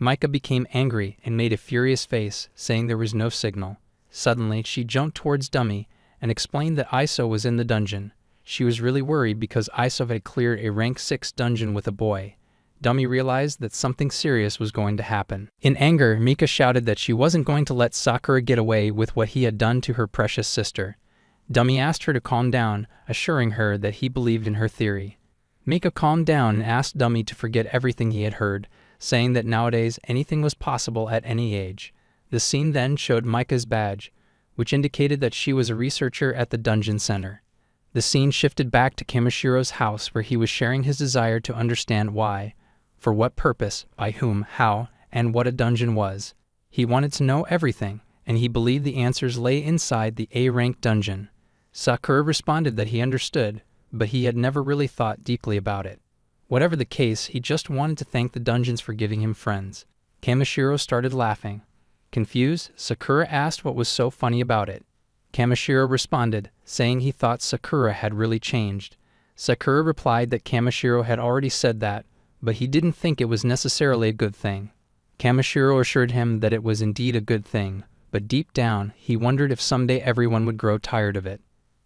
Mika became angry and made a furious face, saying there was no signal. Suddenly, she jumped towards Dummy and explained that Iso was in the dungeon. She was really worried because Iso had cleared a rank 6 dungeon with a boy. Dummy realized that something serious was going to happen. In anger, Mika shouted that she wasn't going to let Sakura get away with what he had done to her precious sister. Dummy asked her to calm down, assuring her that he believed in her theory. Mika calmed down and asked Dummy to forget everything he had heard, saying that nowadays anything was possible at any age. The scene then showed Mika's badge, which indicated that she was a researcher at the dungeon center. The scene shifted back to Kamishiro's house where he was sharing his desire to understand why, for what purpose, by whom, how, and what a dungeon was. He wanted to know everything, and he believed the answers lay inside the A-rank dungeon. Sakura responded that he understood, but he had never really thought deeply about it. Whatever the case, he just wanted to thank the dungeons for giving him friends. Kamishiro started laughing. Confused, Sakura asked what was so funny about it. Kamishiro responded, saying he thought Sakura had really changed. Sakura replied that Kamishiro had already said that, but he didn't think it was necessarily a good thing. Kamishiro assured him that it was indeed a good thing, but deep down, he wondered if someday everyone would grow tired of it.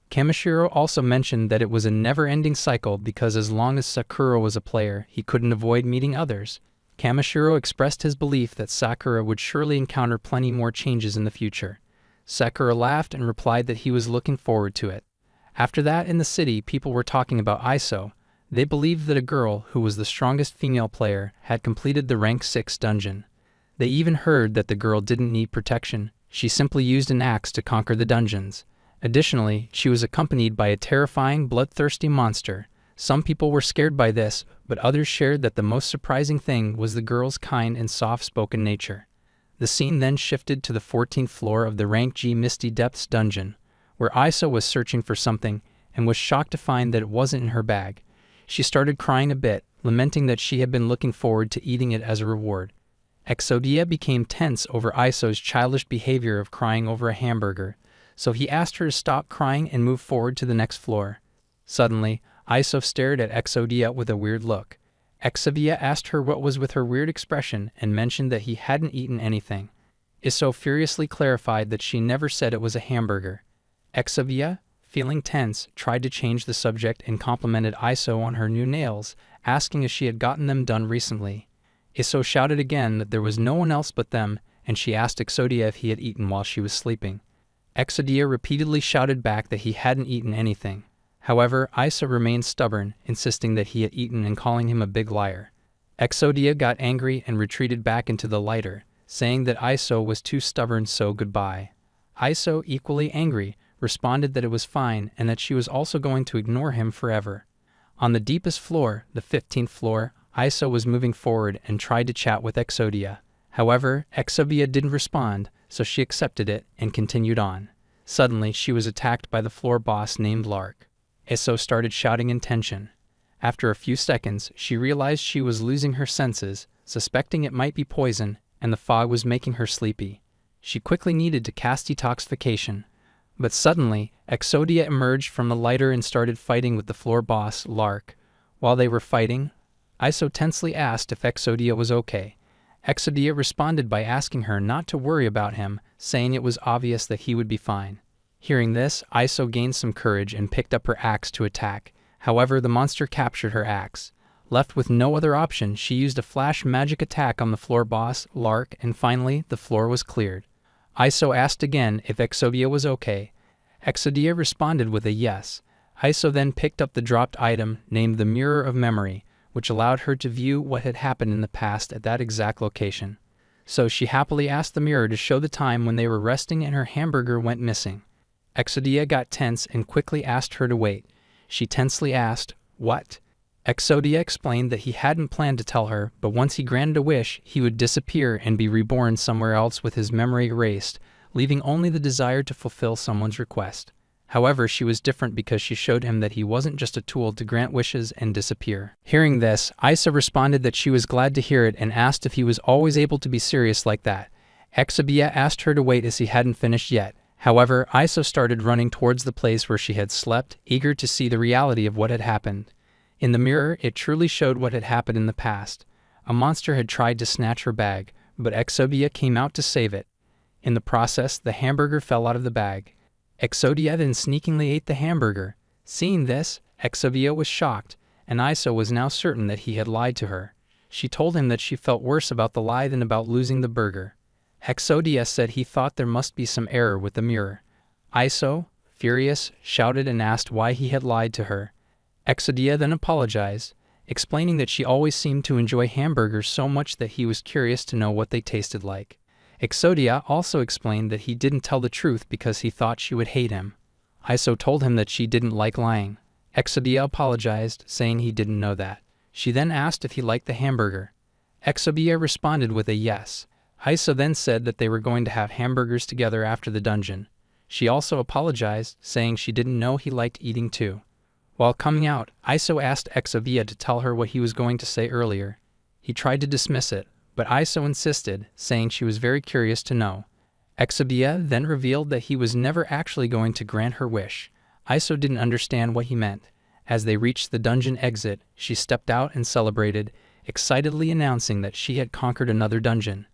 Kamishiro also mentioned that it was a never-ending cycle because as long as Sakura was a player, he couldn't avoid meeting others. Kamishiro expressed his belief that Sakura would surely encounter plenty more changes in the future. Sakura laughed and replied that he was looking forward to it. After that, in the city, people were talking about Iso. They believed that a girl, who was the strongest female player, had completed the rank 6 dungeon. They even heard that the girl didn't need protection. She simply used an axe to conquer the dungeons. Additionally, she was accompanied by a terrifying, bloodthirsty monster. Some people were scared by this, but others shared that the most surprising thing was the girl's kind and soft-spoken nature. The scene then shifted to the 14th floor of the rank G Misty Depths dungeon, where Iso was searching for something and was shocked to find that it wasn't in her bag. She started crying a bit, lamenting that she had been looking forward to eating it as a reward. Exodia became tense over Iso's childish behavior of crying over a hamburger, so he asked her to stop crying and move forward to the next floor. Suddenly, Iso stared at Exodia with a weird look. Exodia asked her what was with her weird expression and mentioned that he hadn't eaten anything. Iso furiously clarified that she never said it was a hamburger. Exodia, feeling tense, tried to change the subject and complimented Iso on her new nails, asking if she had gotten them done recently. Iso shouted again that there was no one else but them, and she asked Exodia if he had eaten while she was sleeping. Exodia repeatedly shouted back that he hadn't eaten anything. However, Iso remained stubborn, insisting that he had eaten and calling him a big liar. Exodia got angry and retreated back into the lighter, saying that Iso was too stubborn, so goodbye. Iso, equally angry, responded that it was fine and that she was also going to ignore him forever. On the deepest floor, the 15th floor, Iso was moving forward and tried to chat with Exodia. However, Exodia didn't respond, so she accepted it and continued on. Suddenly, she was attacked by the floor boss named Lark. Iso started shouting in tension. After a few seconds, she realized she was losing her senses, suspecting it might be poison, and the fog was making her sleepy. She quickly needed to cast detoxification. But suddenly, Exodia emerged from the lighter and started fighting with the floor boss, Lark. While they were fighting, Iso tensely asked if Exodia was okay. Exodia responded by asking her not to worry about him, saying it was obvious that he would be fine. Hearing this, Iso gained some courage and picked up her axe to attack. However, the monster captured her axe. Left with no other option, she used a flash magic attack on the floor boss, Lark, and finally, the floor was cleared. Iso asked again if Exodia was okay. Exodia responded with a yes. Iso then picked up the dropped item, named the Mirror of Memory, which allowed her to view what had happened in the past at that exact location. So she happily asked the mirror to show the time when they were resting and her hamburger went missing. Exodia got tense and quickly asked her to wait. She tensely asked, "What?" Exodia explained that he hadn't planned to tell her, but once he granted a wish, he would disappear and be reborn somewhere else with his memory erased, leaving only the desire to fulfill someone's request. However, she was different because she showed him that he wasn't just a tool to grant wishes and disappear. Hearing this, Iso responded that she was glad to hear it and asked if he was always able to be serious like that. Exodia asked her to wait as he hadn't finished yet. However, Iso started running towards the place where she had slept, eager to see the reality of what had happened. In the mirror, it truly showed what had happened in the past. A monster had tried to snatch her bag, but Exodia came out to save it. In the process, the hamburger fell out of the bag. Exodia then sneakingly ate the hamburger. Seeing this, Exodia was shocked, and Iso was now certain that he had lied to her. She told him that she felt worse about the lie than about losing the burger. Exodia said he thought there must be some error with the mirror. Iso, furious, shouted and asked why he had lied to her. Exodia then apologized, explaining that she always seemed to enjoy hamburgers so much that he was curious to know what they tasted like. Exodia also explained that he didn't tell the truth because he thought she would hate him. Iso told him that she didn't like lying. Exodia apologized, saying he didn't know that. She then asked if he liked the hamburger. Exodia responded with a yes. Iso then said that they were going to have hamburgers together after the dungeon. She also apologized, saying she didn't know he liked eating too. While coming out, Iso asked Exodia to tell her what he was going to say earlier. He tried to dismiss it, but Iso insisted, saying she was very curious to know. Exodia then revealed that he was never actually going to grant her wish. Iso didn't understand what he meant. As they reached the dungeon exit, she stepped out and celebrated, excitedly announcing that she had conquered another dungeon.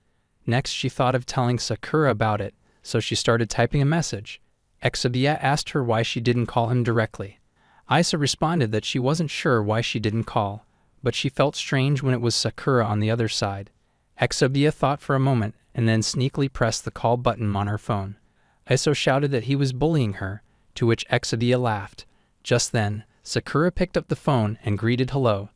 Next, she thought of telling Sakura about it, so she started typing a message. Exodia asked her why she didn't call him directly. Iso responded that she wasn't sure why she didn't call, but she felt strange when it was Sakura on the other side. Exodia thought for a moment and then sneakily pressed the call button on her phone. Iso shouted that he was bullying her, to which Exodia laughed. Just then, Sakura picked up the phone and greeted hello.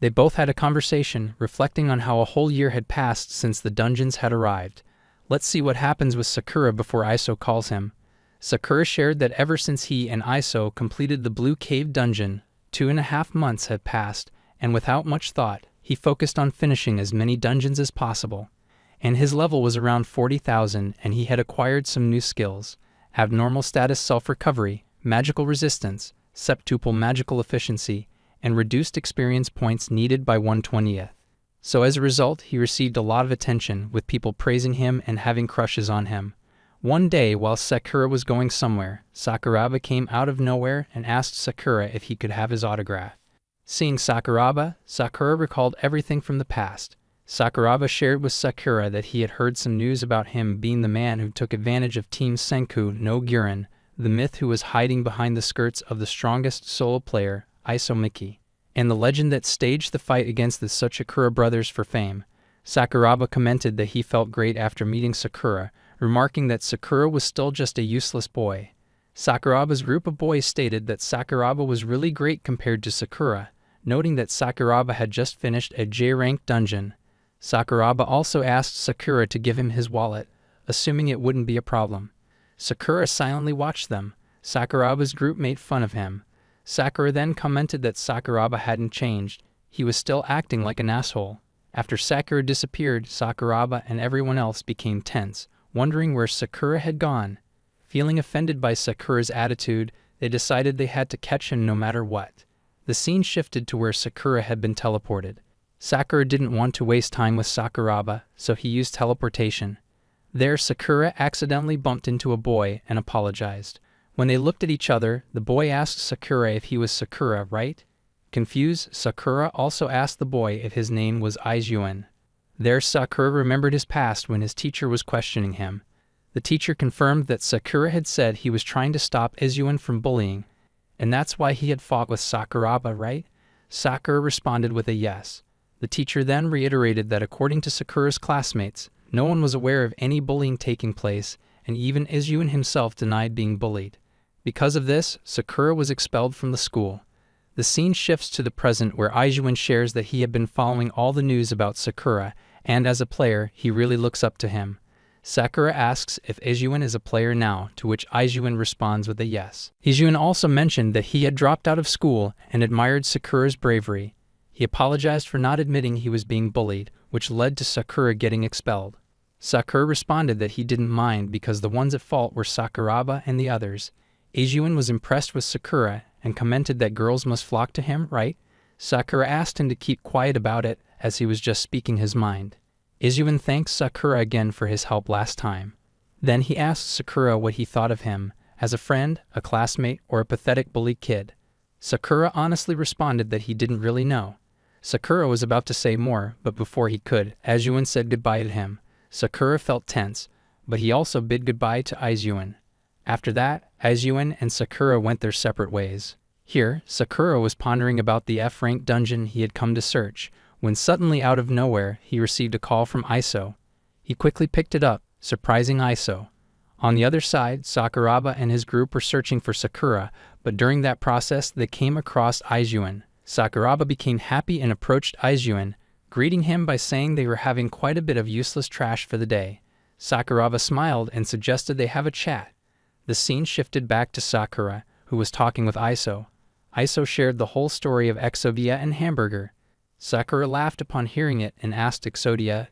They both had a conversation, reflecting on how a whole year had passed since the dungeons had arrived. Let's see what happens with Sakura before Iso calls him. Sakura shared that ever since he and Iso completed the Blue Cave dungeon, 2.5 months had passed, and without much thought, he focused on finishing as many dungeons as possible. And his level was around 40,000, and he had acquired some new skills. abnormal status self-recovery, magical resistance, septuple magical efficiency, and reduced experience points needed by 1/20th. So as a result, he received a lot of attention, with people praising him and having crushes on him. One day, while Sakura was going somewhere, Sakuraba came out of nowhere and asked Sakura if he could have his autograph. Seeing Sakuraba, Sakura recalled everything from the past. Sakuraba shared with Sakura that he had heard some news about him being the man who took advantage of Team Senku no Guren, the myth who was hiding behind the skirts of the strongest solo player, Iso Miki, and the legend that staged the fight against the Sochikura brothers for fame. Sakuraba commented that he felt great after meeting Sakura, remarking that Sakura was still just a useless boy. Sakuraba's group of boys stated that Sakuraba was really great compared to Sakura, noting that Sakuraba had just finished a J-rank dungeon. Sakuraba also asked Sakura to give him his wallet, assuming it wouldn't be a problem. Sakura silently watched them. Sakuraba's group made fun of him. Sakura then commented that Sakuraba hadn't changed. He was still acting like an asshole. After Sakura disappeared, Sakuraba and everyone else became tense, wondering where Sakura had gone. Feeling offended by Sakura's attitude, they decided they had to catch him no matter what. The scene shifted to where Sakura had been teleported. Sakura didn't want to waste time with Sakuraba, so he used teleportation. There, Sakura accidentally bumped into a boy and apologized. When they looked at each other, the boy asked Sakura if he was Sakura, right? Confused, Sakura also asked the boy if his name was Aizuan. There, Sakura remembered his past when his teacher was questioning him. The teacher confirmed that Sakura had said he was trying to stop Aizuan from bullying, and that's why he had fought with Sakuraba, right? Sakura responded with a yes. The teacher then reiterated that according to Sakura's classmates, no one was aware of any bullying taking place, and even Aizuan himself denied being bullied. Because of this, Sakura was expelled from the school. The scene shifts to the present where Aizuan shares that he had been following all the news about Sakura, and as a player, he really looks up to him. Sakura asks if Aizuan is a player now, to which Aizuan responds with a yes. Aizuan also mentioned that he had dropped out of school and admired Sakura's bravery. He apologized for not admitting he was being bullied, which led to Sakura getting expelled. Sakura responded that he didn't mind because the ones at fault were Sakuraba and the others. Aizuan was impressed with Sakura and commented that girls must flock to him, right? Sakura asked him to keep quiet about it, as he was just speaking his mind. Aizuan thanked Sakura again for his help last time. Then he asked Sakura what he thought of him, as a friend, a classmate, or a pathetic bully kid. Sakura honestly responded that he didn't really know. Sakura was about to say more, but before he could, Aizuan said goodbye to him. Sakura felt tense, but he also bid goodbye to Aizuan. After that, Aizuan and Sakura went their separate ways. Here, Sakura was pondering about the F-rank dungeon he had come to search, when suddenly out of nowhere, he received a call from Iso. He quickly picked it up, surprising Iso. On the other side, Sakuraba and his group were searching for Sakura, but during that process, they came across Aizuan. Sakuraba became happy and approached Aizuan, greeting him by saying they were having quite a bit of useless trash for the day. Sakuraba smiled and suggested they have a chat. The scene shifted back to Sakura, who was talking with Iso. Iso shared the whole story of Exodia and Hamburger. Sakura laughed upon hearing it and asked Exodia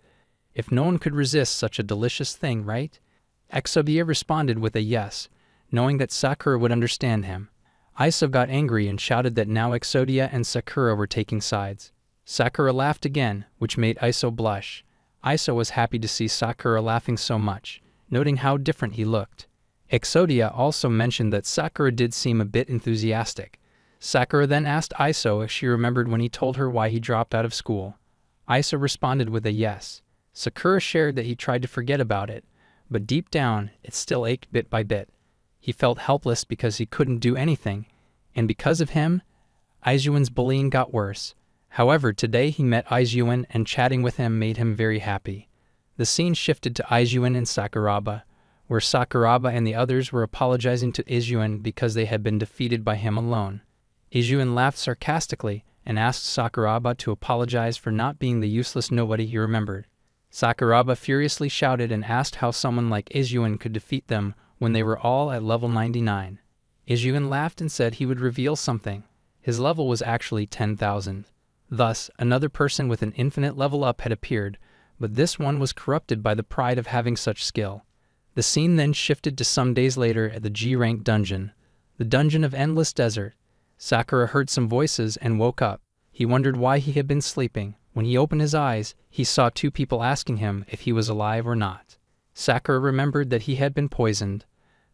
if no one could resist such a delicious thing, right? Exodia responded with a yes, knowing that Sakura would understand him. Iso got angry and shouted that now Exodia and Sakura were taking sides. Sakura laughed again, which made Iso blush. Iso was happy to see Sakura laughing so much, noting how different he looked. Exodia also mentioned that Sakura did seem a bit enthusiastic. Sakura then asked Iso if she remembered when he told her why he dropped out of school. Iso responded with a yes. Sakura shared that he tried to forget about it, but deep down, it still ached bit by bit. He felt helpless because he couldn't do anything, and because of him, Aizuan's bullying got worse. However, today he met Aizuan and chatting with him made him very happy. The scene shifted to Aizuan and Sakuraba, where Sakuraba and the others were apologizing to Aizuan because they had been defeated by him alone. Aizuan laughed sarcastically and asked Sakuraba to apologize for not being the useless nobody he remembered. Sakuraba furiously shouted and asked how someone like Aizuan could defeat them when they were all at level 99. Aizuan laughed and said he would reveal something. His level was actually 10,000. Thus, another person with an infinite level up had appeared, but this one was corrupted by the pride of having such skill. The scene then shifted to some days later at the G-Rank dungeon, the dungeon of Endless Desert. Sakura heard some voices and woke up. He wondered why he had been sleeping. When he opened his eyes, he saw two people asking him if he was alive or not. Sakura remembered that he had been poisoned.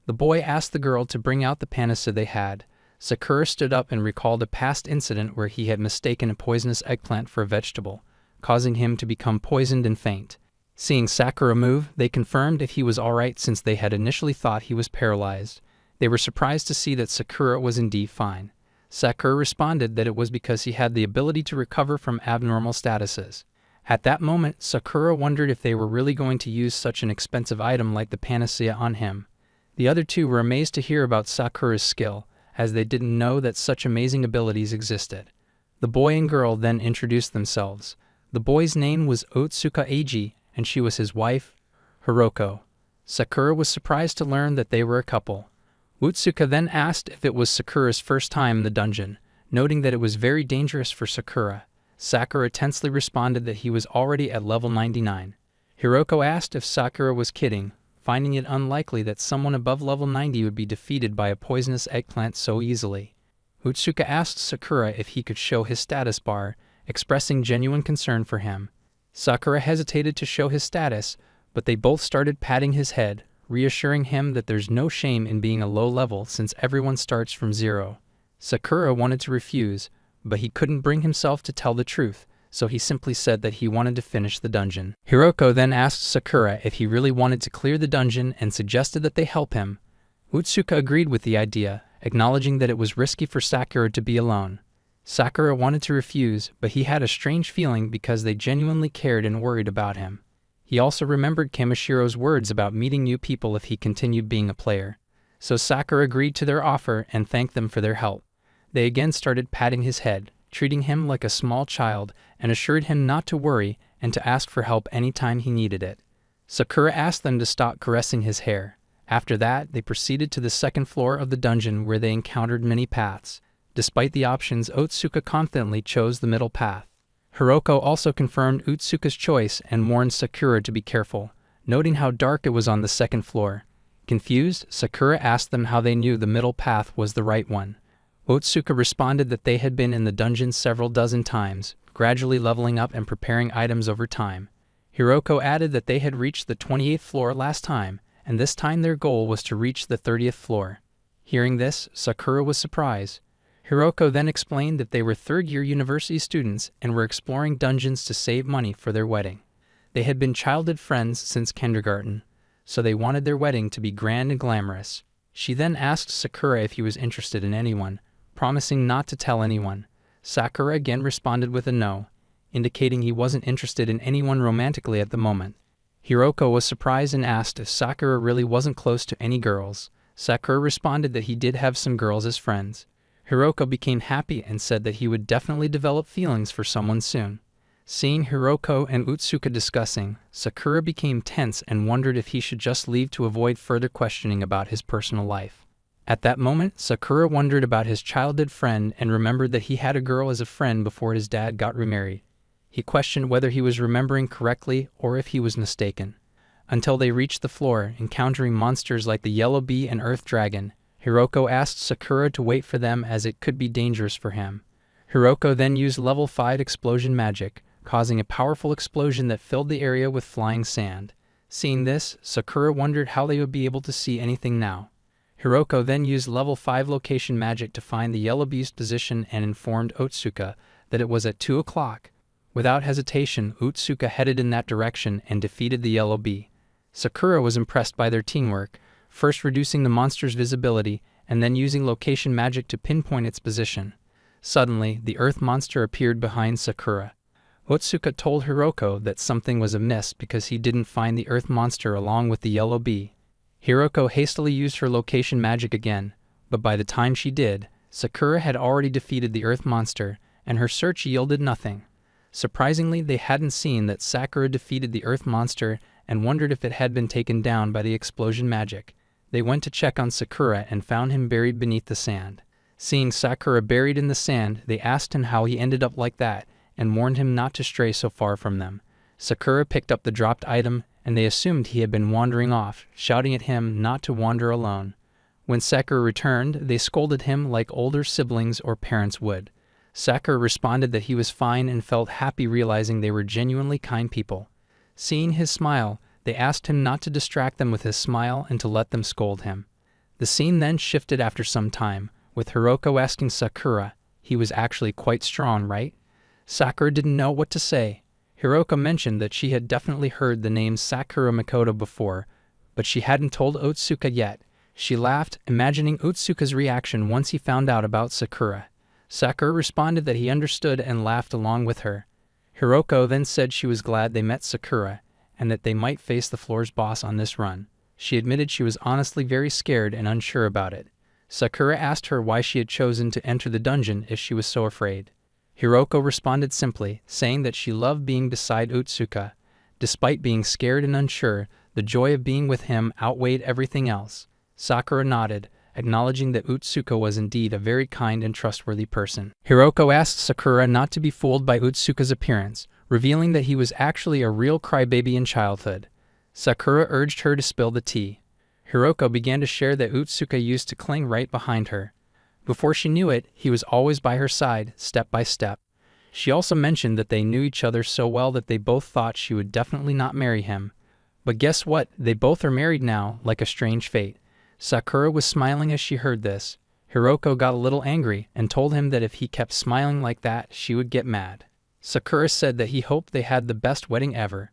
The boy asked the girl to bring out the panacea they had. Sakura stood up and recalled a past incident where he had mistaken a poisonous eggplant for a vegetable, causing him to become poisoned and faint. Seeing Sakura move, they confirmed if he was alright since they had initially thought he was paralyzed. They were surprised to see that Sakura was indeed fine. Sakura responded that it was because he had the ability to recover from abnormal statuses. At that moment, Sakura wondered if they were really going to use such an expensive item like the panacea on him. The other two were amazed to hear about Sakura's skill, as they didn't know that such amazing abilities existed. The boy and girl then introduced themselves. The boy's name was Otsuka Eiji, and she was his wife, Hiroko. Sakura was surprised to learn that they were a couple. Otsuka then asked if it was Sakura's first time in the dungeon, noting that it was very dangerous for Sakura. Sakura tensely responded that he was already at level 99. Hiroko asked if Sakura was kidding, finding it unlikely that someone above level 90 would be defeated by a poisonous eggplant so easily. Otsuka asked Sakura if he could show his status bar, expressing genuine concern for him. Sakura hesitated to show his status, but they both started patting his head, reassuring him that there's no shame in being a low level since everyone starts from zero. Sakura wanted to refuse, but he couldn't bring himself to tell the truth, so he simply said that he wanted to finish the dungeon. Hiroko then asked Sakura if he really wanted to clear the dungeon and suggested that they help him. Otsuka agreed with the idea, acknowledging that it was risky for Sakura to be alone. Sakura wanted to refuse, but he had a strange feeling because they genuinely cared and worried about him. He also remembered Kamashiro's words about meeting new people if he continued being a player. So Sakura agreed to their offer and thanked them for their help. They again started patting his head, treating him like a small child, and assured him not to worry and to ask for help anytime he needed it. Sakura asked them to stop caressing his hair. After that, they proceeded to the second floor of the dungeon where they encountered many paths. Despite the options, Otsuka confidently chose the middle path. Hiroko also confirmed Otsuka's choice and warned Sakura to be careful, noting how dark it was on the second floor. Confused, Sakura asked them how they knew the middle path was the right one. Otsuka responded that they had been in the dungeon several dozen times, gradually leveling up and preparing items over time. Hiroko added that they had reached the 28th floor last time, and this time their goal was to reach the 30th floor. Hearing this, Sakura was surprised. Hiroko then explained that they were third-year university students and were exploring dungeons to save money for their wedding. They had been childhood friends since kindergarten, so they wanted their wedding to be grand and glamorous. She then asked Sakura if he was interested in anyone, promising not to tell anyone. Sakura again responded with a no, indicating he wasn't interested in anyone romantically at the moment. Hiroko was surprised and asked if Sakura really wasn't close to any girls. Sakura responded that he did have some girls as friends. Hiroko became happy and said that he would definitely develop feelings for someone soon. Seeing Hiroko and Otsuka discussing, Sakura became tense and wondered if he should just leave to avoid further questioning about his personal life. At that moment, Sakura wondered about his childhood friend and remembered that he had a girl as a friend before his dad got remarried. He questioned whether he was remembering correctly or if he was mistaken. Until they reached the floor, encountering monsters like the Yellow Bee and Earth Dragon, Hiroko asked Sakura to wait for them as it could be dangerous for him. Hiroko then used level 5 explosion magic, causing a powerful explosion that filled the area with flying sand. Seeing this, Sakura wondered how they would be able to see anything now. Hiroko then used level 5 location magic to find the Yellow Bee's position and informed Otsuka that it was at 2 o'clock. Without hesitation, Otsuka headed in that direction and defeated the Yellow Bee. Sakura was impressed by their teamwork, first reducing the monster's visibility and then using location magic to pinpoint its position. Suddenly, the earth monster appeared behind Sakura. Otsuka told Hiroko that something was amiss because he didn't find the earth monster along with the Yellow Bee. Hiroko hastily used her location magic again, but by the time she did, Sakura had already defeated the earth monster, and her search yielded nothing. Surprisingly, they hadn't seen that Sakura defeated the earth monster and wondered if it had been taken down by the explosion magic. They went to check on Sakura and found him buried beneath the sand. Seeing Sakura buried in the sand, they asked him how he ended up like that and warned him not to stray so far from them. Sakura picked up the dropped item and they assumed he had been wandering off, shouting at him not to wander alone. When Sakura returned, they scolded him like older siblings or parents would. Sakura responded that he was fine and felt happy realizing they were genuinely kind people. Seeing his smile, they asked him not to distract them with his smile and to let them scold him. The scene then shifted after some time, with Hiroko asking Sakura, "He was actually quite strong, right?" Sakura didn't know what to say. Hiroko mentioned that she had definitely heard the name Sakura Makoto before, but she hadn't told Otsuka yet. She laughed, imagining Otsuka's reaction once he found out about Sakura. Sakura responded that he understood and laughed along with her. Hiroko then said she was glad they met Sakura, and that they might face the floor's boss on this run. She admitted she was honestly very scared and unsure about it. Sakura asked her why she had chosen to enter the dungeon if she was so afraid. Hiroko responded simply, saying that she loved being beside Otsuka. Despite being scared and unsure, the joy of being with him outweighed everything else. Sakura nodded, acknowledging that Otsuka was indeed a very kind and trustworthy person. Hiroko asked Sakura not to be fooled by Otsuka's appearance, revealing that he was actually a real crybaby in childhood. Sakura urged her to spill the tea. Hiroko began to share that Otsuka used to cling right behind her. Before she knew it, he was always by her side, step by step. She also mentioned that they knew each other so well that they both thought she would definitely not marry him. But guess what? They both are married now, like a strange fate. Sakura was smiling as she heard this. Hiroko got a little angry and told him that if he kept smiling like that, she would get mad. Sakura said that he hoped they had the best wedding ever.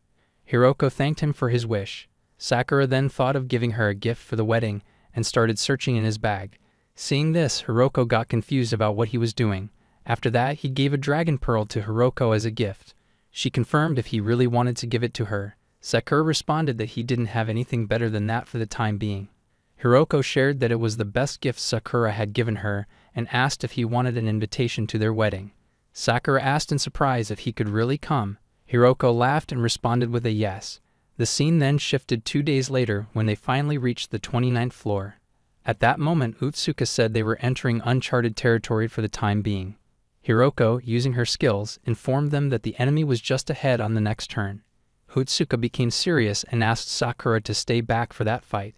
Hiroko thanked him for his wish. Sakura then thought of giving her a gift for the wedding and started searching in his bag. Seeing this, Hiroko got confused about what he was doing. After that, he gave a dragon pearl to Hiroko as a gift. She confirmed if he really wanted to give it to her. Sakura responded that he didn't have anything better than that for the time being. Hiroko shared that it was the best gift Sakura had given her and asked if he wanted an invitation to their wedding. Sakura asked in surprise if he could really come. Hiroko laughed and responded with a yes. The scene then shifted 2 days later when they finally reached the 29th floor. At that moment, Otsuka said they were entering uncharted territory for the time being. Hiroko, using her skills, informed them that the enemy was just ahead on the next turn. Otsuka became serious and asked Sakura to stay back for that fight.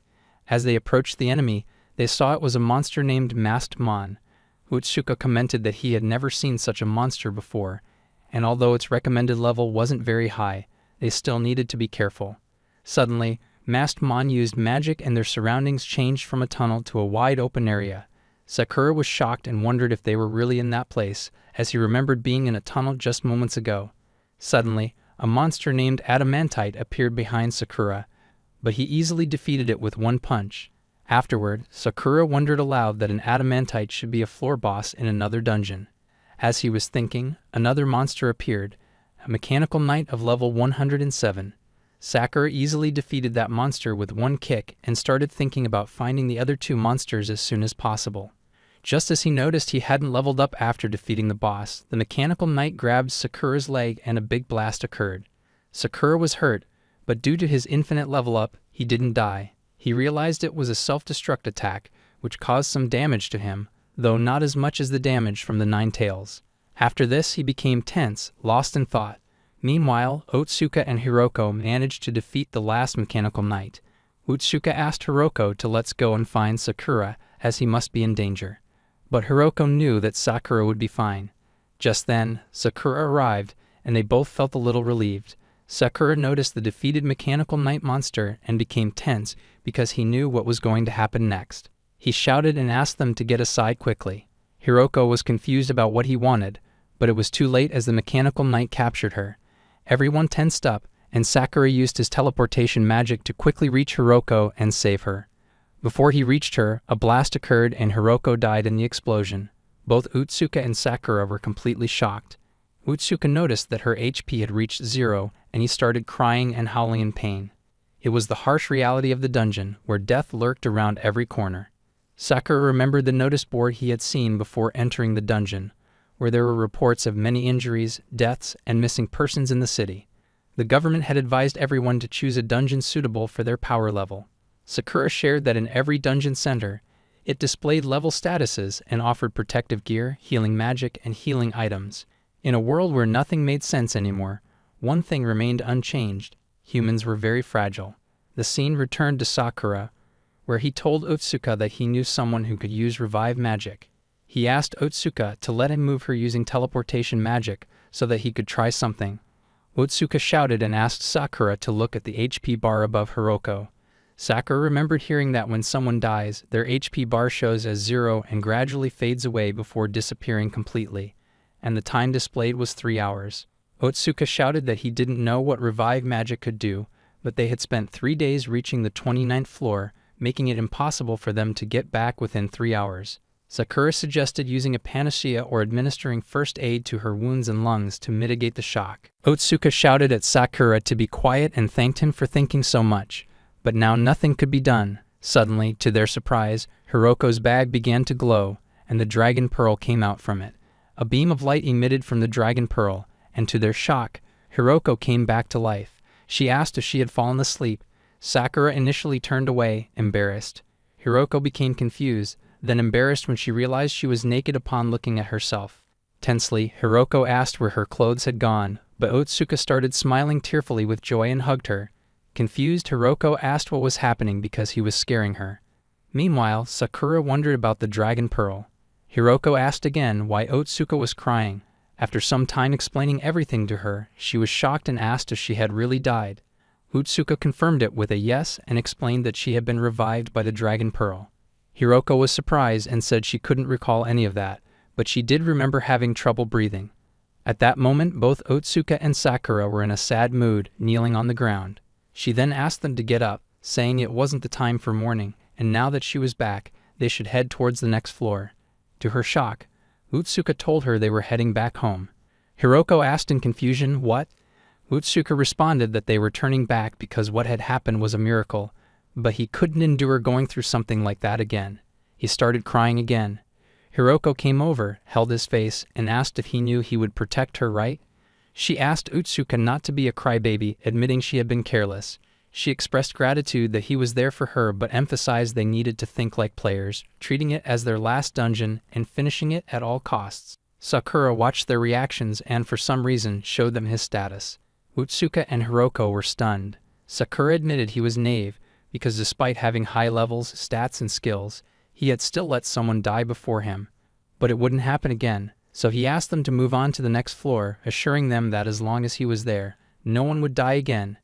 As they approached the enemy, they saw it was a monster named Masked Mon. Otsuka commented that he had never seen such a monster before, and although its recommended level wasn't very high, they still needed to be careful. Suddenly, Masked Mon used magic and their surroundings changed from a tunnel to a wide open area. Sakura was shocked and wondered if they were really in that place, as he remembered being in a tunnel just moments ago. Suddenly, a monster named Adamantite appeared behind Sakura, but he easily defeated it with one punch. Afterward, Sakura wondered aloud that an Adamantite should be a floor boss in another dungeon. As he was thinking, another monster appeared, a mechanical knight of level 107. Sakura easily defeated that monster with one kick and started thinking about finding the other two monsters as soon as possible. Just as he noticed he hadn't leveled up after defeating the boss, the mechanical knight grabbed Sakura's leg and a big blast occurred. Sakura was hurt, but due to his infinite level up, he didn't die. He realized it was a self-destruct attack, which caused some damage to him, though not as much as the damage from the Nine Tails. After this, he became tense, lost in thought. Meanwhile, Otsuka and Hiroko managed to defeat the last mechanical knight. Otsuka asked Hiroko to let's go and find Sakura, as he must be in danger. But Hiroko knew that Sakura would be fine. Just then, Sakura arrived, and they both felt a little relieved. Sakura noticed the defeated mechanical knight monster and became tense because he knew what was going to happen next. He shouted and asked them to get aside quickly. Hiroko was confused about what he wanted, but it was too late as the mechanical knight captured her. Everyone tensed up, and Sakura used his teleportation magic to quickly reach Hiroko and save her. Before he reached her, a blast occurred and Hiroko died in the explosion. Both Otsuka and Sakura were completely shocked. Otsuka noticed that her HP had reached 0, and he started crying and howling in pain. It was the harsh reality of the dungeon, where death lurked around every corner. Sakura remembered the notice board he had seen before entering the dungeon, where there were reports of many injuries, deaths, and missing persons in the city. The government had advised everyone to choose a dungeon suitable for their power level. Sakura shared that in every dungeon center, it displayed level statuses and offered protective gear, healing magic, and healing items. In a world where nothing made sense anymore, one thing remained unchanged: Humans were very fragile. The scene returned to Sakura, where he told Otsuka that he knew someone who could use revive magic. He asked Otsuka to let him move her using teleportation magic so that he could try something. Otsuka shouted and asked Sakura to look at the HP bar above Hiroko. Sakura remembered hearing that when someone dies, their HP bar shows as 0 and gradually fades away before disappearing completely, and the time displayed was 3 hours. Otsuka shouted that he didn't know what revive magic could do, but they had spent 3 days reaching the 29th floor, making it impossible for them to get back within 3 hours. Sakura suggested using a panacea or administering first aid to her wounds and lungs to mitigate the shock. Otsuka shouted at Sakura to be quiet and thanked him for thinking so much, but now nothing could be done. Suddenly, to their surprise, Hiroko's bag began to glow, and the dragon pearl came out from it. A beam of light emitted from the dragon pearl, and to their shock, Hiroko came back to life. She asked if she had fallen asleep. Sakura initially turned away, embarrassed. Hiroko became confused, then embarrassed when she realized she was naked upon looking at herself. Tensely, Hiroko asked where her clothes had gone, but Otsuka started smiling tearfully with joy and hugged her. Confused, Hiroko asked what was happening because he was scaring her. Meanwhile, Sakura wondered about the dragon pearl. Hiroko asked again why Otsuka was crying. After some time explaining everything to her, she was shocked and asked if she had really died. Otsuka confirmed it with a yes and explained that she had been revived by the dragon pearl. Hiroko was surprised and said she couldn't recall any of that, but she did remember having trouble breathing. At that moment, both Otsuka and Sakura were in a sad mood, kneeling on the ground. She then asked them to get up, saying it wasn't the time for mourning, and now that she was back, they should head towards the next floor. To her shock, Otsuka told her they were heading back home. Hiroko asked in confusion, "What?" Otsuka responded that they were turning back because what had happened was a miracle, but he couldn't endure going through something like that again. He started crying again. Hiroko came over, held his face, and asked if he knew he would protect her, right? She asked Otsuka not to be a crybaby, admitting she had been careless. She expressed gratitude that he was there for her but emphasized they needed to think like players, treating it as their last dungeon and finishing it at all costs. Sakura watched their reactions and for some reason showed them his status. Otsuka and Hiroko were stunned. Sakura admitted he was naive because despite having high levels, stats, and skills, he had still let someone die before him. But it wouldn't happen again, so he asked them to move on to the next floor, assuring them that as long as he was there, no one would die again.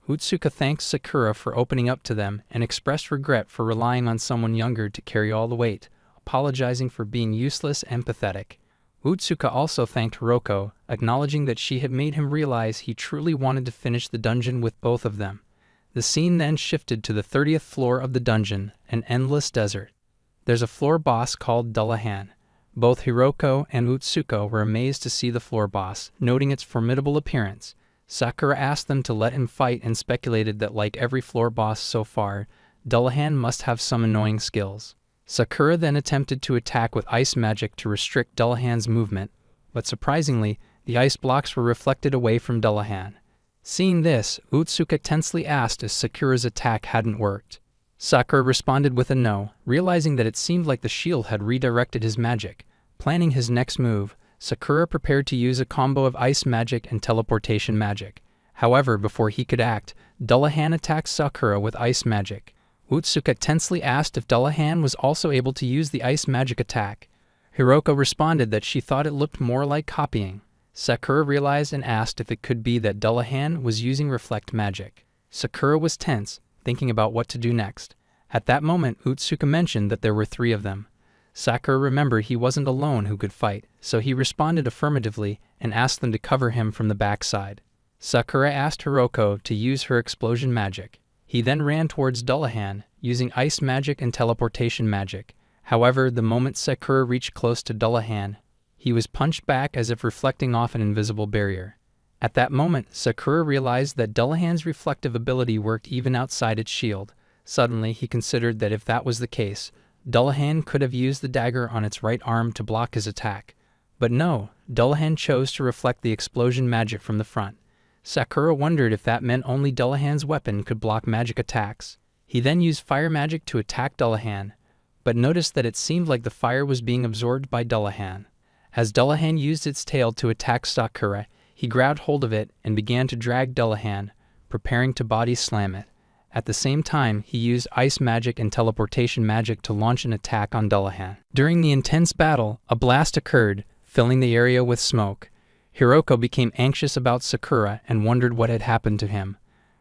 Otsuka thanked Sakura for opening up to them and expressed regret for relying on someone younger to carry all the weight, apologizing for being useless and pathetic. Otsuka also thanked Hiroko, acknowledging that she had made him realize he truly wanted to finish the dungeon with both of them. The scene then shifted to the 30th floor of the dungeon, an endless desert. There's a floor boss called Dullahan. Both Hiroko and Otsuka were amazed to see the floor boss, noting its formidable appearance. Sakura asked them to let him fight and speculated that like every floor boss so far, Dullahan must have some annoying skills. Sakura then attempted to attack with ice magic to restrict Dullahan's movement, but surprisingly, the ice blocks were reflected away from Dullahan. Seeing this, Otsuka tensely asked if Sakura's attack hadn't worked. Sakura responded with a no, realizing that it seemed like the shield had redirected his magic. Planning his next move, Sakura prepared to use a combo of ice magic and teleportation magic. However, before he could act, Dullahan attacked Sakura with ice magic. Otsuka tensely asked if Dullahan was also able to use the ice magic attack. Hiroko responded that she thought it looked more like copying. Sakura realized and asked if it could be that Dullahan was using reflect magic. Sakura was tense, thinking about what to do next. At that moment, Otsuka mentioned that there were 3 of them. Sakura remembered he wasn't alone who could fight, so he responded affirmatively and asked them to cover him from the backside. Sakura asked Hiroko to use her explosion magic. He then ran towards Dullahan, using ice magic and teleportation magic. However, the moment Sakura reached close to Dullahan, he was punched back as if reflecting off an invisible barrier. At that moment, Sakura realized that Dullahan's reflective ability worked even outside its shield. Suddenly, he considered that if that was the case, Dullahan could have used the dagger on its right arm to block his attack. But no, Dullahan chose to reflect the explosion magic from the front. Sakura wondered if that meant only Dullahan's weapon could block magic attacks. He then used fire magic to attack Dullahan, but noticed that it seemed like the fire was being absorbed by Dullahan. As Dullahan used its tail to attack Sakura, he grabbed hold of it and began to drag Dullahan, preparing to body slam it. At the same time, he used ice magic and teleportation magic to launch an attack on Dullahan. During the intense battle, a blast occurred, filling the area with smoke. Hiroko became anxious about Sakura and wondered what had happened to him.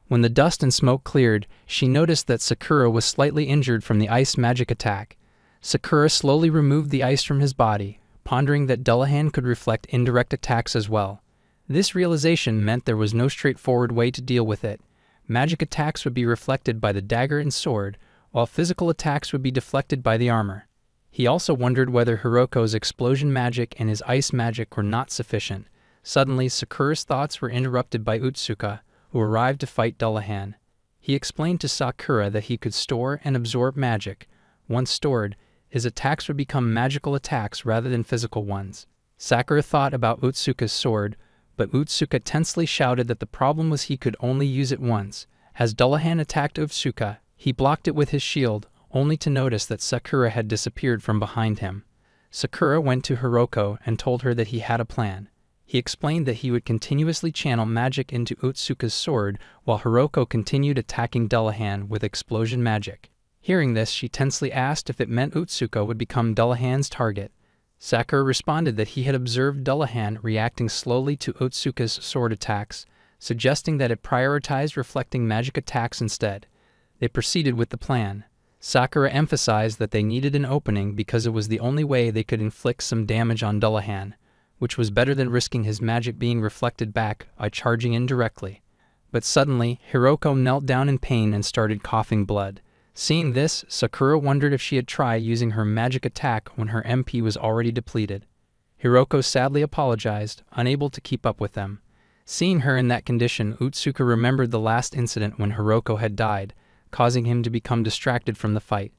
When the dust and smoke cleared, she noticed that Sakura was slightly injured from the ice magic attack. Sakura slowly removed the ice from his body, pondering that Dullahan could reflect indirect attacks as well. This realization meant there was no straightforward way to deal with it. Magic attacks would be reflected by the dagger and sword, while physical attacks would be deflected by the armor. He also wondered whether Hiroko's explosion magic and his ice magic were not sufficient. Suddenly, Sakura's thoughts were interrupted by Utsuka, who arrived to fight Dullahan. He explained to Sakura that he could store and absorb magic. Once stored, his attacks would become magical attacks rather than physical ones. Sakura thought about Utsuka's sword, but Utsuka tensely shouted that the problem was he could only use it once. As Dullahan attacked Utsuka, he blocked it with his shield, only to notice that Sakura had disappeared from behind him. Sakura went to Hiroko and told her that he had a plan. He explained that he would continuously channel magic into Utsuka's sword while Hiroko continued attacking Dullahan with explosion magic. Hearing this, she tensely asked if it meant Utsuka would become Dullahan's target. Sakura responded that he had observed Dullahan reacting slowly to Utsuka's sword attacks, suggesting that it prioritized reflecting magic attacks instead. They proceeded with the plan. Sakura emphasized that they needed an opening because it was the only way they could inflict some damage on Dullahan, which was better than risking his magic being reflected back by charging in directly. But suddenly, Hiroko knelt down in pain and started coughing blood. Seeing this, Sakura wondered if she had tried using her magic attack when her MP was already depleted. Hiroko sadly apologized, unable to keep up with them. Seeing her in that condition, Utsuka remembered the last incident when Hiroko had died, causing him to become distracted from the fight.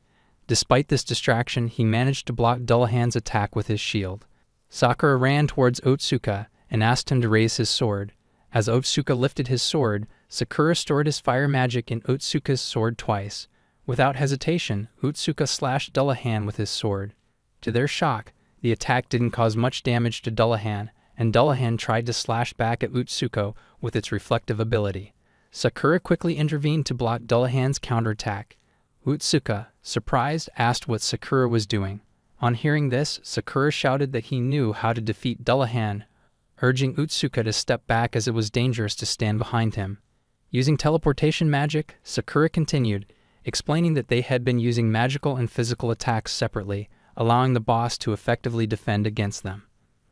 Despite this distraction, he managed to block Dullahan's attack with his shield. Sakura ran towards Utsuka and asked him to raise his sword. As Utsuka lifted his sword, Sakura stored his fire magic in Utsuka's sword twice. Without hesitation, Utsuka slashed Dullahan with his sword. To their shock, the attack didn't cause much damage to Dullahan, and Dullahan tried to slash back at Utsuka with its reflective ability. Sakura quickly intervened to block Dullahan's counterattack. Utsuka, surprised, asked what Sakura was doing. On hearing this, Sakura shouted that he knew how to defeat Dullahan, urging Utsuka to step back as it was dangerous to stand behind him. Using teleportation magic, Sakura continued, explaining that they had been using magical and physical attacks separately, allowing the boss to effectively defend against them.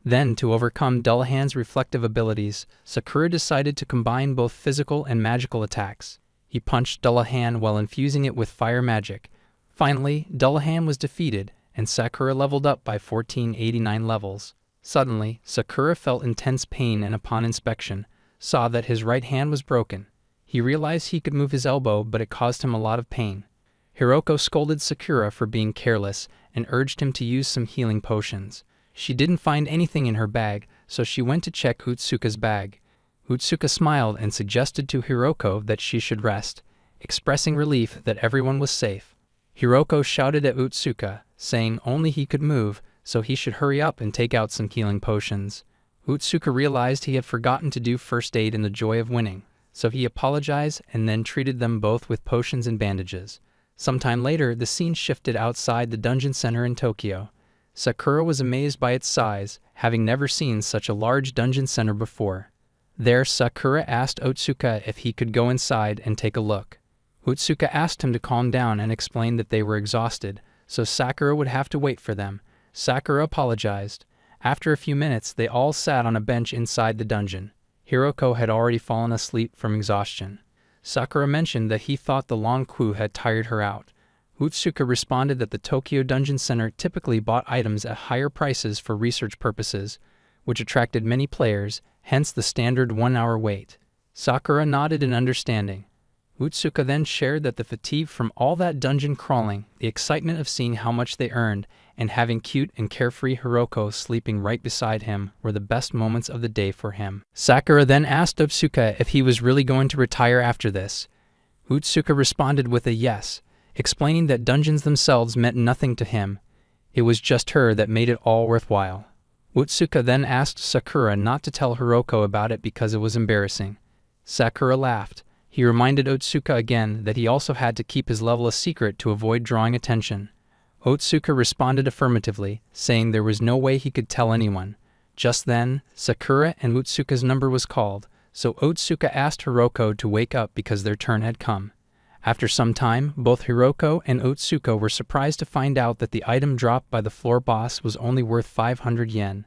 Then, to overcome Dullahan's reflective abilities, Sakura decided to combine both physical and magical attacks. He punched Dullahan while infusing it with fire magic. Finally, Dullahan was defeated, and Sakura leveled up by 1489 levels. Suddenly, Sakura felt intense pain and upon inspection, saw that his right hand was broken. He realized he could move his elbow, but it caused him a lot of pain. Hiroko scolded Sakura for being careless and urged him to use some healing potions. She didn't find anything in her bag, so she went to check Utsuka's bag. Utsuka smiled and suggested to Hiroko that she should rest, expressing relief that everyone was safe. Hiroko shouted at Utsuka, saying only he could move, so he should hurry up and take out some healing potions. Utsuka realized he had forgotten to do first aid in the joy of winning, so he apologized and then treated them both with potions and bandages. Sometime later, the scene shifted outside the dungeon center in Tokyo. Sakura was amazed by its size, having never seen such a large dungeon center before. There, Sakura asked Utsuka if he could go inside and take a look. Utsuka asked him to calm down and explained that they were exhausted, so Sakura would have to wait for them. Sakura apologized. After a few minutes, they all sat on a bench inside the dungeon. Hiroko had already fallen asleep from exhaustion. Sakura mentioned that he thought the long queue had tired her out. Utsuka responded that the Tokyo Dungeon Center typically bought items at higher prices for research purposes, which attracted many players, hence the standard 1-hour wait. Sakura nodded in understanding. Utsuka then shared that the fatigue from all that dungeon crawling, the excitement of seeing how much they earned, and having cute and carefree Hiroko sleeping right beside him were the best moments of the day for him. Sakura then asked Utsuka if he was really going to retire after this. Utsuka responded with a yes, explaining that dungeons themselves meant nothing to him. It was just her that made it all worthwhile. Utsuka then asked Sakura not to tell Hiroko about it because it was embarrassing. Sakura laughed. He reminded Otsuka again that he also had to keep his level a secret to avoid drawing attention. Otsuka responded affirmatively, saying there was no way he could tell anyone. Just then, Sakura and Otsuka's number was called, so Otsuka asked Hiroko to wake up because their turn had come. After some time, both Hiroko and Otsuka were surprised to find out that the item dropped by the floor boss was only worth 500 yen.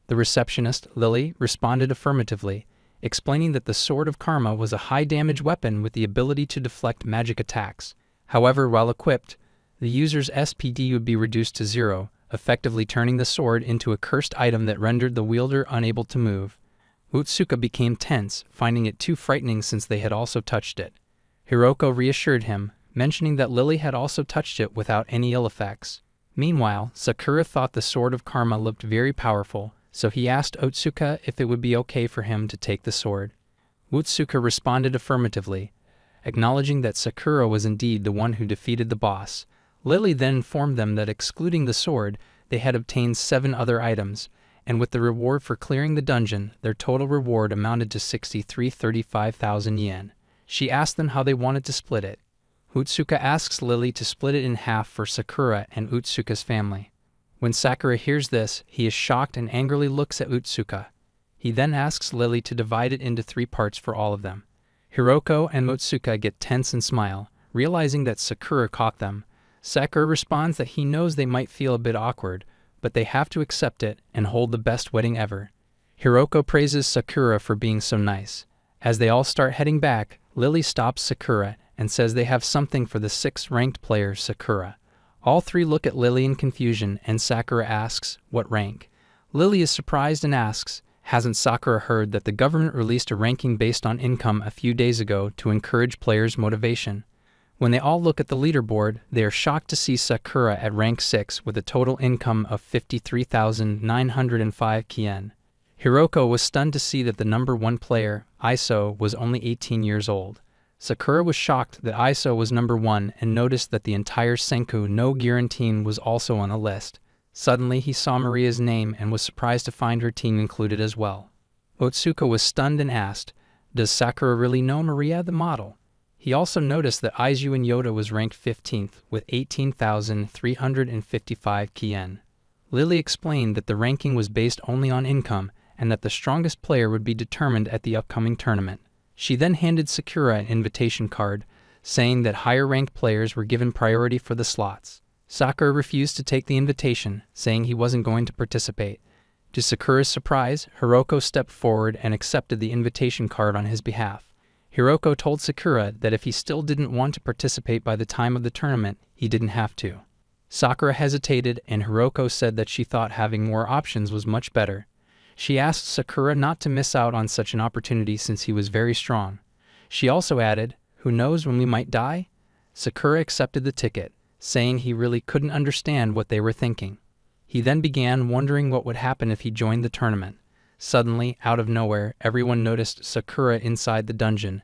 The receptionist, Lily, responded affirmatively, explaining that the Sword of Karma was a high-damage weapon with the ability to deflect magic attacks. However, while equipped, the user's SPD would be reduced to 0, effectively turning the sword into a cursed item that rendered the wielder unable to move. Otsuka became tense, finding it too frightening since they had also touched it. Hiroko reassured him, mentioning that Lily had also touched it without any ill effects. Meanwhile, Sakura thought the Sword of Karma looked very powerful, so he asked Otsuka if it would be okay for him to take the sword. Otsuka responded affirmatively, acknowledging that Sakura was indeed the one who defeated the boss. Lily then informed them that excluding the sword, they had obtained 7 other items, and with the reward for clearing the dungeon, their total reward amounted to 35,000 yen. She asked them how they wanted to split it. Otsuka asks Lily to split it in half for Sakura and Otsuka's family. When Sakura hears this, he is shocked and angrily looks at Otsuka. He then asks Lily to divide it into 3 parts for all of them. Hiroko and Otsuka get tense and smile, realizing that Sakura caught them. Sakura responds that he knows they might feel a bit awkward, but they have to accept it and hold the best wedding ever. Hiroko praises Sakura for being so nice. As they all start heading back, Lily stops Sakura and says they have something for the 6th-ranked player, Sakura. All 3 look at Lily in confusion, and Sakura asks, "What rank?" Lily is surprised and asks, hasn't Sakura heard that the government released a ranking based on income a few days ago to encourage players' motivation? When they all look at the leaderboard, they are shocked to see Sakura at rank 6 with a total income of 53,905 yen. Hiroko was stunned to see that the number 1 player, Iso, was only 18 years old. Sakura was shocked that Iso was number 1 and noticed that the entire Senku no Girin team was also on the list. Suddenly he saw Maria's name and was surprised to find her team included as well. Otsuka was stunned and asked, "Does Sakura really know Maria the model?" He also noticed that Aizu and Yoda was ranked 15th with 18,355 yen. Lily explained that the ranking was based only on income and that the strongest player would be determined at the upcoming tournament. She then handed Sakura an invitation card, saying that higher-ranked players were given priority for the slots. Sakura refused to take the invitation, saying he wasn't going to participate. To Sakura's surprise, Hiroko stepped forward and accepted the invitation card on his behalf. Hiroko told Sakura that if he still didn't want to participate by the time of the tournament, he didn't have to. Sakura hesitated, and Hiroko said that she thought having more options was much better. She asked Sakura not to miss out on such an opportunity since he was very strong. She also added, "Who knows when we might die?" Sakura accepted the ticket, saying he really couldn't understand what they were thinking. He then began wondering what would happen if he joined the tournament. Suddenly, out of nowhere, everyone noticed Sakura inside the dungeon,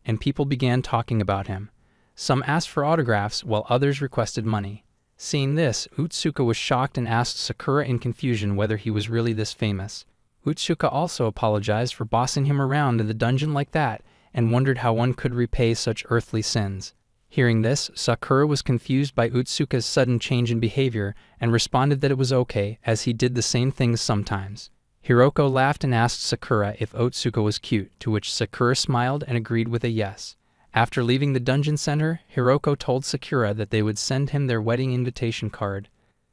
and people began talking about him. Some asked for autographs, while others requested money. Seeing this, Otsuka was shocked and asked Sakura in confusion whether he was really this famous. Otsuka also apologized for bossing him around in the dungeon like that, and wondered how one could repay such earthly sins. Hearing this, Sakura was confused by Otsuka's sudden change in behavior and responded that it was okay, as he did the same things sometimes. Hiroko laughed and asked Sakura if Otsuka was cute, to which Sakura smiled and agreed with a yes. After leaving the dungeon center, Hiroko told Sakura that they would send him their wedding invitation card.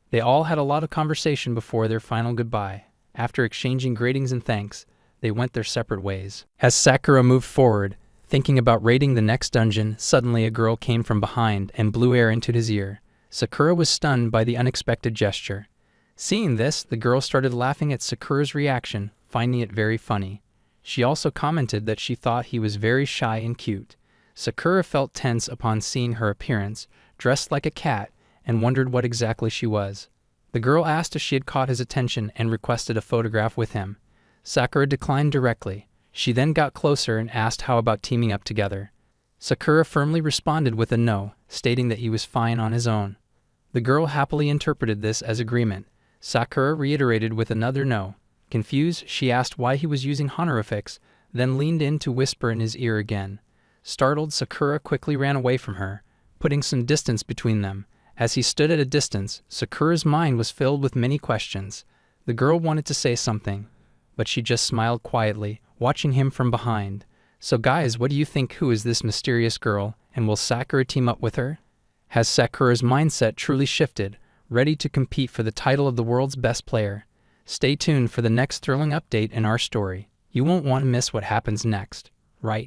They all had a lot of conversation before their final goodbye. After exchanging greetings and thanks, they went their separate ways. As Sakura moved forward, thinking about raiding the next dungeon, suddenly a girl came from behind and blew air into his ear. Sakura was stunned by the unexpected gesture. Seeing this, the girl started laughing at Sakura's reaction, finding it very funny. She also commented that she thought he was very shy and cute. Sakura felt tense upon seeing her appearance, dressed like a cat, and wondered what exactly she was. The girl asked if she had caught his attention and requested a photograph with him. Sakura declined directly. She then got closer and asked how about teaming up together. Sakura firmly responded with a no, stating that he was fine on his own. The girl happily interpreted this as agreement. Sakura reiterated with another no. Confused, she asked why he was using honorifics, then leaned in to whisper in his ear again. Startled, Sakura quickly ran away from her, putting some distance between them. As he stood at a distance, Sakura's mind was filled with many questions. The girl wanted to say something, but she just smiled quietly, watching him from behind. So guys, what do you think? Who is this mysterious girl, and will Sakura team up with her? Has Sakura's mindset truly shifted, ready to compete for the title of the world's best player? Stay tuned for the next thrilling update in our story. You won't want to miss what happens next, right?